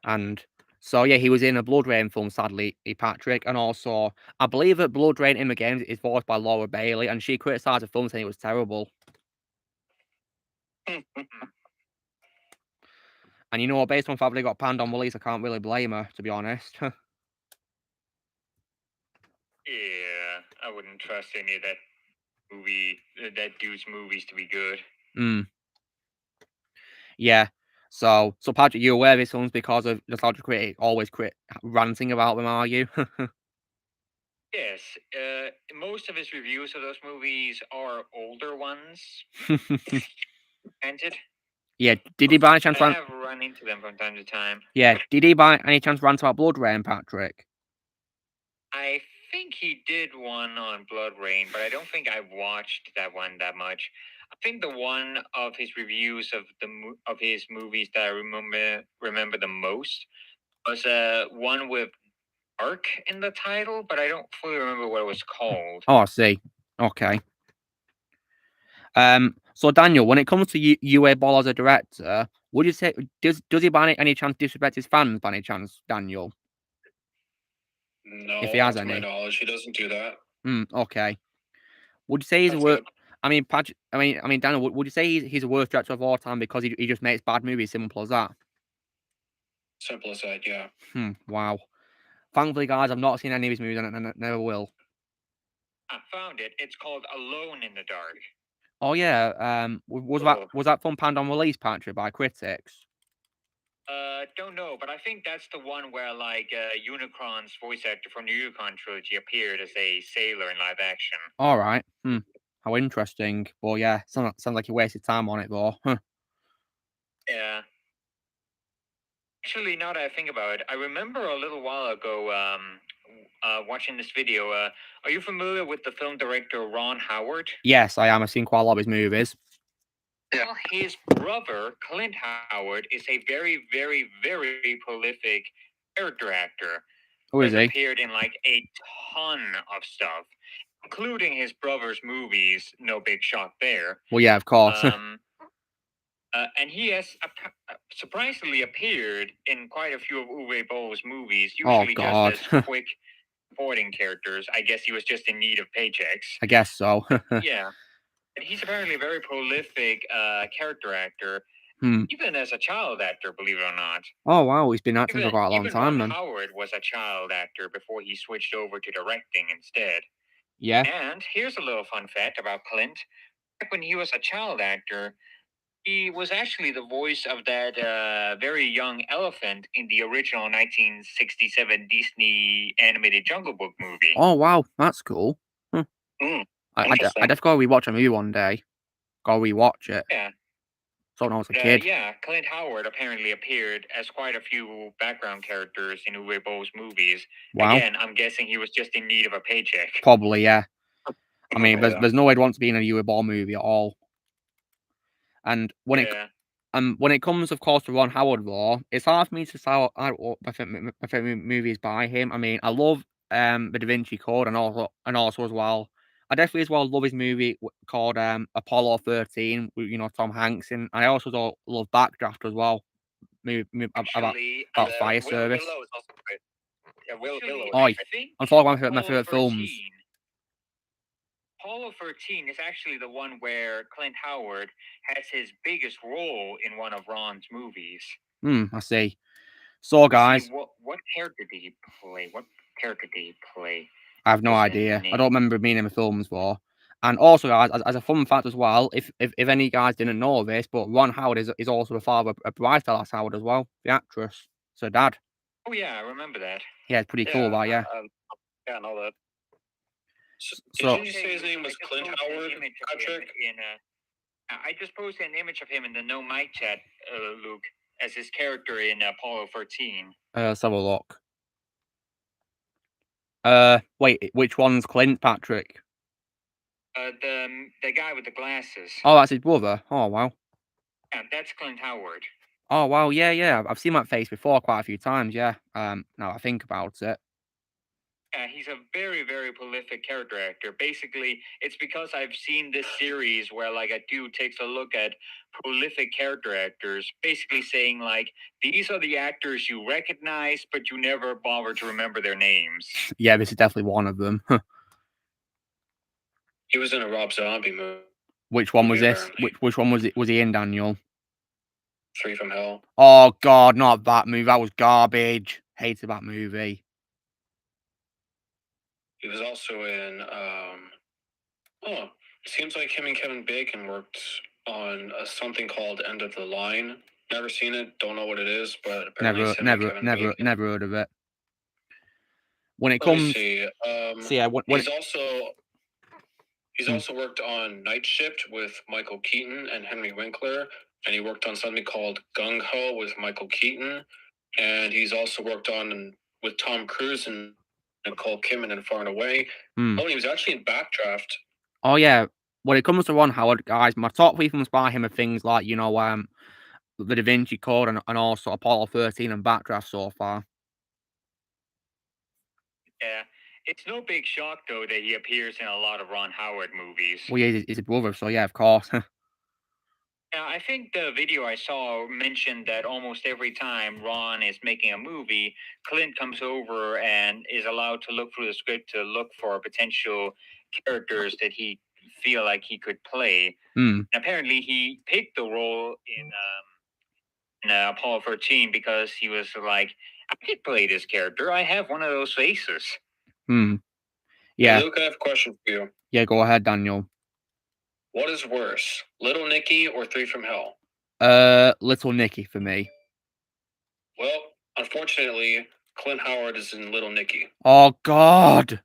And so yeah, he was in a Blood Rain film, sadly, Patrick, and also I believe that Blood Rain in the games is voiced by Laura Bailey, and she criticised the film saying it was terrible. And based on the fact they got panned on release, I can't really blame her, to be honest. Yeah, I wouldn't trust any of that dude's movies to be good. Yeah. So Patrick, you're aware of his films because of nostalgia critic always ranting about them, are you? Yes. Most of his reviews of those movies are older ones. Granted. Yeah. Did he by any chance I have run into them from time to time. Yeah. Did he by any chance rant about Blood Rain, Patrick? I think he did one on Blood Rain, but I don't think I watched that one that much. I think the one of his reviews of his movies that I remember the most was one with Dark in the title, but I don't fully remember what it was called. Oh, I see. Okay. So Daniel, when it comes to Uwe Boll as a director, would you say does he by any chance disrespect his fans by any chance, Daniel? No, if he has to any. my knowledge, he doesn't do that. Okay. Would you say he's a worst? I mean, Daniel, would you say he's a worst director of all time because he just makes bad movies? Simple as that. Simple as that, yeah. Wow. Thankfully, guys, I've not seen any of his movies and I never will. I found it. It's called Alone in the Dark. Oh yeah. Was that film panned on release, Patrick, by critics? Don't know, but I think that's the one where Unicron's voice actor from the Unicron trilogy appeared as a sailor in live action. All right. How interesting. Well, yeah, sounds like you wasted time on it, though. Yeah. Actually, now that I think about it, I remember a little while ago watching this video. Are you familiar with the film director Ron Howard? Yes, I am. I've seen quite a lot of his movies. Well, his brother, Clint Howard, is a very, very, very prolific character actor. Who is he? Appeared in a ton of stuff, including his brother's movies. No big shock there. Well, yeah, of course. And he has surprisingly appeared in quite a few of Uwe Boll's movies. Usually just as quick supporting characters. I guess he was just in need of paychecks. I guess so. Yeah. And he's apparently a very prolific character actor, Hmm. even as a child actor, believe it or not. Oh, wow, he's been acting for quite a long time, Ron then. Howard was a child actor before he switched over to directing instead. Yeah. And here's a little fun fact about Clint. Back when he was a child actor, he was actually the voice of that very young elephant in the original 1967 Disney animated Jungle Book movie. Oh, wow, that's cool. I definitely gotta rewatch a movie one day. Gotta rewatch it. Yeah. So when I was a kid. Yeah, Clint Howard apparently appeared as quite a few background characters in Uwe Boll's movies. Wow. Again, I'm guessing he was just in need of a paycheck. Probably, yeah. I mean, there's no way I'd want to be in a Uwe Boll movie at all. And when it comes, of course, to Ron Howard, though, it's hard for me to say my favorite movies by him. I mean, I love the Da Vinci Code, and also as well, I definitely as well love his movie called Apollo 13 with Tom Hanks in. I also love Backdraft as well, about fire service. Willow is also great. Yeah, Willow. I'm talking about my favorite films. Apollo 13 is actually the one where Clint Howard has his biggest role in one of Ron's movies. I see. So, guys, what character did he play? I have no idea. I don't remember being in the films for. And also, guys, as a fun fact as well, if any guys didn't know this, but Ron Howard is also the father of Bryce Dallas Howard as well, the actress. So, dad. Oh yeah, I remember that. Yeah, it's pretty cool, that, yeah. Yeah, I know that. So did you say his name was Clint Howard, Patrick? I just posted an image of him in the No Mic chat, Luke, as his character in Apollo 13. Let's have a look. Wait, which one's Clint, Patrick? The guy with the glasses. Oh, that's his brother. Oh, wow. Yeah, that's Clint Howard. Oh, wow, yeah. I've seen that face before quite a few times, yeah. Now I think about it. Yeah, he's a very, very prolific character actor. Basically, it's because I've seen this series where, like, a dude takes a look at prolific character actors, basically saying, like, these are the actors you recognize, but you never bother to remember their names. Yeah, this is definitely one of them. He was in a Rob Zombie movie. Which one was this? Which one was he in, Daniel? 3 from Hell. Oh, God, not that movie. That was garbage. Hated that movie. He was also in, seems like him and Kevin Bacon worked on something called End of the Line. Never seen it, don't know what it is, but apparently never heard of it. When it comes, he's also worked on Night Shift with Michael Keaton and Henry Winkler, and he worked on something called Gung Ho with Michael Keaton, and he's also worked on with Tom Cruise and Nicole Kidman in Far and Away. Oh, and he was actually in Backdraft. Oh yeah. When it comes to Ron Howard, guys, my top 3 films by him are things like the Da Vinci Code and also Apollo 13 and Backdraft so far. Yeah, it's no big shock though that he appears in a lot of Ron Howard movies. Well, yeah, he's a brother, so yeah, of course. Yeah, I think the video I saw mentioned that almost every time Ron is making a movie, Clint comes over and is allowed to look through the script to look for potential characters that he feel like he could play. And apparently, he picked the role in Apollo 13 because he was like, I could play this character. I have one of those faces. Yeah. Hey, Luke, I have a question for you. Yeah, go ahead, Daniel. What is worse, Little Nicky or 3 from Hell? Little Nicky for me. Well, unfortunately, Clint Howard is in Little Nicky. Oh, God.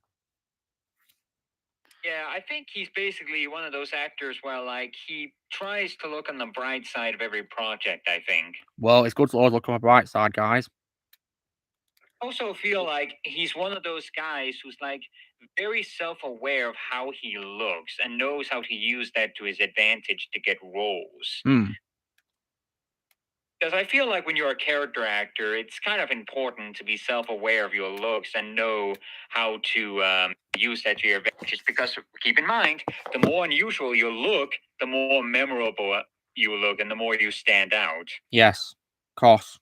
Yeah, I think he's basically one of those actors where, like, he tries to look on the bright side of every project, I think. Well, it's good to always look on the bright side, guys. I also feel like he's one of those guys who's, like, very self-aware of how he looks and knows how to use that to his advantage to get roles. Because I feel like when you're a character actor, it's kind of important to be self-aware of your looks and know how to use that to your advantage. Because keep in mind, the more unusual you look, the more memorable you look and the more you stand out. Yes, of course.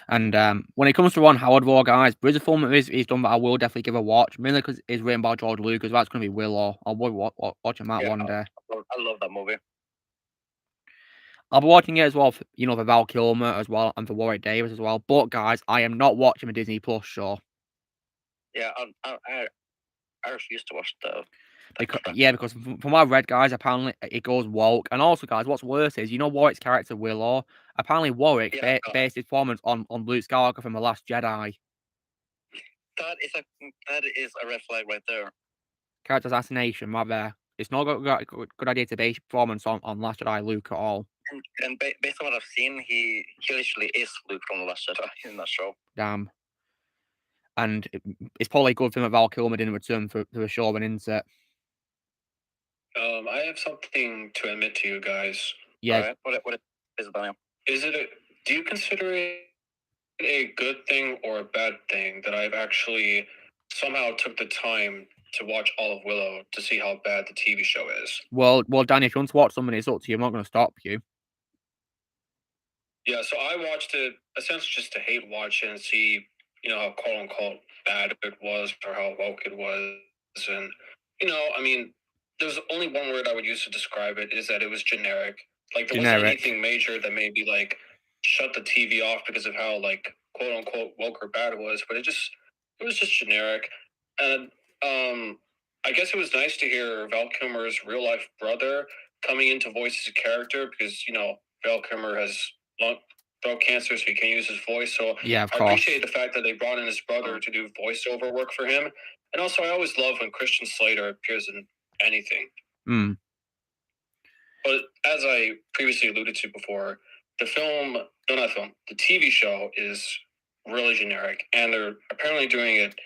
And when it comes to Ron Howard, though, guys, there is a film that he's done that I will definitely give a watch, mainly because it's written by George Lucas. That's going to be Willow. I'll be watching that one day. I love that movie. I'll be watching it as well, for Val Kilmer as well, and for Warwick Davis as well. But guys, I am not watching a Disney Plus show. Yeah, I refuse to watch the. Because from what I've read, guys, apparently it goes woke. And also, guys, what's worse is, Warwick's character, Willow, apparently Warwick based his performance on Luke Skywalker from The Last Jedi. That is a red flag right there. Character assassination, right there. It's not a good idea to base performance on Last Jedi Luke at all. And based on what I've seen, he literally is Luke from The Last Jedi in that show. Damn. And it's probably a good thing that Val Kilmer didn't return for a show and insert. I have something to admit to you guys. Yeah. Right. What is it, Daniel? Do you consider it a good thing or a bad thing that I've actually somehow took the time to watch all of Willow to see how bad the TV show is? Well, Danny, if you want to watch something, it's up to you. I'm not going to stop you. Yeah, so I watched it essentially just to hate watch it and see, how quote unquote bad it was or how woke it was. And, there's only one word I would use to describe it, is that it was generic. Like, there wasn't anything major that made me, shut the TV off because of how, quote unquote woke or bad it was. But it was just generic. And I guess it was nice to hear Val Kilmer's real life brother coming in to voice his character because, Val Kilmer has throat cancer, so he can't use his voice. So yeah, of course. I appreciate the fact that they brought in his brother to do voiceover work for him. And also, I always love when Christian Slater appears in anything. But as I previously alluded to before, the TV show is really generic, and they're apparently doing it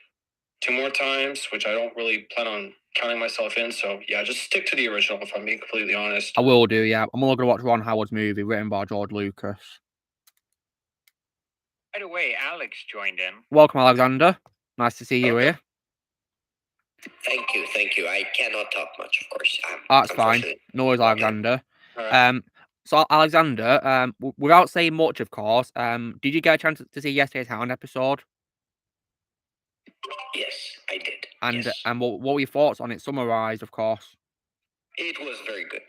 2 more times, which I don't really plan on counting myself in. So yeah, just stick to the original if I'm being completely honest. I will do, yeah. I'm only going to watch Ron Howard's movie written by George Lucas. By the way, Alex joined in. Welcome, Alexander. Nice to see you here. Thank you. I cannot talk much, of course. That's fine. No worries, Alexander. So Alexander, without saying much, of course, did you get a chance to see yesterday's Hound episode? Yes, I did. And what were your thoughts on it? Summarized, of course. It was very good.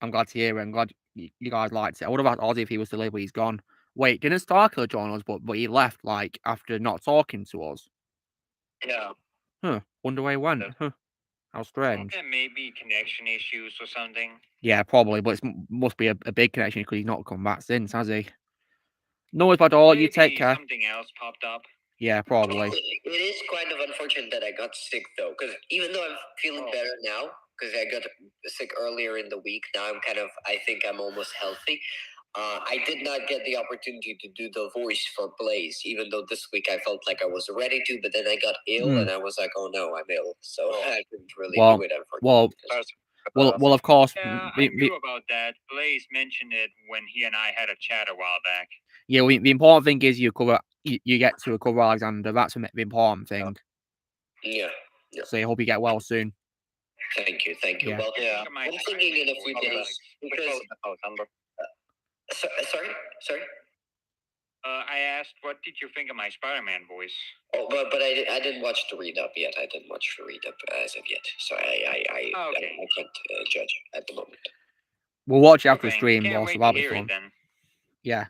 I'm glad to hear it. I'm glad you guys liked it. I would have asked Ozzy if he was still here, but he's gone. Wait, didn't Starkiller join us, but he left, after not talking to us? Yeah. Huh. Wonder where he went. Huh. How strange. Yeah, maybe connection issues or something. Yeah, probably, but it must be a big connection because he's not come back since, has he? No worries about all. You take care. Something else popped up. Yeah, probably. It is kind of unfortunate that I got sick, though, because even though I'm feeling better now, because I got sick earlier in the week, now I think I'm almost healthy. I did not get the opportunity to do the voice for Blaze, even though this week I felt like I was ready to, but then I got ill and I was like, oh no, I'm ill. So I couldn't really do it, unfortunately. Well, of course. Yeah, I knew about that. Blaze mentioned it when he and I had a chat a while back. Yeah, the important thing is you get to recover, Alexander. That's the important thing. Yeah. So I hope you get well soon. Thank you. Yeah. Well, I'm thinking in a few days because. Sorry. I asked, what did you think of my Spider-Man voice? Oh, but I didn't watch the read-up yet. I didn't watch the read-up as of yet, so I can't judge at the moment. We'll watch it after the stream, boss. So that'll be fun. Yeah,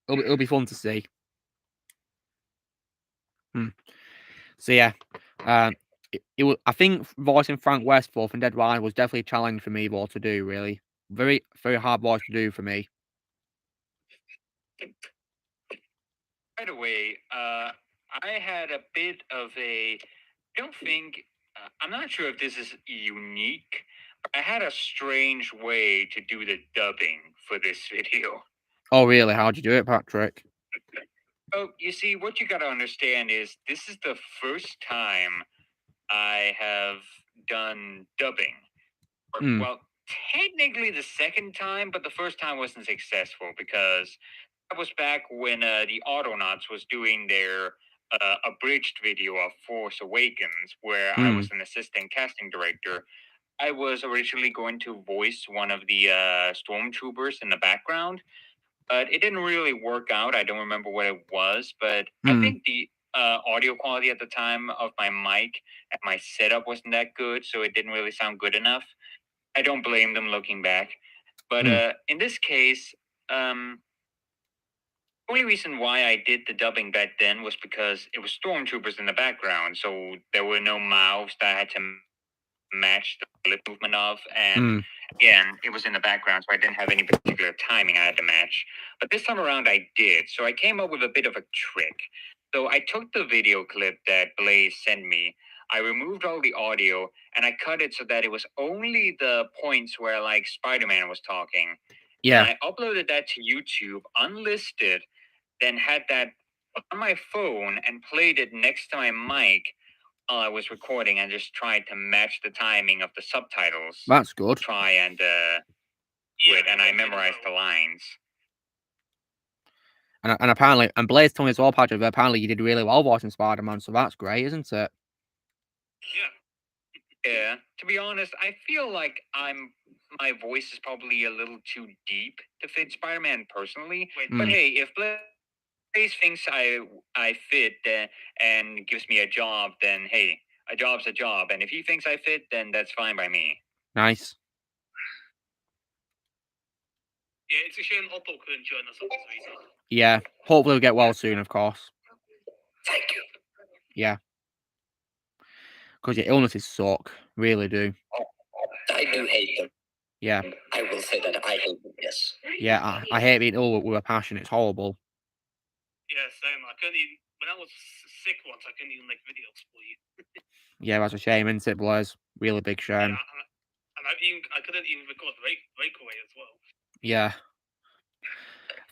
it'll be fun to see. So yeah, it was. I think voicing Frank Westphal from Dead Rising was definitely a challenge for me, to do. Really, very very hard voice to do for me. By the way, I had a bit of a. I don't think. I'm not sure if this is unique, but I had a strange way to do the dubbing for this video. Oh, really? How'd you do it, Patrick? Oh, you see, what you gotta understand is this is the first time I have done dubbing. Well, technically the second time, but the first time wasn't successful because that was back when the Autonauts was doing their abridged video of Force Awakens, where I was an assistant casting director. I was originally going to voice one of the stormtroopers in the background, but it didn't really work out. I don't remember what it was, but I think the audio quality at the time of my mic and my setup wasn't that good, so it didn't really sound good enough. I don't blame them looking back. But in this case, only reason why I did the dubbing back then was because it was stormtroopers in the background, so there were no mouths that I had to match the lip movement of, and again, it was in the background, so I didn't have any particular timing I had to match. But this time around, I did, so I came up with a bit of a trick. So I took the video clip that Blaze sent me, I removed all the audio, and I cut it so that it was only the points where, like, Spider-Man was talking. Yeah. And I uploaded that to YouTube, unlisted, then had that on my phone and played it next to my mic while I was recording and just tried to match the timing of the subtitles. That's good. Try and do it, and I memorized the lines. And apparently, and Blaze told me as well, Patrick, that apparently you did really well voicing Spider-Man, so that's great, isn't it? Yeah. To be honest, I feel like my voice is probably a little too deep to fit Spider-Man personally. But hey, if Blaze thinks I fit and gives me a job, then hey, a job's a job. And if he thinks I fit, then that's fine by me. Nice. Yeah, it's a shame Otto couldn't join us on this reason. Yeah, hopefully we'll get well soon, of course. Thank you. Yeah. Because your illnesses suck. Really do. I do hate them. Yeah. I will say that I hate them, yes. Yeah, I hate being ill with a passion. It's horrible. Yeah, same. I couldn't even, when I was sick once, I couldn't even make videos for you. Yeah, that's a shame, isn't it, Blaze? Really big shame. Yeah, and I couldn't even record Breakaway as well. Yeah.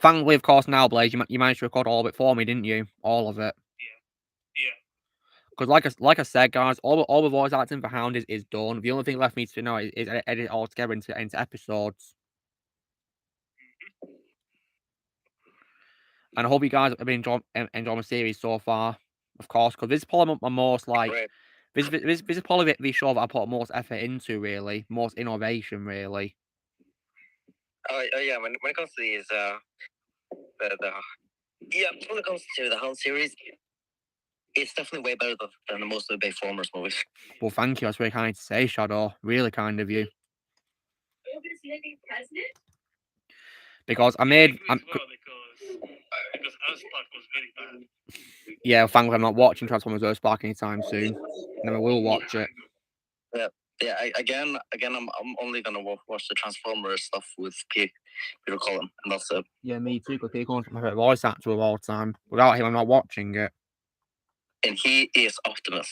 Thankfully, of course, now, Blaze, you managed to record all of it for me, didn't you? All of it. Yeah. Because like I said, guys, all the voice acting for Hound is done. The only thing left me to know is edit it all together into episodes. And I hope you guys have been enjoying the series so far, of course, because this is probably my most, like, this is probably the show that I put most effort into, really, most innovation, really. Oh yeah, when it comes to these, when it comes to the Hound series, it's definitely way better than most of the Bayformers movies. Well, thank you. That's very kind to say, Shadow. Really kind of you. Because I made... because Earthspark was really bad. Yeah, thankfully I'm not watching Transformers Earthspark anytime soon. Never will watch it. Yeah. Again, I'm only gonna watch the Transformers stuff with Peter Cullen, and that's it. Yeah, me too. Because Peter Cullen's my favorite voice actor of all time. Without him, I'm not watching it. And he is Optimus.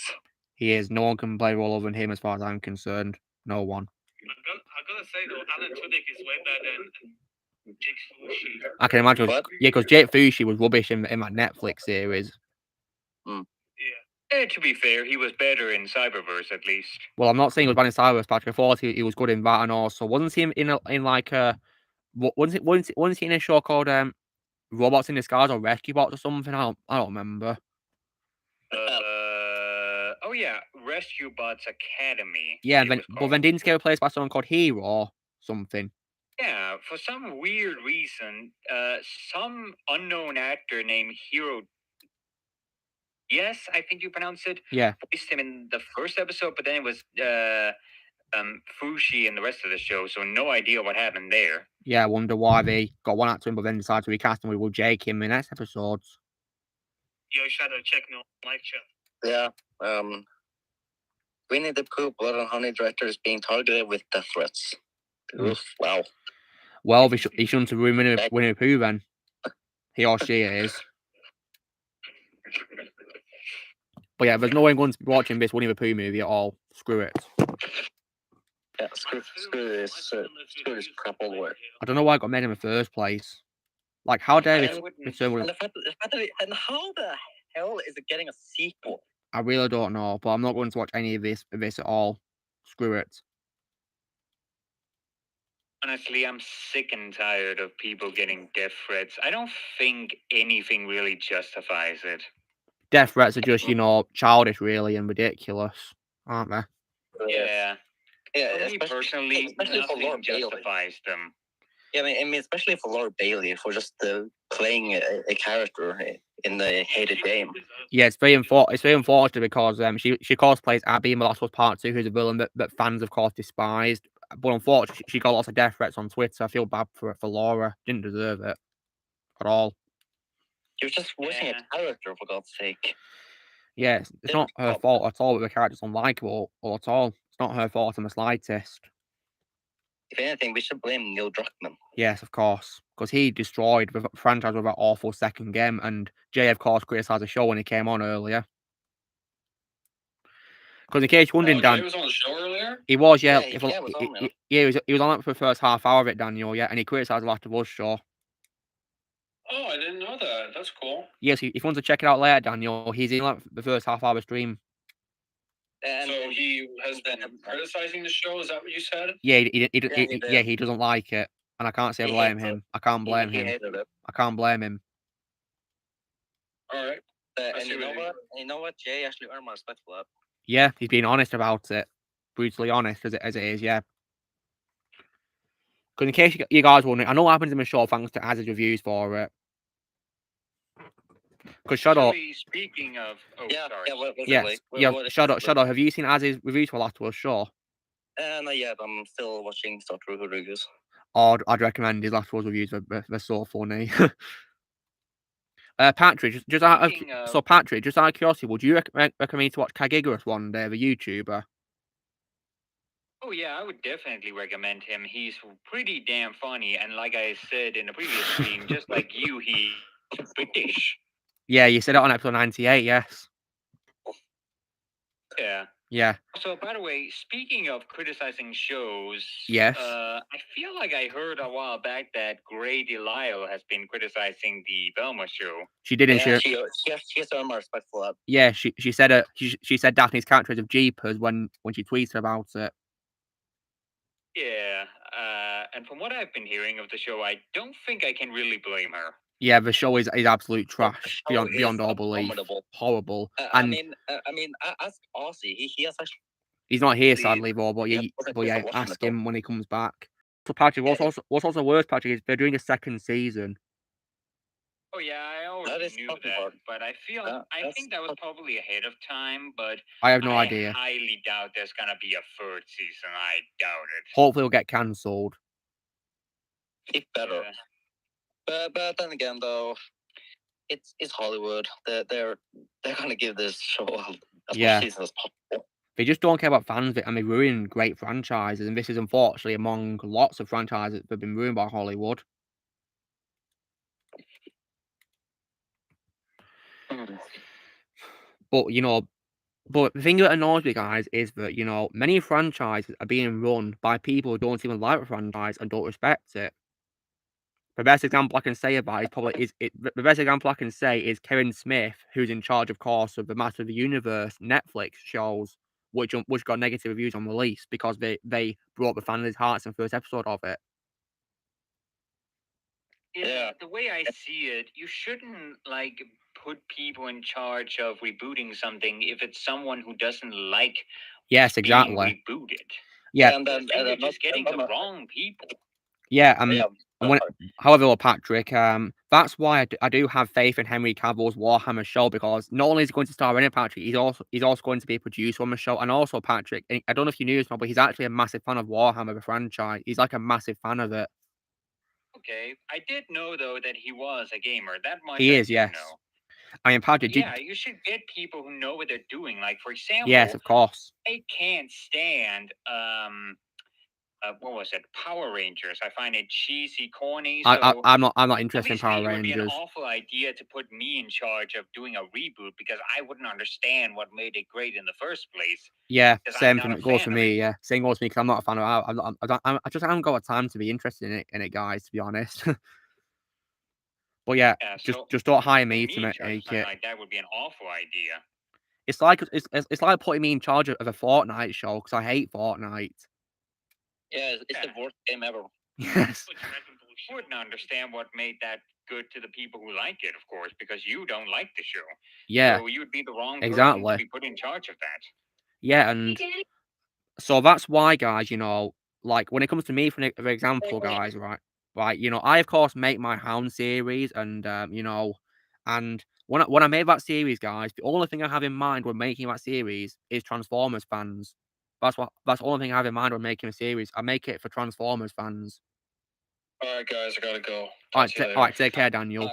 He is. No one can play a role other than him, as far as I'm concerned. No one. I gotta say though, Alan Tudyk is way better than Jake Fushi. I can imagine. Yeah, because Jake Fushi was rubbish in that Netflix series. To be fair, he was better in Cyberverse at least. Well, I'm not saying he was bad in Cyberverse, Patrick. I thought he was good in that, and also wasn't he in like a wasn't he in a show called Robots in Disguise or Rescue Bots or something? I don't remember. Oh yeah, Rescue Bots Academy. Yeah, but then didn't he get replaced by someone called Hero or something? Yeah, for some weird reason, some unknown actor named Hero. Yes, I think you pronounce it. Yeah. Voiced him in the first episode, but then it was Fushi in the rest of the show, so no idea what happened there. Yeah, I wonder why they got one actor in, but then decided to recast him with Jake in the next episodes. Yo, Shadow, check no live chat. Yeah. Winnie the Pooh, Blood and Honey director is being targeted with death threats. Oof, wow. Well, he shouldn't have ruined Winnie the Pooh then. He or she is. But yeah, there's no one going to be watching this Winnie the Pooh movie at all. Screw it. Yeah, screw this crap all the way. I don't know why it got made in the first place. Like, how dare it return with... And how the hell is it getting a sequel? I really don't know, but I'm not going to watch any of this at all. Screw it. Honestly, I'm sick and tired of people getting death threats. I don't think anything really justifies it. Death threats are just, childish, really, and ridiculous, aren't they? Yeah. Yeah, me personally, nothing justifies them. Yeah, I mean, especially for Laura Bailey, for just playing a character in the hated game. Yeah, it's very unfortunate because she cosplays Abby in The Last of Us Part 2, who's a villain that fans, of course, despised. But unfortunately, she got lots of death threats on Twitter. I feel bad for Laura. Didn't deserve it at all. She was just voicing a character, for God's sake. Yeah, it's not her fault at all that the character's unlikable or at all. It's not her fault in the slightest. If anything, we should blame Neil Druckmann. Yes, of course, because he destroyed the franchise with that awful second game, and Jay, of course, criticised the show when he came on earlier. Because in case you're wondering, Dan, Jay was on the show earlier? he was, yeah. He was on, he was on it for the first half hour of it, Daniel, yeah, and he criticised The Last of Us show. Oh, I didn't know that. That's cool. Yes, if you want to check it out later, Daniel, he's in the first half hour stream. And so he has been criticizing the show. Is that what you said? Yeah, he doesn't like it, and I can't say blame him. I can't blame him. Hated it. I can't blame him. All right. And you know what? Jay actually earned my respect for that. Yeah, he's being honest about it, brutally honest as it is. Yeah. Because in case you guys wondering, I know what happens in the show thanks to Az's reviews for it. Because Shadow. Speaking of, Shadow. Have you seen Az's reviews for Last of Us show? Not yet. I'm still watching Star Trek reviews. Oh, I'd recommend his Last of Us reviews. They're so funny. Patrick, just out of curiosity, would you recommend me to watch Kagigarus one day, the YouTuber? Oh yeah, I would definitely recommend him. He's pretty damn funny, and like I said in the previous stream, just like you, he's British. Yeah, you said it on episode 98, yes. Yeah. Yeah. So, by the way, speaking of criticizing shows, yes. I feel like I heard a while back that Grey Delisle has been criticizing the Velma show. She didn't. Yeah, she has earned my respect for that. Yeah, she said she said Daphne's character is of Jeepers when she tweeted about it. Yeah, and from what I've been hearing of the show, I don't think I can really blame her. Yeah, the show is absolute trash beyond all belief. Horrible. I mean, ask Ozzy. He has actually. He's not here, sadly, but yeah, ask him when he comes back. So, Patrick, what's also worse, Patrick, is they're doing a second season. Oh yeah, I already knew that, but I think that was probably ahead of time. But I have no idea. I highly doubt there's gonna be a third season. I doubt it. Hopefully, it'll get cancelled. It better. Yeah. But then again, though, it's Hollywood. They're gonna give this show as much season as possible. They just don't care about fans, and they ruin great franchises. And this is unfortunately among lots of franchises that have been ruined by Hollywood. But the thing that annoys me, guys, is that many franchises are being run by people who don't even like the franchise and don't respect it. The best example I can say about it the best example I can say is Kevin Smith, who's in charge, of course, of the Master of the Universe Netflix shows, which got negative reviews on release because they broke the fans' hearts in the first episode of it. Yeah, the way I see it, you shouldn't put people in charge of rebooting something if it's someone who doesn't like. Yes, exactly. Being rebooted. Yeah, and they're just getting the wrong people. Yeah, however, Patrick, that's why I do have faith in Henry Cavill's Warhammer show, because not only is he going to star in it, Patrick, he's also going to be a producer on the show. And also, Patrick, I don't know if you knew this, but he's actually a massive fan of Warhammer, the franchise. He's like a massive fan of it. Okay, I did know though that he was a gamer. That much he is, yes. Know. I mean, Patrick, you should get people who know what they're doing. Like, for example, yes, of course. I can't stand what was it? Power Rangers. I find it cheesy, corny. So I'm not interested in Power Rangers. It would be an awful idea to put me in charge of doing a reboot because I wouldn't understand what made it great in the first place. Yeah, same thing goes for me. Yeah, same goes for me because I'm not a fan of. I just haven't got time to be interested in it, guys. To be honest. But yeah, just don't hire me to make it. Like that would be an awful idea. It's like putting me in charge of a Fortnite show because I hate Fortnite. Yeah, it's the worst game ever. Yes. I wouldn't understand what made that good to the people who like it, of course, because you don't like the show. Yeah. So you would be the wrong person to be put in charge of that. Yeah, and so that's why, guys, like when it comes to me, for example, guys, right? right? You know, I of course make my Hound series, and you know, and when I made that series, guys, the only thing I have in mind when making that series is Transformers fans. That's the only thing I have in mind when making a series. I make it for Transformers fans. All right, guys, I gotta go. All right, take care, Daniel.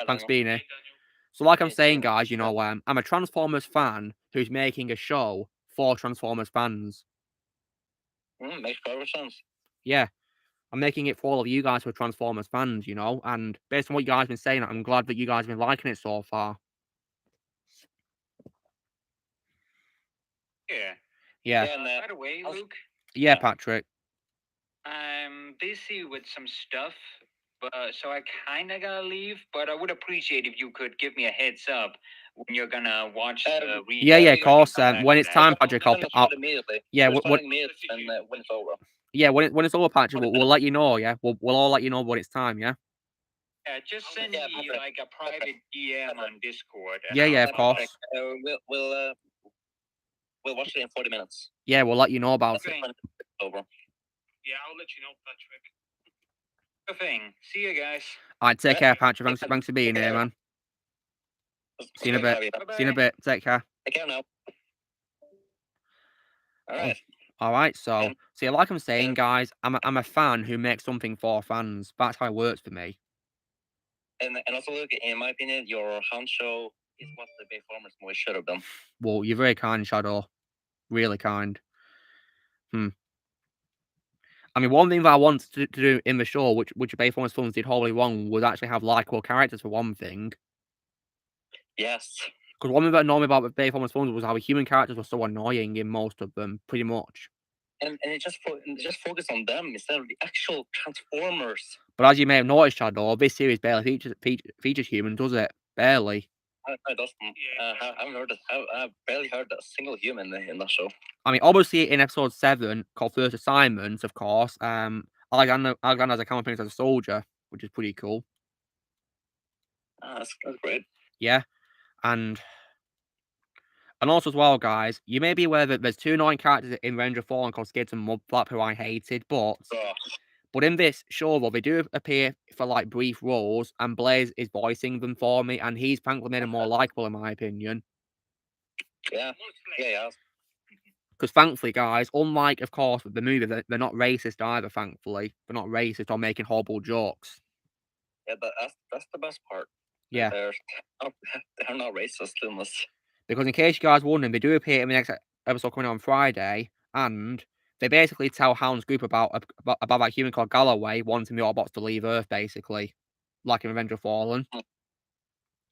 Thanks for being here. So, like I'm saying, guys, you know, I'm a Transformers fan who's making a show for Transformers fans. Makes perfect sense. Yeah, I'm making it for all of you guys who are Transformers fans, you know, and based on what you guys have been saying, I'm glad that you guys have been liking it so far. Yeah. Yeah. Yeah, by the way, Luke. Yeah, Patrick. I'm busy with some stuff, but so I kind of gotta leave. But I would appreciate if you could give me a heads up when you're gonna watch the read. Yeah, of course. When it's time, Patrick, I'll immediately. Yeah, when it's over. Yeah, when it's over, Patrick, we'll let you know. Yeah, we'll all let you know when it's time. Yeah. Yeah, just send me like a private DM on Discord. Yeah, of course. We'll watch it in 40 minutes. Yeah, we'll let you know about it. Over. Yeah, I'll let you know, Patrick. Good thing. See you guys. All right, take care, Patrick. Thanks for being here, man. See you in a bit. Bye-bye. See you in a bit. Take care. Take care now. All right. All right. So, see, like I'm saying, guys, I'm a fan who makes something for fans. That's how it works for me. And also, look, in my opinion, your Hound show is what the Bayformers movie should have done. Well, you're very kind, Shadow. Really kind. I mean, one thing that I wanted to do in the show, which Bayformers films did horribly wrong, was actually have likable characters for one thing. Yes. Because one thing that annoyed me about the Bayformers films was how the human characters were so annoying in most of them, pretty much. And it just focus on them instead of the actual Transformers. But as you may have noticed, Shadow, this series barely features humans, does it? Barely. It doesn't. I've barely heard a single human in that show. I mean, obviously in episode 7, called First Assignment, of course, Alexander has a camera appearance as a soldier, which is pretty cool. That's great. Yeah, and also as well, guys, you may be aware that there's 2 annoying characters in Ranger Fallen called Skids and Mudflap who I hated, but in this show, though, they do appear for like brief roles, and Blaze is voicing them for me, and he's frankly made them more likable in my opinion. Yeah. Because thankfully, guys, unlike, of course, the movie, they're not racist either, thankfully. They're not racist or making horrible jokes. Yeah, that's the best part. Yeah. They're not racist in this. Because in case you guys wondering, they do appear in the next episode coming out on Friday, and they basically tell Hound's group about that human called Galloway wanting the Autobots to leave Earth, basically. Like in Revenge of Fallen. Do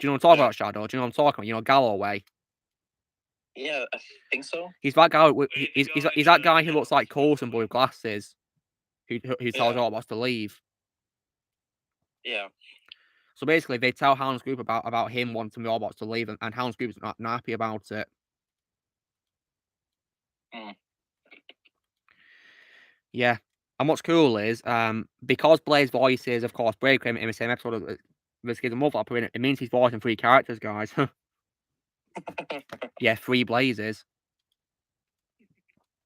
you know what I'm talking about, Shadow? Do you know what I'm talking about? You know, Galloway. Yeah, I think so. He's that guy. He's that guy who looks like Coulson but with glasses. Who tells Autobots to leave. Yeah. So basically, they tell Hound's group about him wanting the Autobots to leave, and Hound's group is not happy about it. Yeah. And what's cool is, because Blaze voices, of course, Brave came in the same episode of the Skids and Mudflap, it means he's voicing 3 characters, guys. Yeah, 3 Blazes.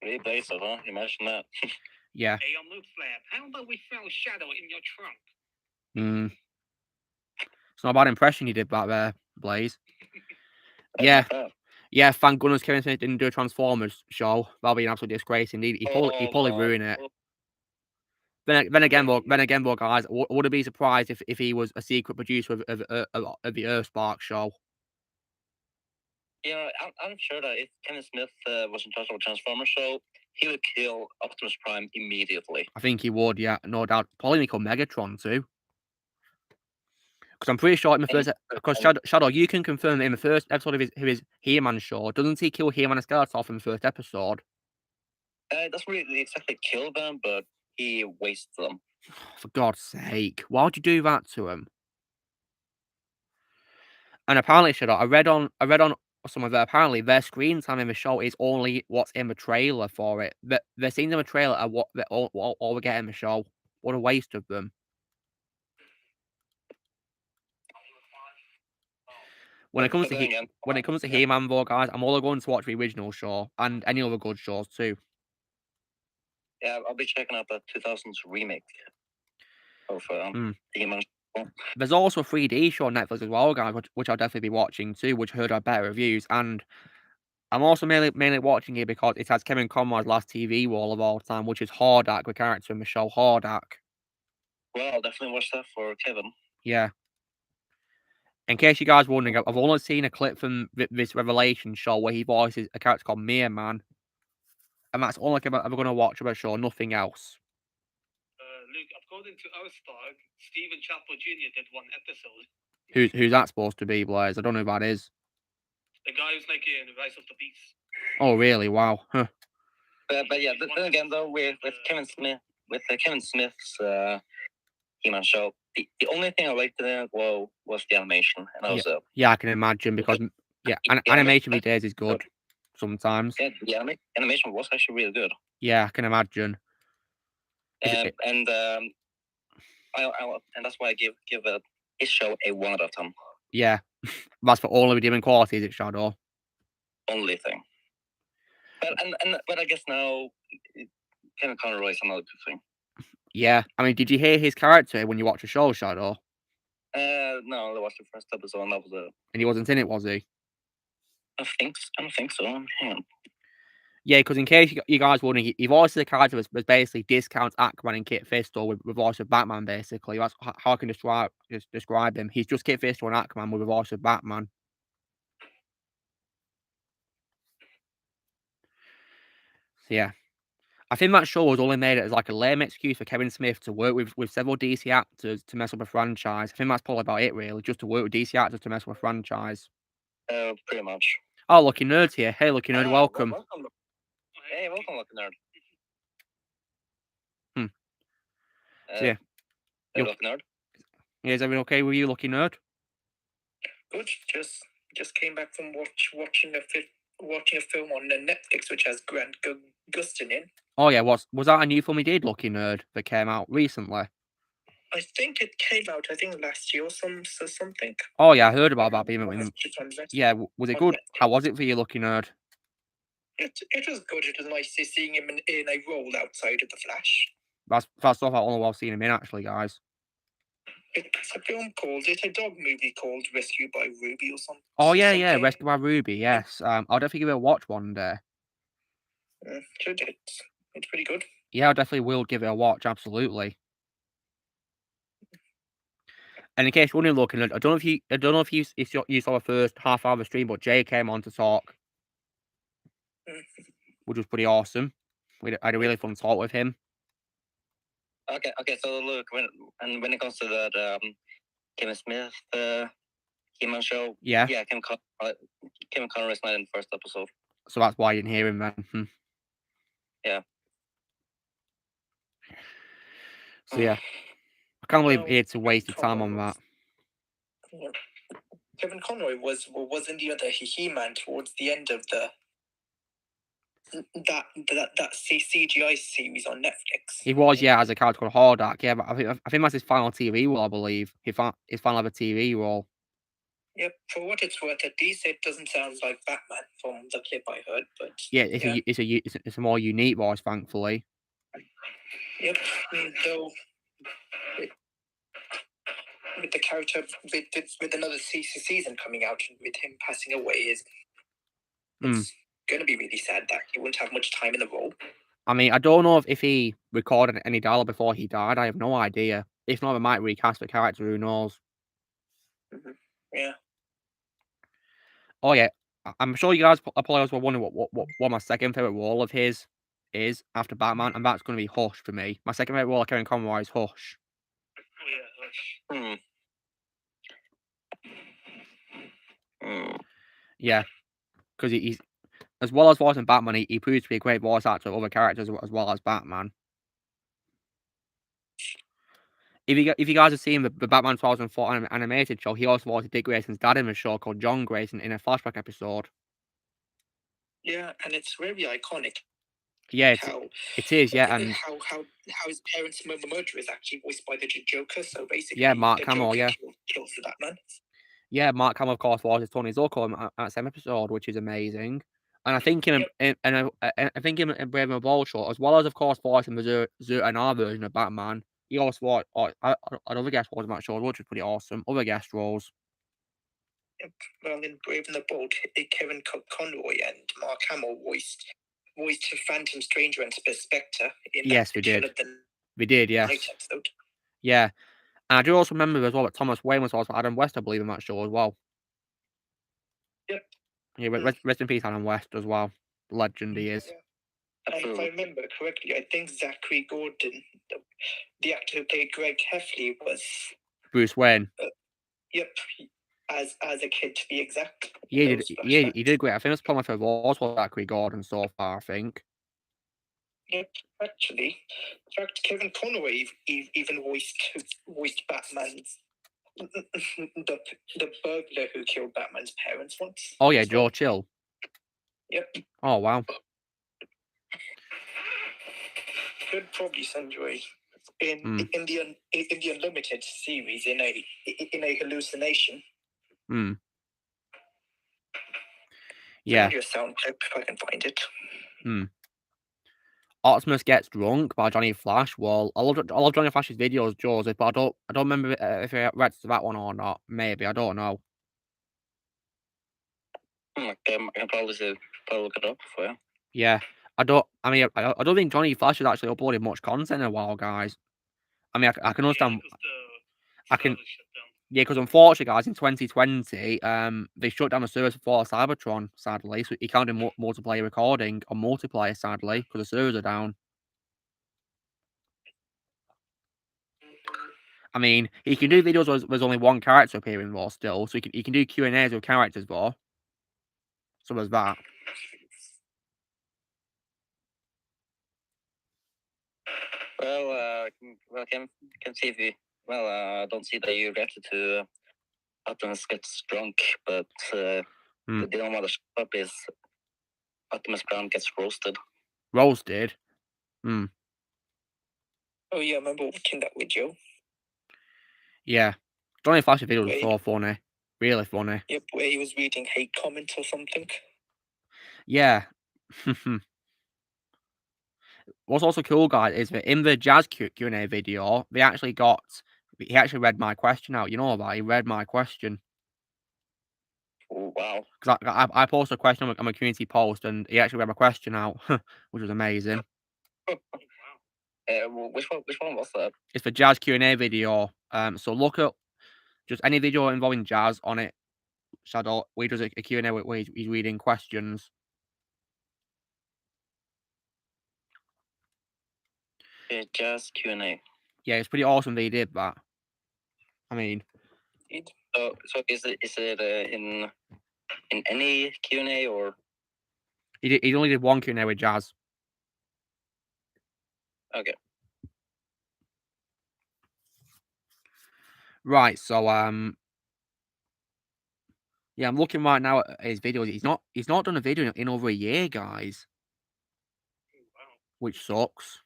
3 Blazes, huh? Imagine that. Yeah. Hey, Mudflap, how about we found Shadow in your trunk? It's not a bad impression you did back there, Blaze. Yeah. Yeah, thank goodness Kevin Smith didn't do a Transformers show. That'll be an absolute disgrace indeed. He probably ruined it. Then again, though, guys, would I be surprised if he was a secret producer of the Earthspark show? Yeah, I'm sure that if Kevin Smith was in charge of a Transformers show, he would kill Optimus Prime immediately. I think he would, yeah, no doubt. Probably make Megatron too. Because I'm pretty sure in the first... Because Shadow, you can confirm that in the first episode of his He-Man show, doesn't he kill He-Man and Skeletor in the first episode? It doesn't really exactly kill them, but he wastes them. For God's sake, why would you do that to him? And apparently, Shadow, I read on some of that. Apparently, their screen time in the show is only what's in the trailer for it. The scenes in the trailer are what all we get in the show. What a waste of them. When it comes to He-Man, though, guys, I'm only going to watch the original show and any other good shows too. Yeah, I'll be checking out the 2000s remake. of He-Man. There's also a 3D show on Netflix as well, guys, which I'll definitely be watching too, which heard are better reviews. And I'm also mainly watching it because it has Kevin Conroy's last TV role of all time, which is Hordak, the character in the show Hordak. Well, I'll definitely watch that for Kevin. Yeah. In case you guys are wondering, I've only seen a clip from this Revelation show where he voices a character called Mere Man. And that's all I'm ever going to watch about the show, nothing else. Luke, according to our star, Stephen Chappell Jr. did one episode. Who's that supposed to be, Blaze? I don't know who that is. The guy who's making Rise of the Beast. Oh, really? Wow. Huh. But yeah, then again, though, with Kevin Smith, Kevin Smith's He-Man show, the only thing I liked in it was the animation, and also I can imagine because animation these days is good sometimes. Yeah, the animation was actually really good. Yeah, I can imagine. And that's why I give his show a 1 out of 10. Yeah, that's for all of the redeeming qualities, it's Shadow. Only thing. But I guess now Kevin Conroy is another good thing. Yeah, I mean, did you hear his character when you watched the show, Shadow? No, I watched the first episode, and that was it. And he wasn't in it, was he? I don't think so. Hang on. Yeah, because in case you guys wondering, he voiced the character was basically discounts Aquaman and Kit Fisto with the voice of Batman, basically. That's how I can describe him. He's just Kit Fisto and Aquaman with the voice of Batman. So, yeah. I think that show was only made as like a lame excuse for Kevin Smith to work with several DC actors to mess up a franchise. I think that's probably about it, really, just to work with DC actors to mess up a franchise. Pretty much. Oh, Lucky Nerd's here. Hey, Lucky Nerd, welcome. Hey, welcome, Lucky Nerd. So, yeah. Hey, Lucky Nerd. Yeah, is everything okay with you, Lucky Nerd? Good. Just came back from watching a film on Netflix which has Grant Gustin in. Oh yeah, was that a new film he did, Lucky Nerd, that came out recently? I think it came out, last year or something. Oh yeah, I heard about that being in. Yeah, was it good? Netflix. How was it for you, Lucky Nerd? It was good. It was nice seeing him in a role outside of the Flash. That's stuff I only I've seen him in, actually, guys. It's a film it's a dog movie called Rescued by Ruby or something. Oh yeah, Rescued by Ruby. Yes, I'll definitely give it a watch one day. It's pretty good. Yeah, I definitely will give it a watch. Absolutely. And in case you're wondering, looking, I don't know if you saw the first half hour of the stream, but Jay came on to talk, which was pretty awesome. I had a really fun talk with him. Okay. So look, when it comes to that Kevin Smith He-Man show, Kevin Conroy is not in the first episode. So that's why you didn't hear him then. Yeah. So yeah, I can't believe it's a waste of time on that. Kevin Conroy was in the other He-Man towards the end of that CGI series on Netflix. He was, as a character called Hordak. Yeah, but I think that's his final TV role, I believe. His final ever TV role. Yep, for what it's worth, at least it doesn't sound like Batman from the clip I heard. But yeah, it's a more unique voice, thankfully. Yep, though with the character with another season coming out and with him passing away, it's going to be really sad that he wouldn't have much time in the role. I mean, I don't know if he recorded any dialogue before he died. I have no idea. If not, they might recast the character. Who knows? Mm-hmm. Yeah. Oh yeah, I'm sure you guys were wondering what my second favorite role of his is after Batman, and that's going to be Hush for me. My second favorite role of Kevin Conroy is Hush. Oh yeah, Hush. Yeah, because he's as well as voicing Batman, he proves to be a great voice actor of other characters as well as Batman. If you guys have seen the Batman 2004 animated show, he also voiced Dick Grayson's dad in a show called John Grayson in a flashback episode. Yeah, and it's very iconic. Yeah, it is. Yeah, and how his parents' murder is actually voiced by the Joker. So basically, Mark Hamill. Kills the Batman. Yeah, Mark Hamill, of course, voices Tony Zuko in that same episode, which is amazing. And I think him in Brave and the Bold show, as well as of course voicing the Zertanar version of Batman, He also other guest roles in that show, which was pretty awesome. Other guest roles. Well, in Brave and the Bold, Kevin Conroy and Mark Hamill voiced Phantom Stranger and Spectre in Yes, we did. We did, yes. Episode. Yeah. And I do also remember as well that Thomas Wayne was also Adam West, I believe, in that show as well. Yep. Yeah, rest in peace, Adam West, as well. The legend he is. Yeah. And if I remember correctly, I think Zachary Gordon, the actor who played Greg Heffley, was Bruce Wayne. Yep, as a kid to be exact. Yeah, he did great. I think it's probably my favourite was Zachary Gordon so far, I think. Yep, actually. In fact, Kevin Conroy even voiced Batman's the burglar who killed Batman's parents once. Oh yeah, Joe Chill. Yep. Oh wow. Could probably send you in the Unlimited series in a hallucination. Yeah. Send you a sound clip if I can find it. Optimus Gets Drunk by Johnny Flash. Well, I love Johnny Flash's videos, Joseph, but I don't remember if I read to that one or not. Maybe, I don't know. I can probably look it up for you. Yeah, I don't think Johnny Flash has actually uploaded much content in a while, guys. I mean, I can understand. Yeah, because unfortunately, guys, in 2020, they shut down the service for Cybertron, sadly. So you can't do multiplayer recording or multiplayer, sadly, because the servers are down. I mean, he can do videos where there's only one character appearing though still, so he can do Q&As with characters though. So there's that. Well, can see if you. Well, I don't see that you reacted to Optimus Gets Drunk, but the deal with the shop is Optimus Prime gets roasted. Roasted? Oh yeah, I remember watching that with Joe. Yeah. Johnny Flash's video was so funny. Really funny. Yep, where he was reading hate comments or something. Yeah. What's also cool, guys, is that in the Jazz Q&A video, he actually read my question out. You know that? He read my question. Oh, wow. Because I posted a question on my community post, and he actually read my question out, which was amazing. Which one was that? It's the Jazz Q&A video. So look at just any video involving Jazz on it. Shadow, we does a Q&A where he's reading questions. Jazz Q&A. Yeah, it's pretty awesome that he did that. I mean, so is it in any Q&A or? He only did one Q&A with Jazz. Okay. Right, so yeah, I'm looking right now at his videos. He's not done a video in over a year, guys. Which sucks.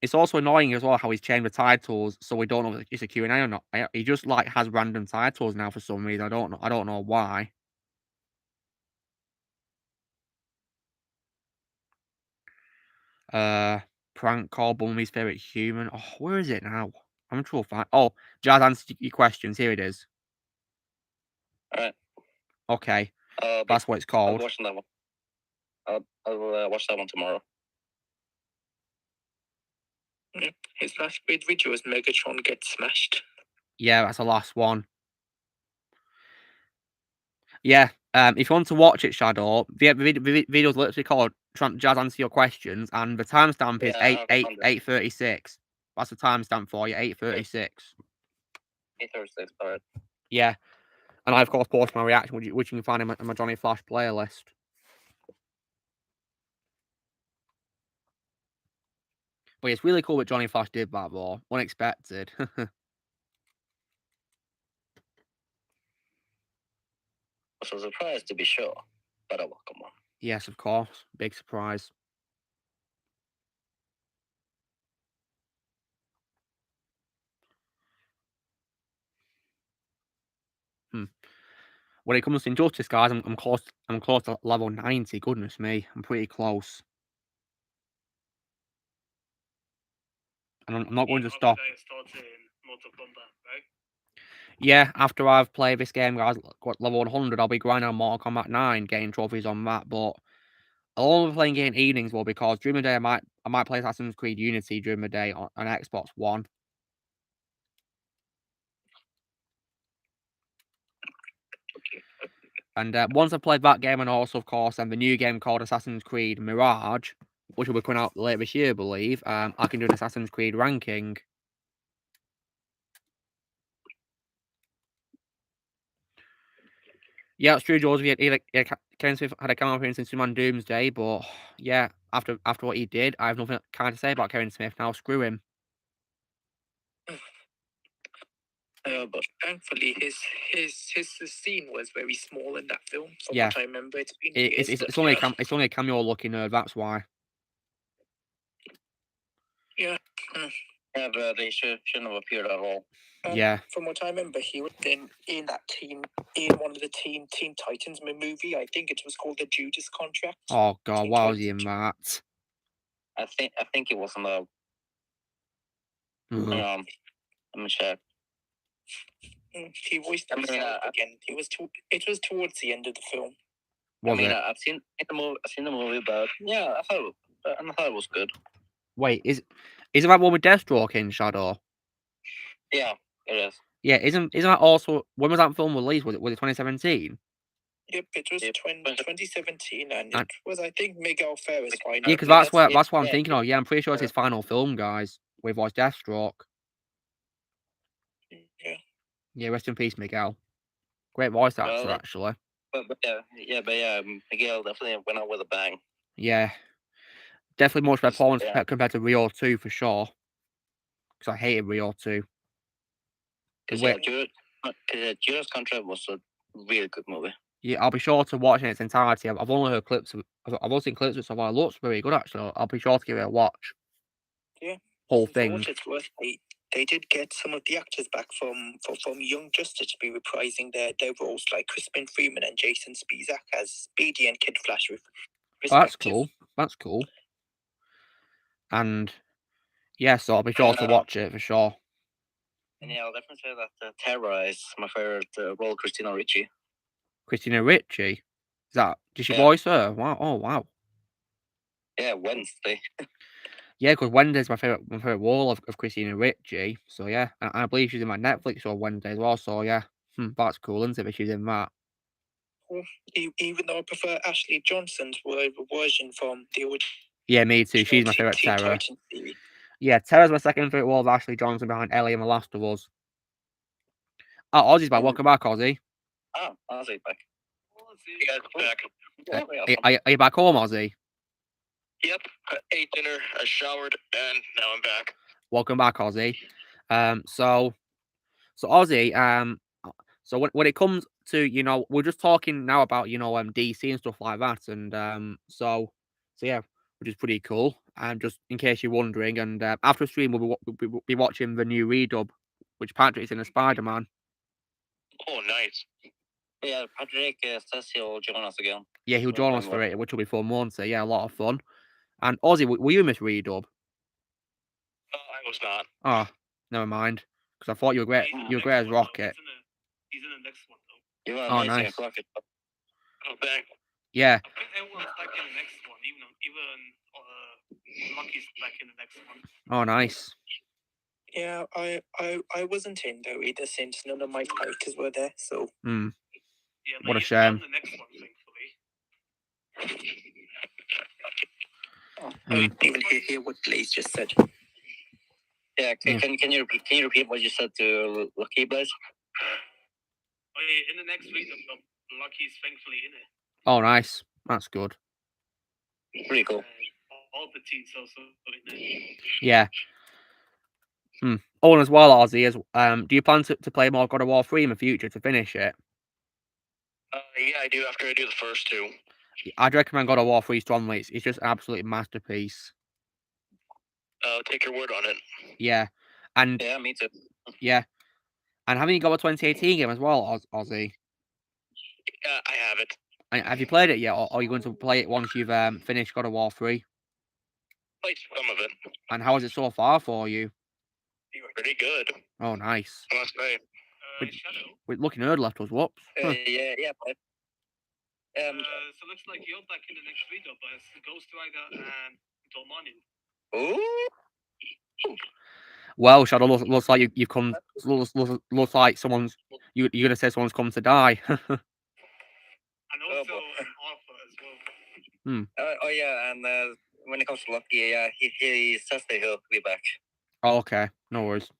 It's also annoying as well how he's changed the titles, so we don't know if it's a Q&A or not. He just like has random titles now for some reason. I don't know why. Prank call Bummy's favorite human. Oh, where is it now? I'm trying to find. Oh, Jazz answered your questions. Here it is. All right. Okay, that's what it's called. I'll watch that one. I'll watch that one tomorrow. His last great video was Megatron Gets Smashed. Yeah, that's the last one. Yeah, if you want to watch it, Shadow, the video's literally called Jazz Answer Your Questions, and the timestamp is 8:36. That's the timestamp for you, 8:36. 8:36, all right. Yeah, and I, of course, post my reaction, which you can find in my Johnny Flash playlist. But it's really cool that Johnny Flash did that, though. Unexpected. It was a surprise to be sure, but oh, come on. Yes, of course. Big surprise. when it comes to Injustice, guys, I'm close to level 90. Goodness me, I'm pretty close. And I'm not going to stop. Yeah, after I've played this game, guys, got level 100, I'll be grinding on Mortal Kombat 9, getting trophies on that. But I'll only be playing game evenings, well, because during the day I might play Assassin's Creed Unity during the day on Xbox One. And once I've played that game, and also, of course, the new game called Assassin's Creed Mirage, which will be coming out later this year, I believe, I can do an Assassin's Creed ranking. Yeah, it's true, Joseph. Kevin Smith had a camera appearance in Superman Doomsday, but yeah, after what he did, I have nothing kind to say about Kevin Smith now. Screw him. But thankfully, his scene was very small in that film. From Yeah. what I remember, it's been it's only a cameo looking nerd. That's why. Yeah. Yeah, but they shouldn't have appeared at all. Yeah. From what I remember, he was in that in one of the Teen Titans movie. I think it was called the Judas Contract. Oh God, Teen why was he Titans. in that? I think it was on the. Let me check. He voiced himself again. It was towards the end of the film. I've seen the movie, but yeah, I thought it was good. Wait, is it that one with Deathstroke in Shadow? Yeah, it is. Yeah, isn't that also, when was that film released? Was it 2017? Yep, it was 2017, and it was, I think, Miguel Ferris. Yeah, because that's what I'm thinking of. Yeah, I'm pretty sure it's his final film, guys, with voice Deathstroke. Yeah. Yeah, rest in peace, Miguel. Great voice actor, actually. But Miguel definitely went out with a bang. Yeah, definitely much better performance compared to Rio 2 for sure. Because I hated Rio 2. Because Judas Contract was a really good movie. Yeah, I'll be sure to watch in its entirety. I've only heard clips. I've only seen clips of it so far. It looks very good, actually. I'll be sure to give it a watch. Yeah. Whole thing. For what it's worth, they did get some of the actors back from Young Justice to be reprising their roles, like Crispin Freeman and Jason Spizak as Speedy and Kid Flash. Oh, that's cool. That's cool. And yeah, so I'll be sure to watch it for sure. And yeah, I'll definitely say that Terra is my favorite role, Christina Ricci. Christina Ricci? Is that, did she voice her? Wow. Oh, wow. Yeah, Wednesday. Yeah, because Wednesday's my favorite role of Christina Ricci. So yeah, and I believe she's in my Netflix show Wednesday as well. So yeah, that's cool, isn't it? If she's in that. Well, even though I prefer Ashley Johnson's version from the original. Yeah, me too. She's my favorite Terra. Yeah, Terra's my second favorite role of Ashley Johnson behind Ellie and The Last of Us. Oh, Ozzy's back. Welcome back, Ozzy. Oh, Ozzy's back. You guys back? Are you back home, Ozzy? Yep. I ate dinner, I showered, and now I'm back. Welcome back, Ozzy. So Ozzy, so when it comes to, we're just talking now about, DC and stuff like that, and so yeah, which is pretty cool. Just in case you're wondering, and after the stream we'll be watching the new redub, which Patrick is in a Spider-Man. Oh, nice. Yeah, Patrick says he'll join us again. Yeah, he'll join us for it, which will be fun, won't it? Yeah, a lot of fun. And Ozzy, were you in this redub? I was not. Oh, never mind. Because I thought you were great. You were great as Rocket. He's in the next one, though. You were amazing as Rocket. Oh, thanks. Yeah. I think everyone's back in the next one. Even Lucky's back in the next one. Oh, nice. Yeah, I wasn't in though either, since none of my characters were there. So. Yeah, what a shame. The next one, thankfully. I didn't even hear what Blaze just said. Yeah, can you repeat what you said to Lucky, Blaze? Oh yeah, in the next week, Lucky's thankfully in it. Oh, nice. That's good. Pretty cool. All the teams also in it. Yeah. Oh, and as well, Ozzy, do you plan to play more God of War 3 in the future to finish it? Yeah, I do after I do the first two. I'd recommend God of War 3 strongly. It's just an absolute masterpiece. Take your word on it. Yeah. And yeah, me too. Yeah. And haven't you got a 2018 game as well, Ozzy? I have it. Have you played it yet, or are you going to play it once you've finished God of War 3? Played some of it. And how is it so far for you? Pretty good. Oh, nice. I must say. Shadow. With Lucky Nerd left us, whoops. Yeah. So looks like you're back in the next read-up as Ghost Rider and Dormammu. Ooh. Well, Shadow, looks like you've come. Looks like someone's. You're gonna say someone's come to die. And also Arthur as well. Oh yeah, and when it comes to Lucky, yeah, he says that he'll be back. Oh, okay, no worries.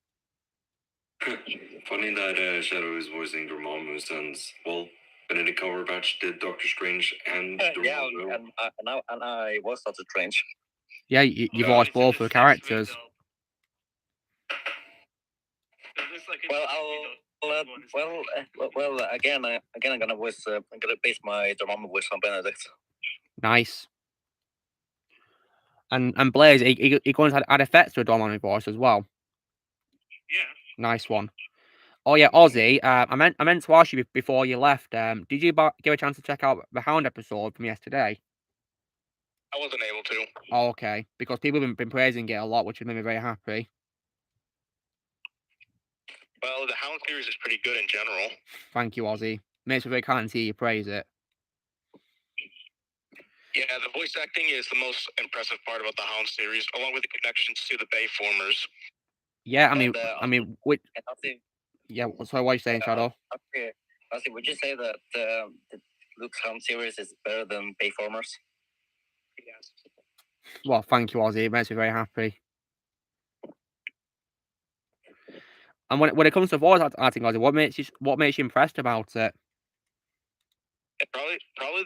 Funny that Shadow is voicing Dormammu since, well, Benedict Cumberbatch did Doctor Strange and Dormammu. And I was Doctor Strange. Yeah, you voiced both of the characters. Well, again, I'm gonna voice. I'm gonna base my Dormammu voice on Benedict. Nice. And Blaze, he going to add effects to a Dormammu voice as well. Yeah. Nice one. Oh yeah, Ozzy. I meant to ask you before you left. Did you give a chance to check out the Hound episode from yesterday? I wasn't able to. Oh, okay. Because people have been praising it a lot, which has made me very happy. Well, the Hound series is pretty good in general. Thank you, Ozzy. Makes me very kind to hear you praise it. Yeah, the voice acting is the most impressive part about the Hound series, along with the connections to the Bayformers. Yeah, which... Yeah, so what are you saying, Shadow? Ozzy, would you say that the Luke's Hound series is better than Bayformers? Yes. Well, thank you, Ozzy. It makes me very happy. And when it comes to voice acting, Ozzy, what makes you impressed about it? Probably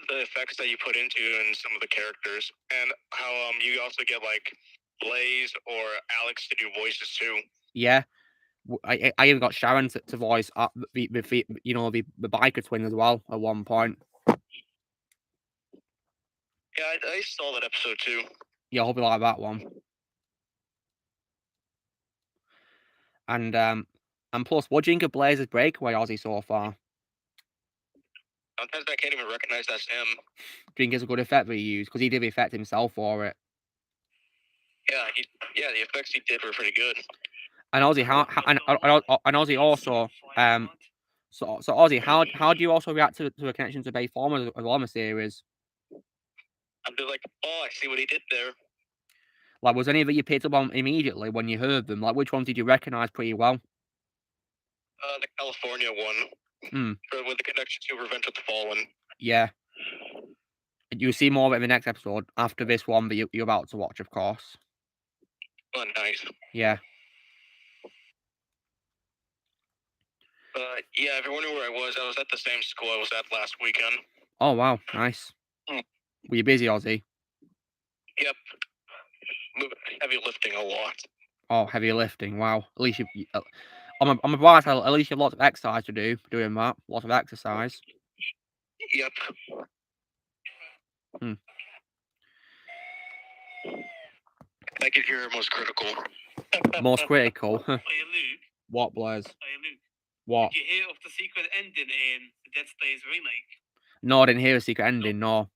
the effects that you put into in some of the characters, and how you also get like Blaze or Alex to do voices too. Yeah, I even got Sharon to voice the biker twin as well at one point. Yeah, I saw that episode too. Yeah, I hope you like that one. And plus, what do you think of Blaze's breakaway, Ozzy, so far? Sometimes I can't even recognize that's him. Do you think it's a good effect that he used? Because he did the effect himself for it. Yeah, the effects he did were pretty good. And Ozzy, Ozzy also, so Ozzy, how do you also react to a connection to Bayformers as well in the series? I'm just like, oh, I see what he did there. Like, was any of it you picked up on immediately when you heard them? Like, which ones did you recognize pretty well? The California one. With the connection to Revenge of the Fallen. Yeah. You'll see more of it in the next episode after this one that you're about to watch, of course. Oh, nice. Yeah. Yeah, if you're wondering where I was at the same school I was at last weekend. Oh, wow. Nice. Were you busy, Ozzy? Yep. Heavy lifting a lot. Oh, heavy lifting. Wow. At least I'm advised at least you have lots of exercise to do doing that. Lots of exercise. Yep. I could hear most critical. Most critical? Are you Luke? What, Blaze? Are you Luke? What? Did you hear of the secret ending in the Dead Space remake? No, I didn't hear a secret ending, no.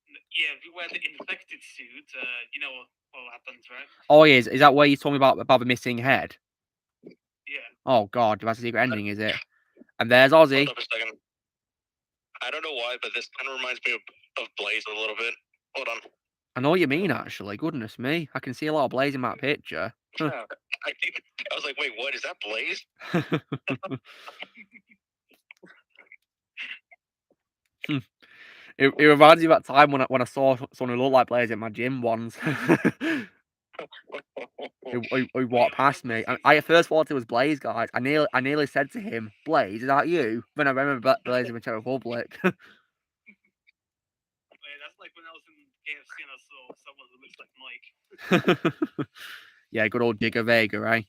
Yeah, if you wear the infected suit, you know what happens, right? Oh, yeah, is that where you told me about the missing head? Yeah. Oh, God, that's a secret ending, is it? And there's Ozzy. Hold up a second. I don't know why, but this kind of reminds me of Blaze a little bit. Hold on. I know what you mean, actually. Goodness me. I can see a lot of Blaze in that picture. Yeah, I was like, wait, what? Is that Blaze? It reminds me of that time when I saw someone who looked like Blaze at my gym once. who walked past me. I at first thought it was Blaze, guys. I nearly said to him, "Blaze, is that you?" Then I remember Blaze in the Czech Republic. Wait, that's like when I was in KFC and I saw someone who looks like Mike. Yeah, good old Digger Vega, eh?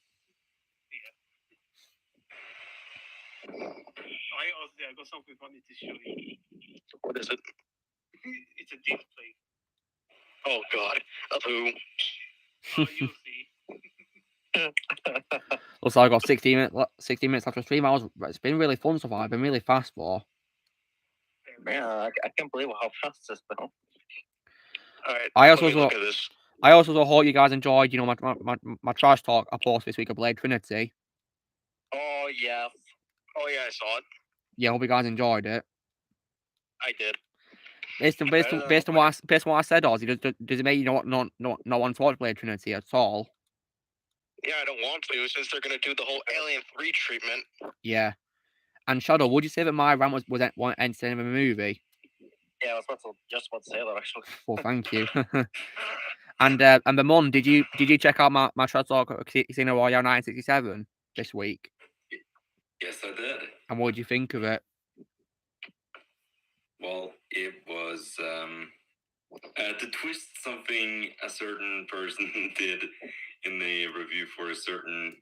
Yeah. I got something funny to show you. What is it? It's a deep plate. Oh, God. Of who? Oh, you'll see. Looks like I got 16 minutes after stream. It's been really fun so far. I've been really fast for. Yeah, I can't believe how fast this been. All right. I let me also look at this. hope you guys enjoyed, my trash talk I posted this week of Blade Trinity. Oh yes. Oh yeah, I saw it. Yeah, I hope you guys enjoyed it. I did. Based on what I said, Ozzy, does it make you not want to watch Blade Trinity at all? Yeah, I don't want to since they're gonna do the whole Alien 3 treatment. Yeah. And Shadow, would you say that my rant was entertaining of a movie? Yeah, I was just about to say that actually. Well, thank you. And Bamon, did you check out my trash talk at Casino Royale 1967 this week? Yes, I did. And what did you think of it? Well, it was to twist something a certain person did in the review for a certain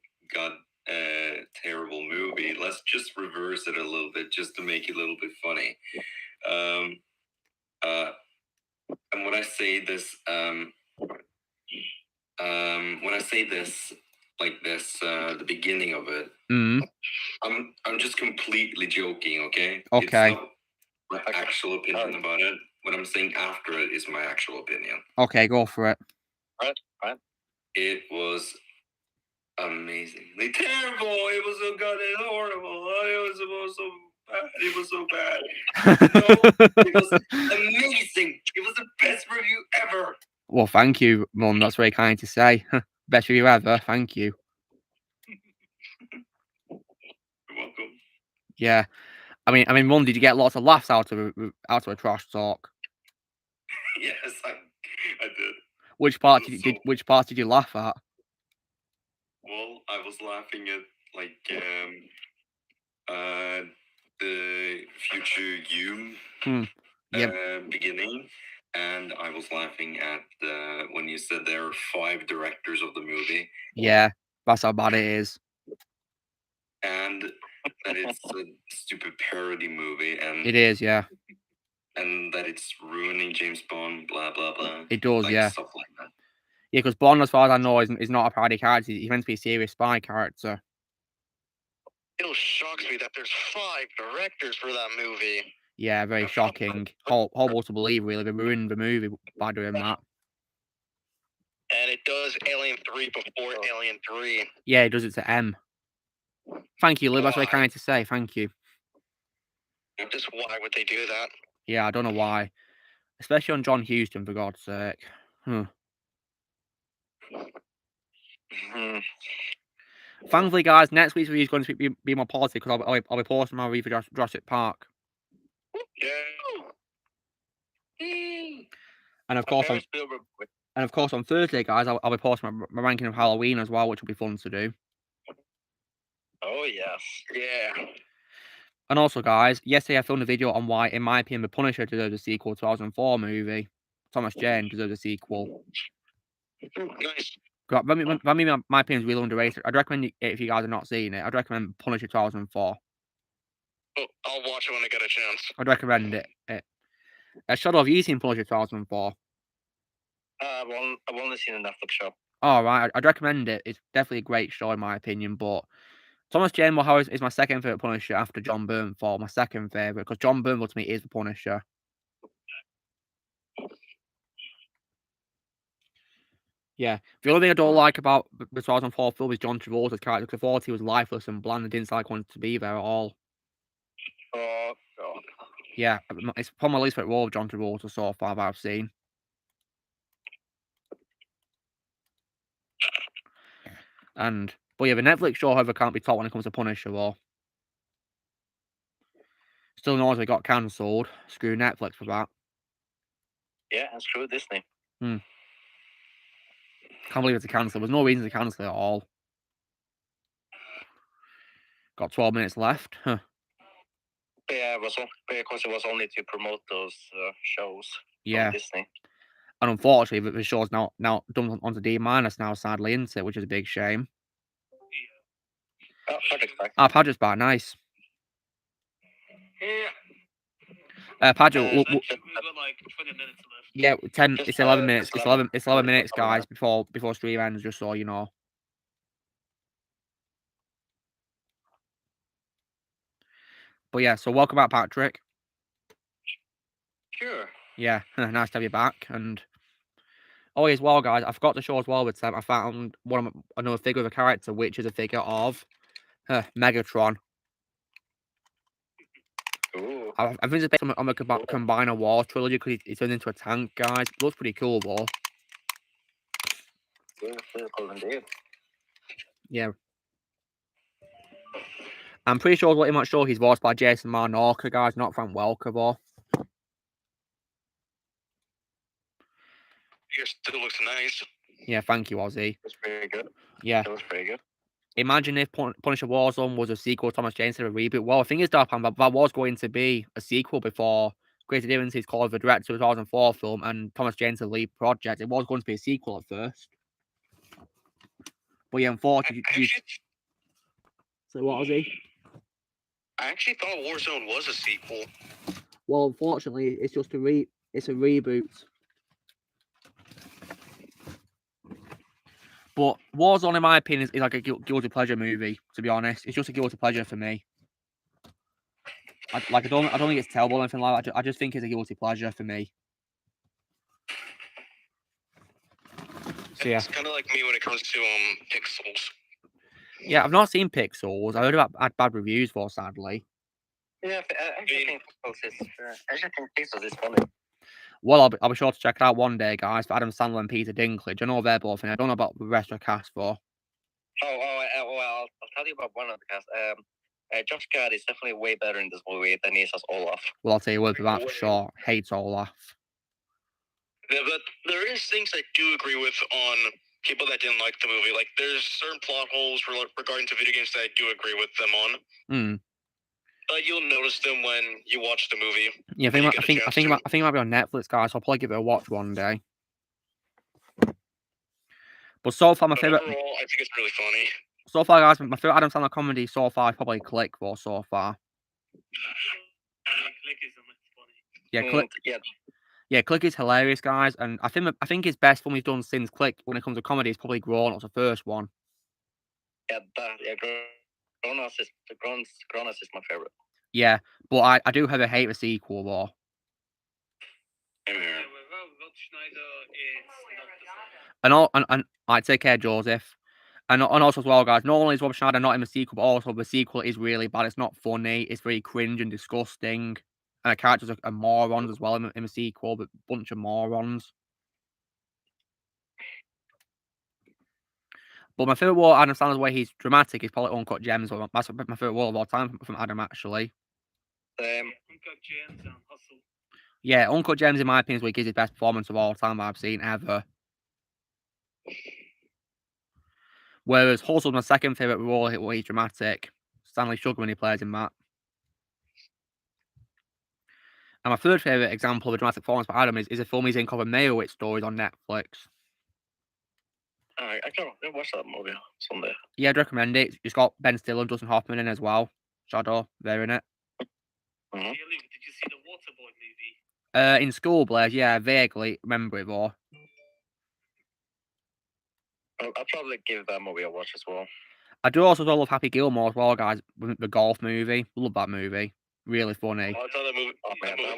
terrible movie. Let's just reverse it a little bit just to make it a little bit funny. And when I say this, like this, the beginning of it, I'm just completely joking. Okay. Okay. It's not my actual opinion about it. What I'm saying after it is my actual opinion. Okay, go for it. Right. It was amazingly terrible. It was so goddamn horrible. It was so bad. No, it was amazing. It was the best review ever. Well, thank you, Mum. That's very kind to say. Best review ever. Thank you. You're welcome. Yeah. I mean, Mum, did you get lots of laughs out of a trash talk? Yes, I did. Which part did you laugh at? Well, I was laughing at the future you beginning, and I was laughing at when you said there are 5 directors of the movie. Yeah, that's how bad it is. And that it's a stupid parody movie, and it is, yeah. And that it's ruining James Bond, blah blah blah. It does, yeah. Stuff like that. Yeah, because Bond, as far as I know, is not a parody character. He's meant to be a serious spy character. It shocks me that there's 5 directors for that movie. Yeah, very shocking. Horrible to believe, really. They ruined the movie by doing that. And it does Alien 3 before Alien 3. Yeah, it does it to M. Thank you, Lou. That's very kind to say. Thank you. Just why would they do that? Yeah, I don't know why. Especially on John Huston, for God's sake. Thankfully, guys, next week's review is going to be more positive because I'll be posting my review for Jurassic Park. Yeah. And of course, on Thursday, guys, I'll be posting my ranking of Halloween as well, which will be fun to do. Oh yes, yeah. And also, guys, yesterday I filmed a video on why, in my opinion, The Punisher deserves a sequel to the 2004 movie. Thomas Jane deserves a sequel. Nice. My opinion is really underrated. I'd recommend it if you guys have not seen it. I'd recommend Punisher 2004. Oh, I'll watch it when I get a chance. I'd recommend it. Shadow, have you seen Punisher 2004? I've only seen a Netflix show. All right, I'd recommend it. It's definitely a great show in my opinion, but Thomas Jane Mulholland is my second favourite Punisher after John Bernthal. My second favourite, because John Bernthal to me is the Punisher. Yeah, the only thing I don't like about the 2004 film is John Travolta's character, because I thought he was lifeless and bland and didn't like wanting to be there at all. Oh God. Yeah, it's probably my least favourite role of John Travolta so far that I've seen. But yeah, the Netflix show, however, can't be taught when it comes to Punisher, though. Still knows they got cancelled. Screw Netflix for that. Yeah, and screw Disney. Can't believe it's a cancel. There's no reason to cancel it at all. Got 12 minutes left. Huh. Yeah, because it was only to promote those shows from Disney. And unfortunately, the show's now done onto D- now, sadly, isn't it? Which is a big shame. Patrick's back. Patrick's back. Nice. Yeah. Patrick, We've got like 20 minutes left. Yeah, 10. It's 11 minutes. It's 11 minutes, guys. Before stream ends, just so you know. But yeah, so welcome back, Patrick. Sure. Yeah, nice to have you back. And as well, guys, I forgot to show as well with Sam. I found another figure of a character, which is a figure of Megatron. Ooh. I think it's based on the Combiner War trilogy because he turned into a tank, guys. Looks pretty cool, though. Cool indeed. Yeah. I'm pretty sure what he might show he's voiced by Jason Marnocha, guys, not Frank Welker, though. Your still looks nice. Yeah, thank you, Ozzy. That's pretty good. Yeah. That was pretty good. Imagine if Punisher Warzone was a sequel to Thomas Jane instead of a reboot. Well, I think it's Dark Pan, but that was going to be a sequel before Greater Differences called the director of the 2004 film and Thomas Jane's the lead project. It was going to be a sequel at first. But yeah, unfortunately... So what, Ozzy? I actually thought Warzone was a sequel. Well, unfortunately, it's just it's a reboot. But Warzone, in my opinion, is like a guilty pleasure movie. To be honest, it's just a guilty pleasure for me. I don't think it's terrible or anything like that. I just think it's a guilty pleasure for me. So yeah, It's kind of like me when it comes to Pixels. Yeah, I've not seen Pixels. I heard about bad reviews for, sadly. Yeah, I think Pixels is funny. Well, I'll be sure to check it out one day, guys. For Adam Sandler and Peter Dinklage. I know they're both in it. I don't know about the rest of the cast for. Well, I'll tell you about one of the cast. Josh Gad is definitely way better in this movie than he is as Olaf. Well, I'll tell you what, for that for sure. Hates Olaf. Yeah, but there is things I do agree with on people that didn't like the movie. Like, there's certain plot holes regarding to video games that I do agree with them on. But you'll notice them when you watch the movie. Yeah, I think it might be on Netflix, guys. So I'll probably give it a watch one day. But so far, my favorite. Overall, I think it's really funny. So far, guys, my favorite Adam Sandler comedy so far is probably Click. For so far. Click is funny. Yeah, Click. Yeah, Click is hilarious, guys, and I think his best film he's done since Click when it comes to comedy is probably Grown Ups, the first one. Grown Ups is my favorite. Yeah, but I do have a hate the sequel though. Yeah, Rob Schneider is not the same. And I take care, Joseph. And also as well, guys, not only is Rob Schneider not in the sequel, but also the sequel is really bad. It's not funny. It's very cringe and disgusting. And the characters are morons as well in the sequel, but bunch of morons. But my favourite war, Adam Sandler's way he's dramatic is probably Uncut Gems. That's my favourite war of all time from Adam, actually. Uncut Gems and Hustle. Yeah, Uncut Gems, in my opinion, is where he gives his best performance of all time I've seen ever. Whereas Hustle's my second favourite role where he's dramatic. Stanley Sugar when he plays in that. And my third favourite example of a dramatic performance by Adam is a film he's in called The Meyerowitz Stories on Netflix. I can't watch that movie someday. Yeah, I'd recommend it. It's got Ben Stiller and Dustin Hoffman in as well. Shadow, they're in it. Did you see the Waterboy movie? In School, Blaze, yeah, vaguely remember it though. I'll probably give that movie a watch as well. I do also love Happy Gilmore as well, guys. The golf movie. Love that movie. Really funny. I thought that movie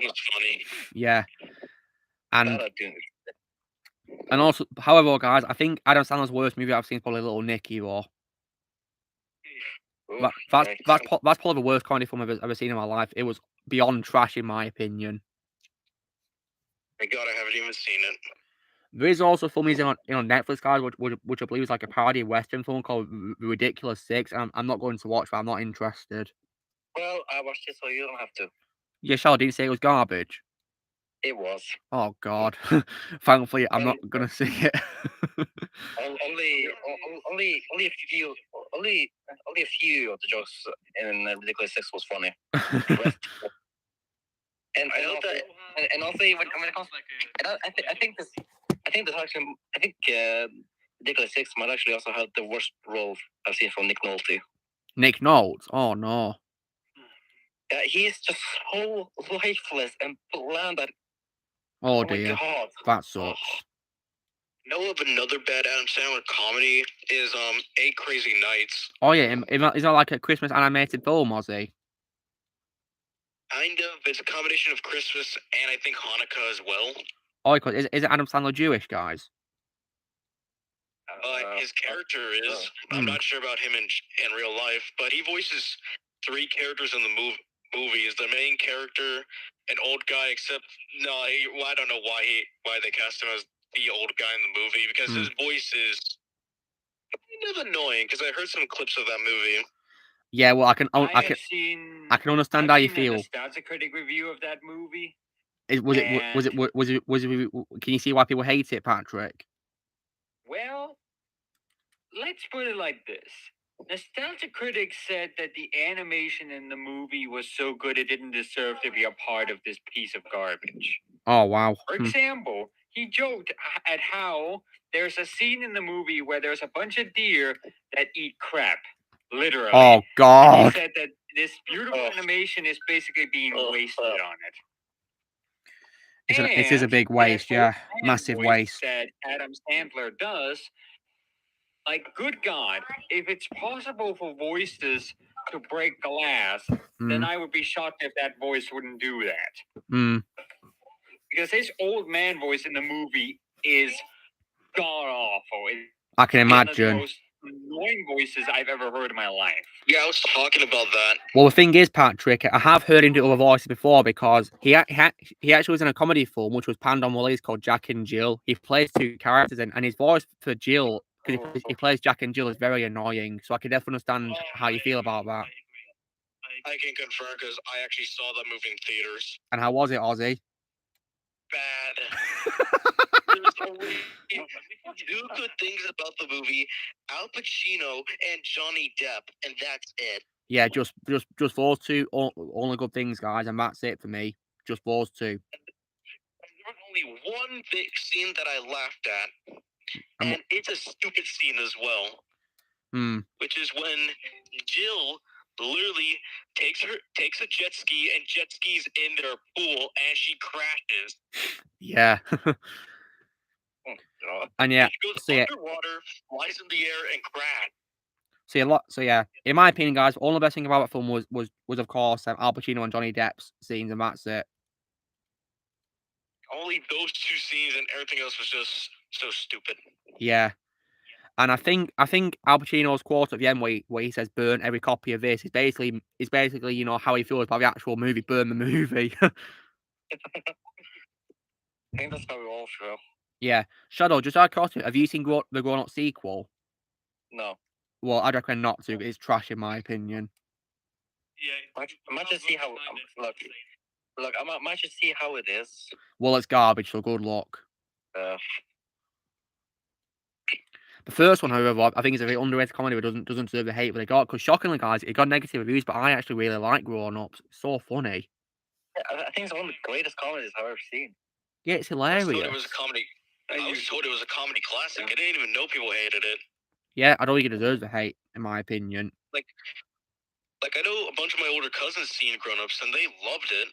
was funny. Yeah. And also, however, guys, I think Adam Sandler's worst movie I've seen is probably Little Nicky, though. That's probably the worst comedy film I've ever seen in my life. It was beyond trash, in my opinion. My God, I haven't even seen it. There is also a film he's in on Netflix, guys, which I believe is like a parody Western film called The Ridiculous Six. And I'm not going to watch, but I'm not interested. Well, I watched it, so you don't have to. Yeah, Charlotte didn't say it was garbage. It was. Oh God! Thankfully, I'm not gonna see it. only a few of the jokes in Ridiculous Six was funny. And also when it comes, I think Ridiculous Six might actually also have the worst role I've seen from Nick Nolte. Nick Nolte? Oh no. Yeah, he's just so lifeless and bland that. Oh dear, that sucks. Know of another bad Adam Sandler comedy is 8 Crazy Nights. Oh yeah, is that like a Christmas animated film, was he? Kind of. It's a combination of Christmas and I think Hanukkah as well. Oh, is it Adam Sandler Jewish, guys? His character is. I'm not sure about him in real life, but he voices 3 characters in the movie. Is the main character an old guy? Except I don't know why they cast him as the old guy in the movie, because his voice is kind of annoying. Because I heard some clips of that movie. Yeah, well, I can understand how you I've seen feel. a nostalgia critic review of that movie. Was it? Can you see why people hate it, Patrick? Well, let's put it like this. Nostalgia critics said that the animation in the movie was so good it didn't deserve to be a part of this piece of garbage. Oh, wow. For example, he joked at how there's a scene in the movie where there's a bunch of deer that eat crap. Literally. Oh, God. And he said that this beautiful animation is basically being wasted on it. It is a big waste, yeah. Massive waste. That Adam Sandler does. Like, good God, if it's possible for voices to break glass, then I would be shocked if that voice wouldn't do that. Because his old man voice in the movie is god-awful. I can imagine. One of the most annoying voices I've ever heard in my life. Yeah, I was talking about that. Well, the thing is, Patrick, I have heard him do other voices before because he actually was in a comedy film which was panned on release called Jack and Jill. He plays 2 characters and his voice for Jill, because he plays Jack and Jill, is very annoying. So I can definitely understand how you feel about that. I can confirm because I actually saw that movie in theaters. And how was it, Ozzy? Bad. There's only 2 good things about the movie: Al Pacino and Johnny Depp, and that's it. Yeah, just those 2 only good things, guys, and that's it for me. Just those 2. There's only one big scene that I laughed at, and it's a stupid scene as well. Which is when Jill literally takes a jet ski and jet skis in their pool, and she crashes. Yeah. And yeah, she goes underwater, flies in the air, and crashes. So yeah, in my opinion, guys, all the best thing about that film was of course Al Pacino and Johnny Depp's scenes, and that's it. Only those 2 scenes, and everything else was just so stupid. Yeah. And I think Al Pacino's quote at the end where he says "burn every copy of this" is basically how he feels about the actual movie. Burn the movie. I think that's how we all feel. Yeah. Shadow, just out of curiosity, have you seen the Grown Up sequel? No. Well, I'd recommend not to. It's trash in my opinion. Yeah. I might just see how. Look, I might just see how it is. Well, it's garbage, so good luck. The first one, however, I think is a very underrated comedy that doesn't deserve the hate that it got. Because shockingly, guys, it got negative reviews, but I actually really like Grown Ups. It's so funny. Yeah, I think it's one of the greatest comedies I've ever seen. Yeah, it's hilarious. I was told it was a comedy. I was told it was a comedy classic. I didn't even know people hated it. Yeah, I don't think it deserves the hate, in my opinion. Like I know a bunch of my older cousins seen Grown Ups, and they loved it.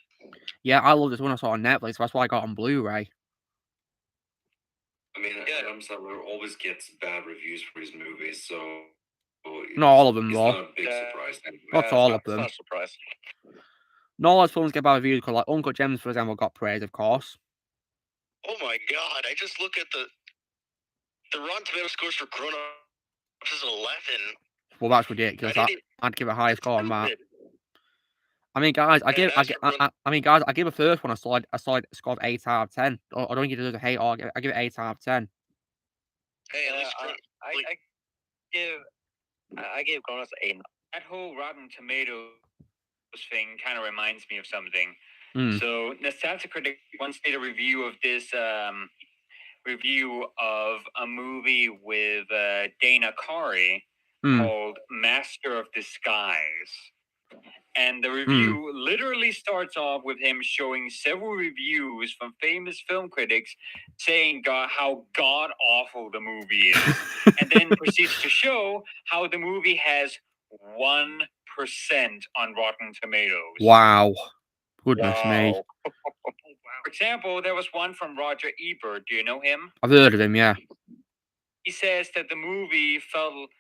Yeah, I loved this one I saw on Netflix. That's why I got on Blu-ray. I mean, Adam Sandler always gets bad reviews for his movies, so not all of them, though. It's not a big surprise. Not all of them. It's not a surprise. Not all those films get bad reviews, because like Uncle James, for example, got praise, of course. Oh my God! I just look at the Rotten Tomato scores for Grown Ups is 11. Well, that's ridiculous. I'd give a higher score on that. I mean, guys, I give the first one a solid score of 8 out of 10. I don't think it deserves a hate. I give it 8 out of 10. Hey, I gave Grown Ups 8. That whole Rotten Tomatoes thing kind of reminds me of something. So, Nostalgia Critic once did a review of this review of a movie with Dana Carvey called Master of Disguise. And the review literally starts off with him showing several reviews from famous film critics saying how god-awful the movie is. And then proceeds to show how the movie has 1% on Rotten Tomatoes. Wow. Goodness me. For example, there was one from Roger Ebert. Do you know him? I've heard of him, yeah. He says that the movie felt...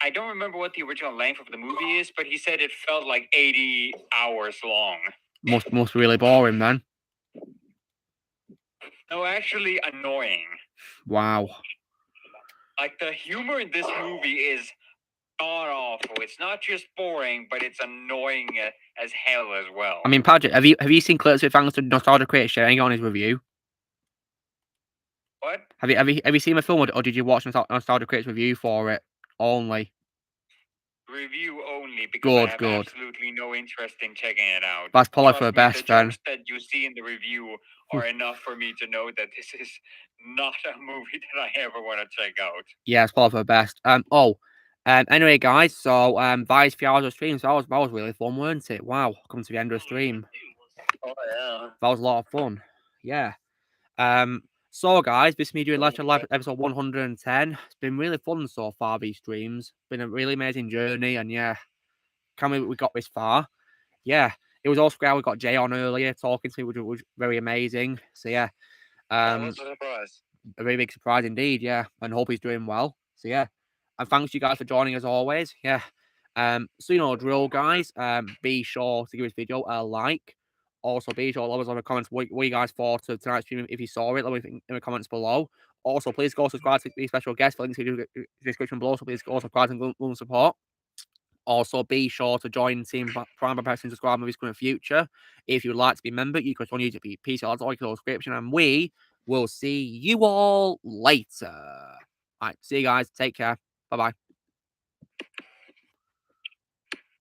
I don't remember what the original length of the movie is, but he said it felt like 80 hours long. Must really bore him then. No, actually annoying. Wow. Like, the humor in this movie is god awful. It's not just boring, but it's annoying as hell as well. I mean, Patrick, have you seen clips with thanks to Nostalgia Crate sharing on his review? What? Have you seen the film, or did you watch Nostalgia Crate's review for it only? Review only, because I have Good. absolutely no interest in checking it out. That's probably for the best then. The jokes that you see in the review are enough for me to know that this is not a movie that I ever want to check out. Yeah, it's probably for the best. Anyway, guys, so Vice 3 hours of streams, that was really fun, weren't it? Wow, coming to the end of the stream. Oh yeah. That was a lot of fun. Yeah. So guys, this is me doing Live episode 110. It's been really fun so far, these streams. Been a really amazing journey, and yeah, can't believe we got this far. Yeah, it was also great we got Jay on earlier talking to me, which was very amazing. So yeah, that was a surprise. A very big surprise indeed. Yeah, and hope he's doing well. So yeah, and thanks you guys for joining as always. Yeah, so you know drill, guys. Be sure to give this video a like. Also, be sure to let us know in the comments what you guys thought of tonight's stream if you saw it. Let me think in the comments below. Also, please go subscribe to these special guests. Links in the description below. So please go subscribe and go support. Also, be sure to join Team Prime by pressing subscribe movies in the future. If you'd like to be a member, you can join YouTube PC or like the description, and we will see you all later. All right, see you guys. Take care. Bye bye.